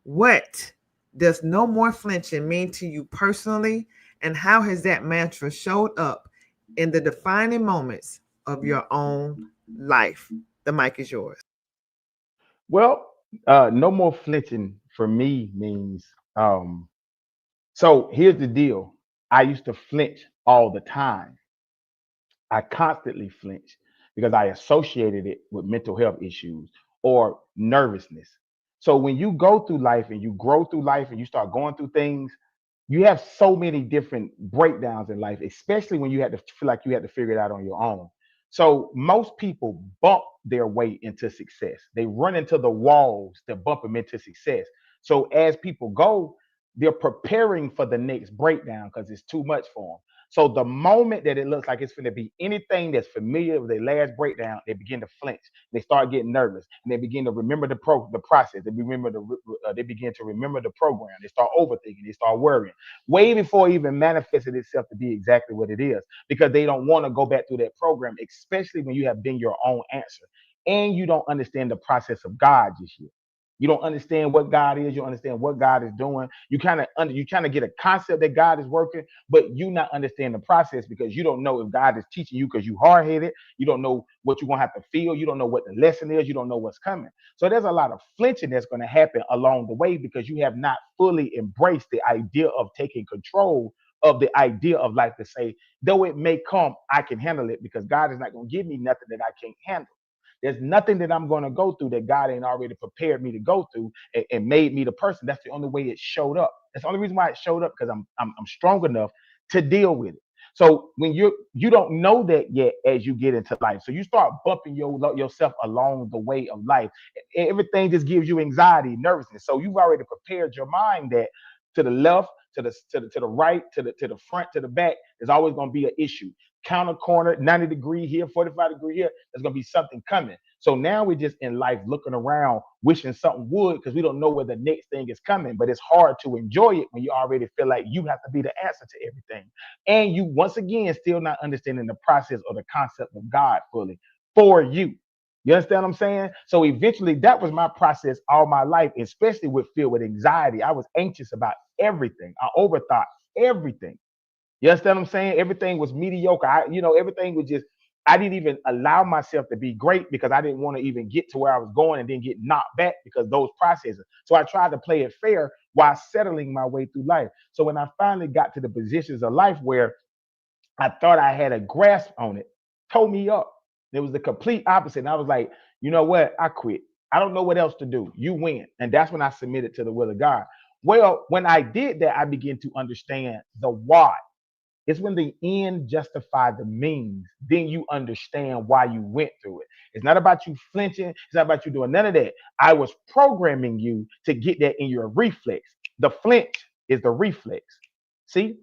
What does no more flinching mean to you personally, and how has that mantra showed up in the defining moments of your own life? The mic is yours. Well, no more flinching for me means so here's the deal. I used to flinch all the time. I constantly flinch because I associated it with mental health issues or nervousness. So when you go through life and you grow through life and you start going through things, you have so many different breakdowns in life, especially when you had to feel like you had to figure it out on your own. So most people bump their way into success. They run into the walls that bump them into success. So as people go, they're preparing for the next breakdown because it's too much for them. So the moment that it looks like it's going to be anything that's familiar with their last breakdown, they begin to flinch. They start getting nervous, and they begin to remember the process. They begin to remember the program. They start overthinking. They start worrying way before it even manifested itself to be exactly what it is, because they don't want to go back through that program, especially when you have been your own answer and you don't understand the process of God just yet. You don't understand what God is. You don't understand what God is doing. You kind of get a concept that God is working, but you not understand the process because you don't know if God is teaching you because you hard headed. You don't know what you're gonna have to feel. You don't know what the lesson is. You don't know what's coming. So there's a lot of flinching that's going to happen along the way because you have not fully embraced the idea of taking control of the idea of life, to say, though it may come, I can handle it because God is not going to give me nothing that I can't handle. There's nothing that I'm going to go through that God ain't already prepared me to go through and made me the person. That's the only way it showed up. That's the only reason why it showed up, because I'm strong enough to deal with it. So when you don't know that yet as you get into life, so you start bumping yourself along the way of life. Everything just gives you anxiety, nervousness. So you've already prepared your mind that to the left, to the right, to the front, to the back, there's always going to be an issue. Counter corner, 90-degree here, 45-degree here, there's going to be something coming. So now we're just in life looking around, wishing something would, because we don't know where the next thing is coming. But it's hard to enjoy it when you already feel like you have to be the answer to everything. And you, once again, still not understanding the process or the concept of God fully for you. You understand what I'm saying? So eventually, that was my process all my life, especially with filled with anxiety. I was anxious about everything. I overthought everything. You understand what I'm saying? Everything was mediocre. Everything was just, I didn't even allow myself to be great because I didn't want to even get to where I was going and then get knocked back because those processes. So I tried to play it fair while settling my way through life. So when I finally got to the positions of life where I thought I had a grasp on it, told me up. It was the complete opposite. And I was like, you know what? I quit. I don't know what else to do. You win. And that's when I submitted to the will of God. Well, when I did that, I began to understand the why. It's when the end justified the means, then you understand why you went through it. It's not about you flinching. It's not about you doing none of that. I was programming you to get that in your reflex. The flinch is the reflex. See,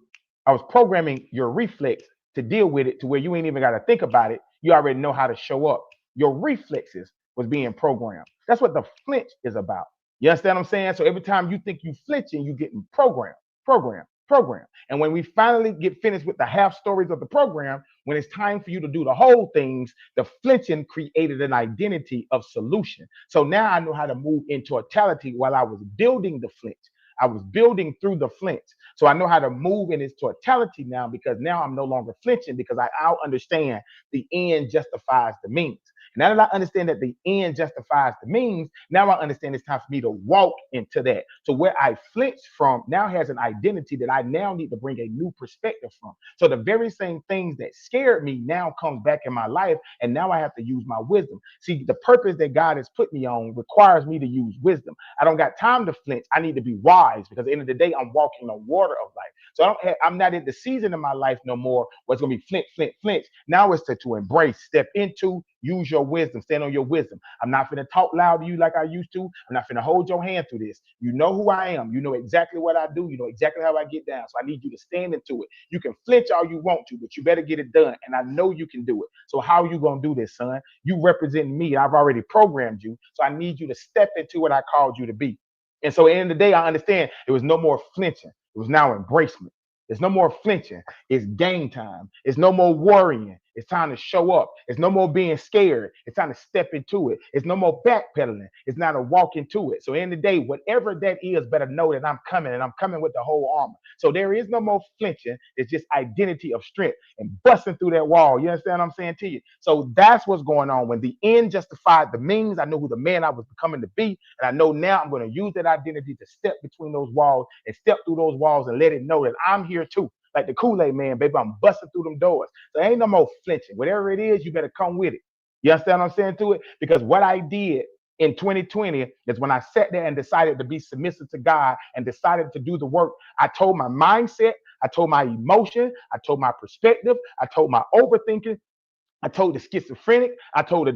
I was programming your reflex to deal with it to where you ain't even got to think about it. You already know how to show up. Your reflexes was being programmed. That's what the flinch is about. You understand what I'm saying? So every time you think you flinching, you getting programmed. And when we finally get finished with the half stories of the program, when it's time for you to do the whole things, the flinching created an identity of solution. So now I know how to move in totality while I was building the flinch. I was building through the flinch. So I know how to move in its totality now because now I'm no longer flinching because I now understand the end justifies the means. Now that I understand that the end justifies the means, now I understand it's time for me to walk into that. So where I flinched from now has an identity that I now need to bring a new perspective from. So the very same things that scared me now comes back in my life, and now I have to use my wisdom. See, the purpose that God has put me on requires me to use wisdom. I don't got time to flinch. I need to be wise, because at the end of the day, I'm walking on water of life. So I'm not in the season of my life no more where it's going to be flinch, flinch, flinch. Now it's to embrace, step into, use your wisdom, stand on your wisdom. I'm not going to talk loud to you like I used to. I'm not going to hold your hand through this. You know who I am. You know exactly what I do. You know exactly how I get down. So I need you to stand into it. You can flinch all you want to, but you better get it done. And I know you can do it. So how are you going to do this, son? You represent me. I've already programmed you. So I need you to step into what I called you to be. And so at the end of the day, I understand it was no more flinching. It was now embracement. There's no more flinching. It's game time. It's no more worrying. It's time to show up. It's no more being scared. It's time to step into it. It's no more backpedaling. It's now to walk into it. So in the day, whatever that is, better know that I'm coming, and I'm coming with the whole armor. So there is no more flinching. It's just identity of strength and busting through that wall. You understand what I'm saying to you? So that's what's going on. When the end justified the means, I know who the man I was becoming to be. And I know now I'm going to use that identity to step between those walls and step through those walls and let it know that I'm here too. Like the Kool-Aid man, baby, I'm busting through them doors. So ain't no more flinching. Whatever it is, you better come with it. You understand what I'm saying to it? Because what I did in 2020 is when I sat there and decided to be submissive to God and decided to do the work. I told my mindset, I told my emotion, I told my perspective, I told my overthinking, I told the schizophrenic, I told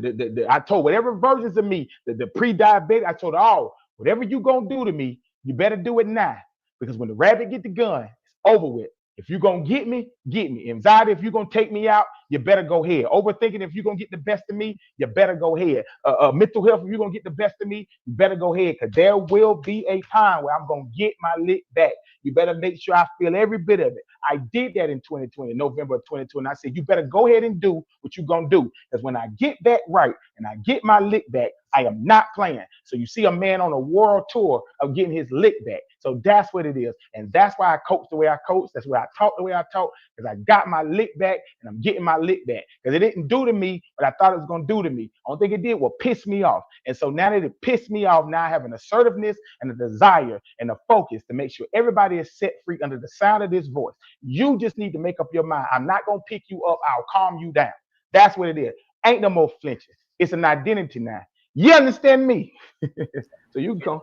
I told whatever versions of me, the pre-diabetic, I told all, whatever you gonna do to me, you better do it now. Because when the rabbit get the gun, it's over with. If you're going to get me, get me. Anxiety, if you're going to take me out, you better go ahead. Overthinking, if you're going to get the best of me, you better go ahead. Mental health, if you're going to get the best of me, you better go ahead. Because there will be a time where I'm going to get my lick back. You better make sure I feel every bit of it. I did that in 2020, November of 2020. I said, you better go ahead and do what you're going to do. Because when I get that right and I get my lick back, I am not playing. So you see a man on a world tour of getting his lick back. So that's what it is. And that's why I coach the way I coach. That's why I talk the way I talk, because I got my lick back and I'm getting my lick back. Because it didn't do to me what I thought it was going to do to me. Only thing it did was piss me off. And so now that it pissed me off, now I have an assertiveness and a desire and a focus to make sure everybody is set free under the sound of this voice. You just need to make up your mind. I'm not going to pick you up. I'll calm you down. That's what it is. Ain't no more flinching. It's an identity now. You understand me? So you can come.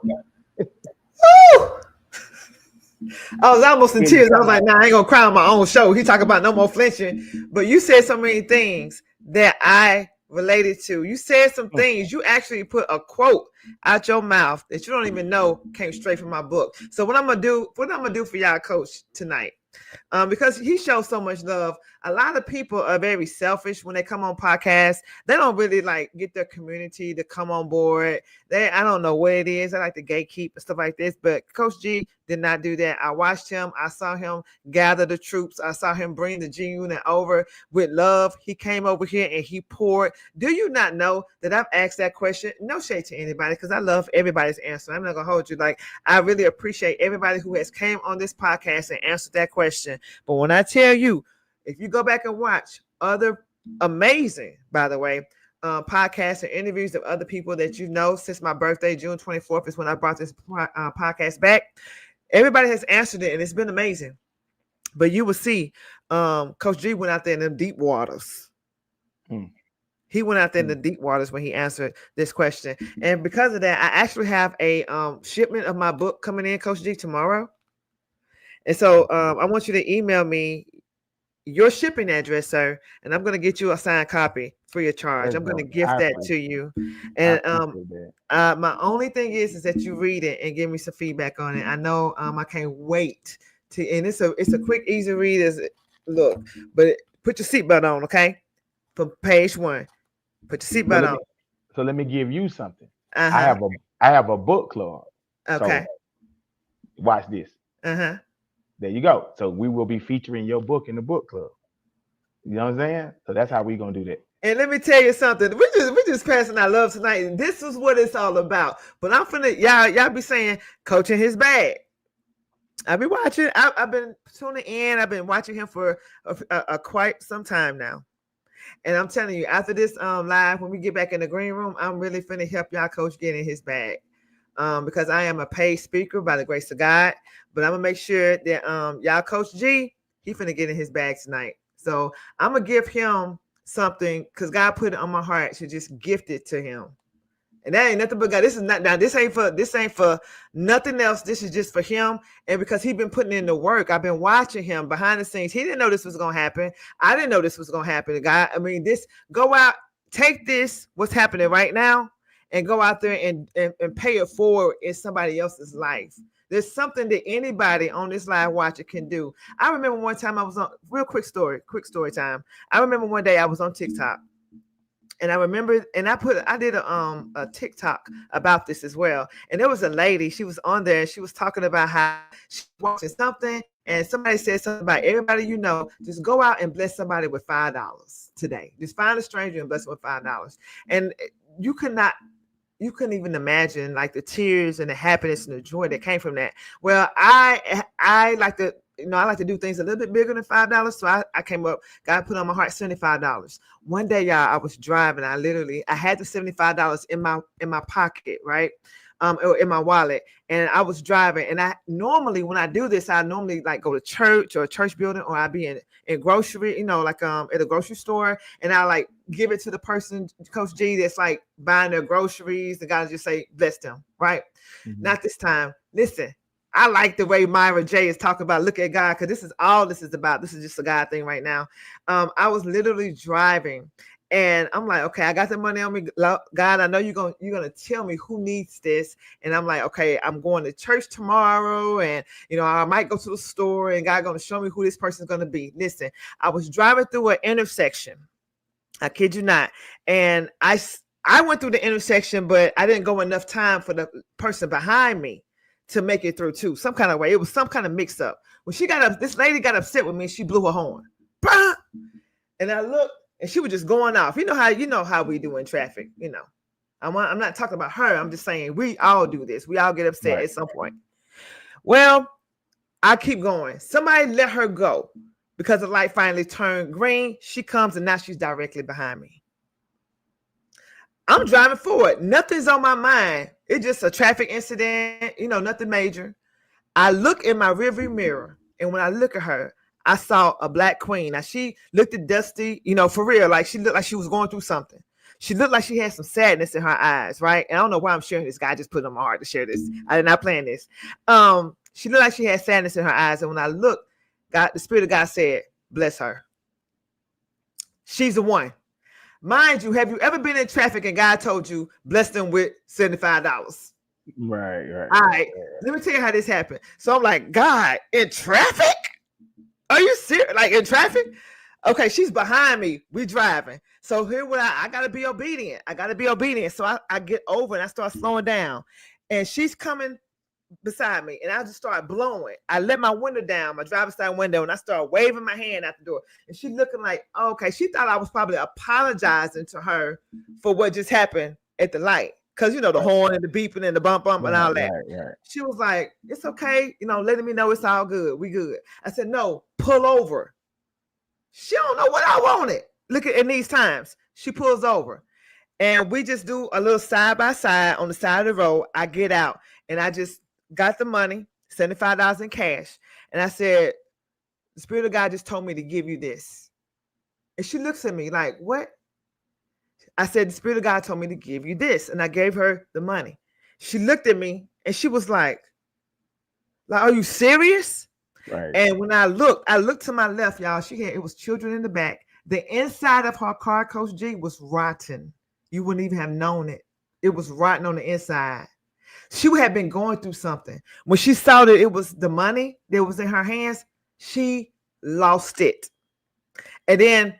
I was almost in tears. I was like, nah, I ain't gonna cry on my own show. He talking about no more flinching. But you said so many things that I related to. You said some things. You actually put a quote out your mouth that you don't even know came straight from my book. So what I'm gonna do for y'all, coach, tonight, because he shows so much love. A lot of people are very selfish when they come on podcasts. They don't really like get their community to come on board. I don't know what it is. I like to gatekeep and stuff like this, but Coach G did not do that. I watched him. I saw him gather the troops. I saw him bring the G unit over with love. He came over here and he poured. Do you not know that I've asked that question? No shade to anybody, because I love everybody's answer. I'm not gonna hold you. Like, I really appreciate everybody who has came on this podcast and answered that question. But when I tell you, if you go back and watch other amazing, by the way, podcasts and interviews of other people that you know since my birthday, June 24th is when I brought this podcast back. Everybody has answered it, and it's been amazing. But you will see, Coach G went out there in the deep waters. He went out there in the deep waters when he answered this question. And because of that, I actually have a shipment of my book coming in, Coach G, tomorrow. And so I want you to email me your shipping address, sir, and I'm going to get you a signed copy free of charge. I'm going to gift that to you. And my only thing is that you read it and give me some feedback on it. I know I can't wait to, and it's a quick, easy read. Look, but put your seatbelt on, okay? From page 1, put your seatbelt on. So let me give you something. I have a book club. Okay. So watch this. There you go. So we will be featuring your book in the book club. You know what I'm saying? So that's how we're gonna do that. And let me tell you something. We just passing our love tonight, and this is what it's all about. But I'm finna y'all be saying coaching his bag. I've been watching. I've been tuning in. I've been watching him for a quite some time now. And I'm telling you, after this live, when we get back in the green room, I'm really finna help y'all coach get in his bag. Because I am a paid speaker by the grace of God. But I'm gonna make sure that y'all coach G, he finna get in his bag tonight. So I'm gonna give him something because God put it on my heart to just gift it to him. And that ain't nothing but God. This is not now. This ain't for nothing else. This is just for him. And because he been putting in the work, I've been watching him behind the scenes. He didn't know this was gonna happen. I didn't know this was gonna happen. God, I mean, this go out, take this, what's happening right now, and go out there and pay it forward in somebody else's life. There's something that anybody on this live watcher can do. I remember one time I was on quick story time. I remember one day I was on TikTok. And I remember, and I did a TikTok about this as well. And there was a lady, she was on there, and she was talking about how she was watching something, and somebody said something about everybody you know, just go out and bless somebody with $5 today. Just find a stranger and bless them with $5. And you couldn't even imagine like the tears and the happiness and the joy that came from that. Well, I like to, I like to do things a little bit bigger than $5. So I came up, God put on my heart $75. One day, y'all, I was driving. I had the $75 in my pocket, right? Or in my wallet, and I was driving. And I normally, when I do this, I normally like go to church or a church building, or I be in grocery, like at a grocery store, and I like give it to the person, Coach G, that's like buying their groceries. The guy just say, bless them, right? Mm-hmm. Not this time. Listen, I like the way Myra J is talking about look at God, because this is all this is about. This is just a God thing right now. I was literally driving, and I'm like, okay, I got the money on me. God, I know you're gonna tell me who needs this. And I'm like, okay, I'm going to church tomorrow, and I might go to the store, and God gonna show me who this person's gonna be. Listen, I was driving through an intersection. I kid you not. And I went through the intersection, but I didn't go enough time for the person behind me to make it through too. Some kind of way. It was some kind of mix up. When she got up, this lady got upset with me. She blew her horn. And I looked, and she was just going off. You know how we do in traffic. I'm not talking about her. I'm just saying we all do this. We all get upset at some point. Well, I keep going. Somebody let her go because the light finally turned green. She comes, and now she's directly behind me. I'm driving forward. Nothing's on my mind. It's just a traffic incident, nothing major. I look in my rearview mirror, and when I look at her, I saw a black queen. Now, she looked at Dusty, for real. Like, she looked like she was going through something. She looked like she had some sadness in her eyes, right? And I don't know why I'm sharing this. God just put it on my heart to share this. I did not plan this. She looked like she had sadness in her eyes. And when I looked, the Spirit of God said, bless her. She's the one. Mind you, have you ever been in traffic and God told you, bless them with $75? Right. All right. Let me tell you how this happened. So I'm like, God, in traffic? Are you serious? Like in traffic? Okay, she's behind me. We driving. So here I gotta be obedient. So I get over and I start slowing down. And she's coming beside me, and I just start blowing. I let my window down, my driver's side window, and I start waving my hand out the door. And she looking like, oh, okay. She thought I was probably apologizing to her for what just happened at the light. Because, the horn and the beeping and the bump and all that. Right. She was like, it's okay. Letting me know it's all good. We good. I said, no, pull over. She don't know what I wanted. Look at these times. She pulls over. And we just do a little side by side on the side of the road. I get out, and I just got the money, $75 in cash. And I said, the Spirit of God just told me to give you this. And she looks at me like, what? I said, the Spirit of God told me to give you this. And I gave her the money. She looked at me, and she was like, are you serious? Right. And when I looked to my left, y'all, it was children in the back. The inside of her car, Coach G, was rotten. You wouldn't even have known it. It was rotten on the inside. She had been going through something. When she saw that it was the money that was in her hands, she lost it. And then,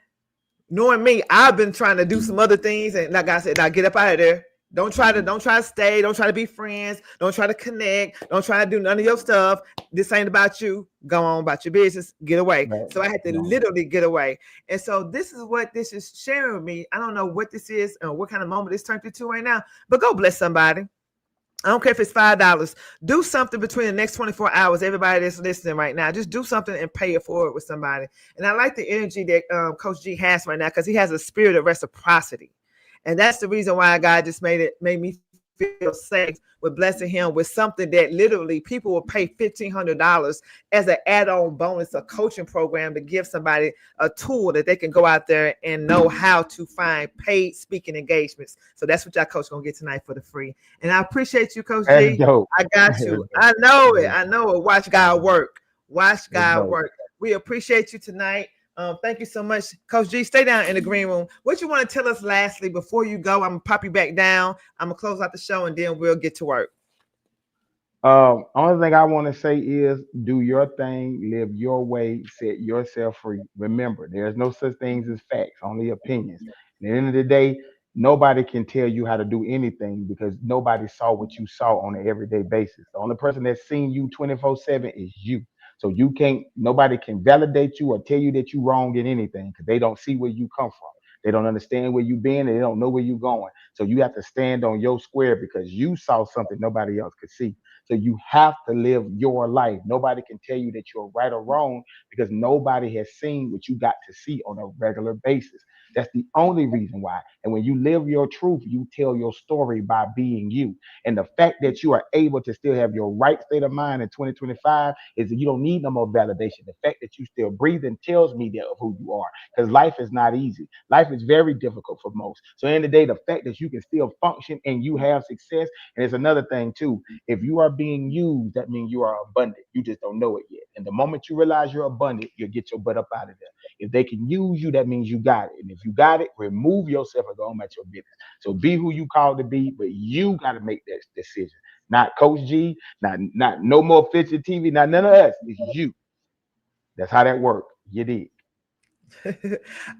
knowing me, I've been trying to do some other things. And like I said, now get up out of there. Don't try to stay. Don't try to be friends. Don't try to connect. Don't try to do none of your stuff. This ain't about you. Go on about your business. Get away. Right. So I had to literally get away. And so this is what this is sharing with me. I don't know what this is and what kind of moment this turned into right now, but go bless somebody. I don't care if it's $5. Do something between the next 24 hours. Everybody that's listening right now, just do something and pay it forward with somebody. And I like the energy that Coach G has right now because he has a spirit of reciprocity. And that's the reason why God just made me feel safe with blessing him with something that literally people will pay $1,500 as an add-on bonus, a coaching program to give somebody a tool that they can go out there and know how to find paid speaking engagements. So that's what y'all coach gonna get tonight for the free. And I appreciate you, Coach That's G. dope. I got That's you. dope. I know it. That's I know it. Watch God work. Watch that's God dope. work. We appreciate you tonight. Thank you so much, Coach G. Stay down in the green room. What you want to tell us lastly before you go? I'm gonna pop you back down. I'm gonna close out the show and then we'll get to work. Only thing I want to say is do your thing, live your way, set yourself free. Remember, there's no such things as facts, only opinions. At the end of the day, nobody can tell you how to do anything because nobody saw what you saw on an everyday basis. The only person that's seen you 24/7 is you. So you can't, nobody can validate you or tell you that you're wrong in anything because they don't see where you come from. They don't understand where you've been and they don't know where you're going. So you have to stand on your square because you saw something nobody else could see. So you have to live your life. Nobody can tell you that you're right or wrong because nobody has seen what you got to see on a regular basis. That's the only reason why. And when you live your truth, you tell your story by being you. And the fact that you are able to still have your right state of mind in 2025 is that you don't need no more validation. The fact that you still breathing tells me that of who you are because life is not easy. Life is very difficult for most. So, in the day, the fact that you can still function and you have success, and it's another thing too. If you are being used, that means you are abundant. You just don't know it yet. And the moment you realize you're abundant, you'll get your butt up out of there. If they can use you, that means you got it. And if you got it, remove yourself and go on about your business. So be who you called to be, but you got to make that decision. Not Coach G, not no more Fitcher TV, not none of us. It's you. That's how that works. You did.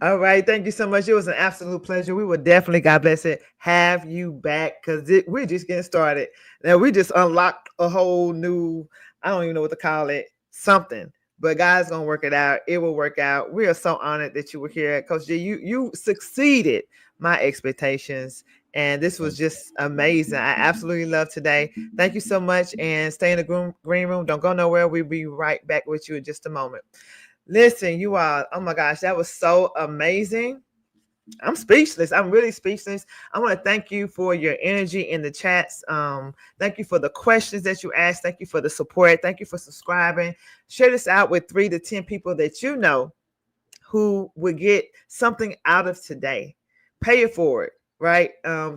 All right. Thank you so much. It was an absolute pleasure. We will definitely, God bless it, have you back because we're just getting started. Now, we just unlocked a whole new, I don't even know what to call it, something. But God's going to work it out. It will work out. We are so honored that you were here. Coach G, you succeeded my expectations. And this was just amazing. I absolutely love today. Thank you so much. And stay in the green room. Don't go nowhere. We'll be right back with you in just a moment. Listen, you all, oh my gosh, that was so amazing. I'm speechless. I'm really speechless. I want to thank you for your energy in the chats. Thank you for the questions that you asked. Thank you for the support. Thank you for subscribing. Share this out with 3 to 10 people that you know who would get something out of today. Pay it forward, right?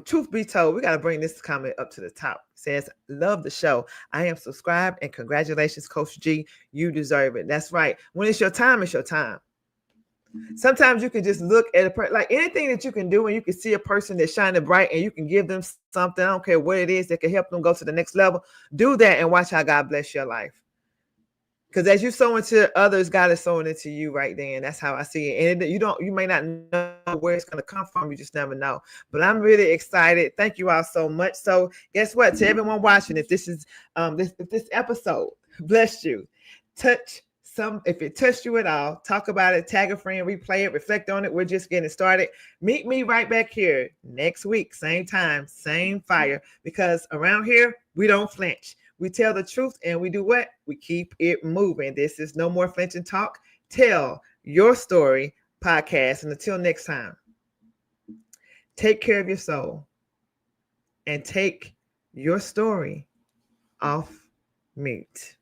Truth be told, we got to bring this comment up to the top. It says, love the show. I am subscribed and congratulations, Coach G. You deserve it. That's right. When it's your time, it's your time. Sometimes you can just look at a person, like anything that you can do, and you can see a person that's shining bright and you can give them something. I don't care what it is that can help them go to the next level. Do that and watch how God bless your life. Because as you sow into others, God is sowing into you right then. That's how I see it. And you may not know where it's going to come from. You just never know. But I'm really excited. Thank you all so much. So guess what? To everyone watching, if this is if this episode blessed you, if it touched you at all, talk about it, tag a friend, replay it, reflect on it. We're just getting started. Meet me right back here next week, same time, same fire. Because around here, we don't flinch. We tell the truth and we do what? We keep it moving. This is No More Flinching Talk. Tell your story podcast. And until next time, take care of your soul and take your story off mute.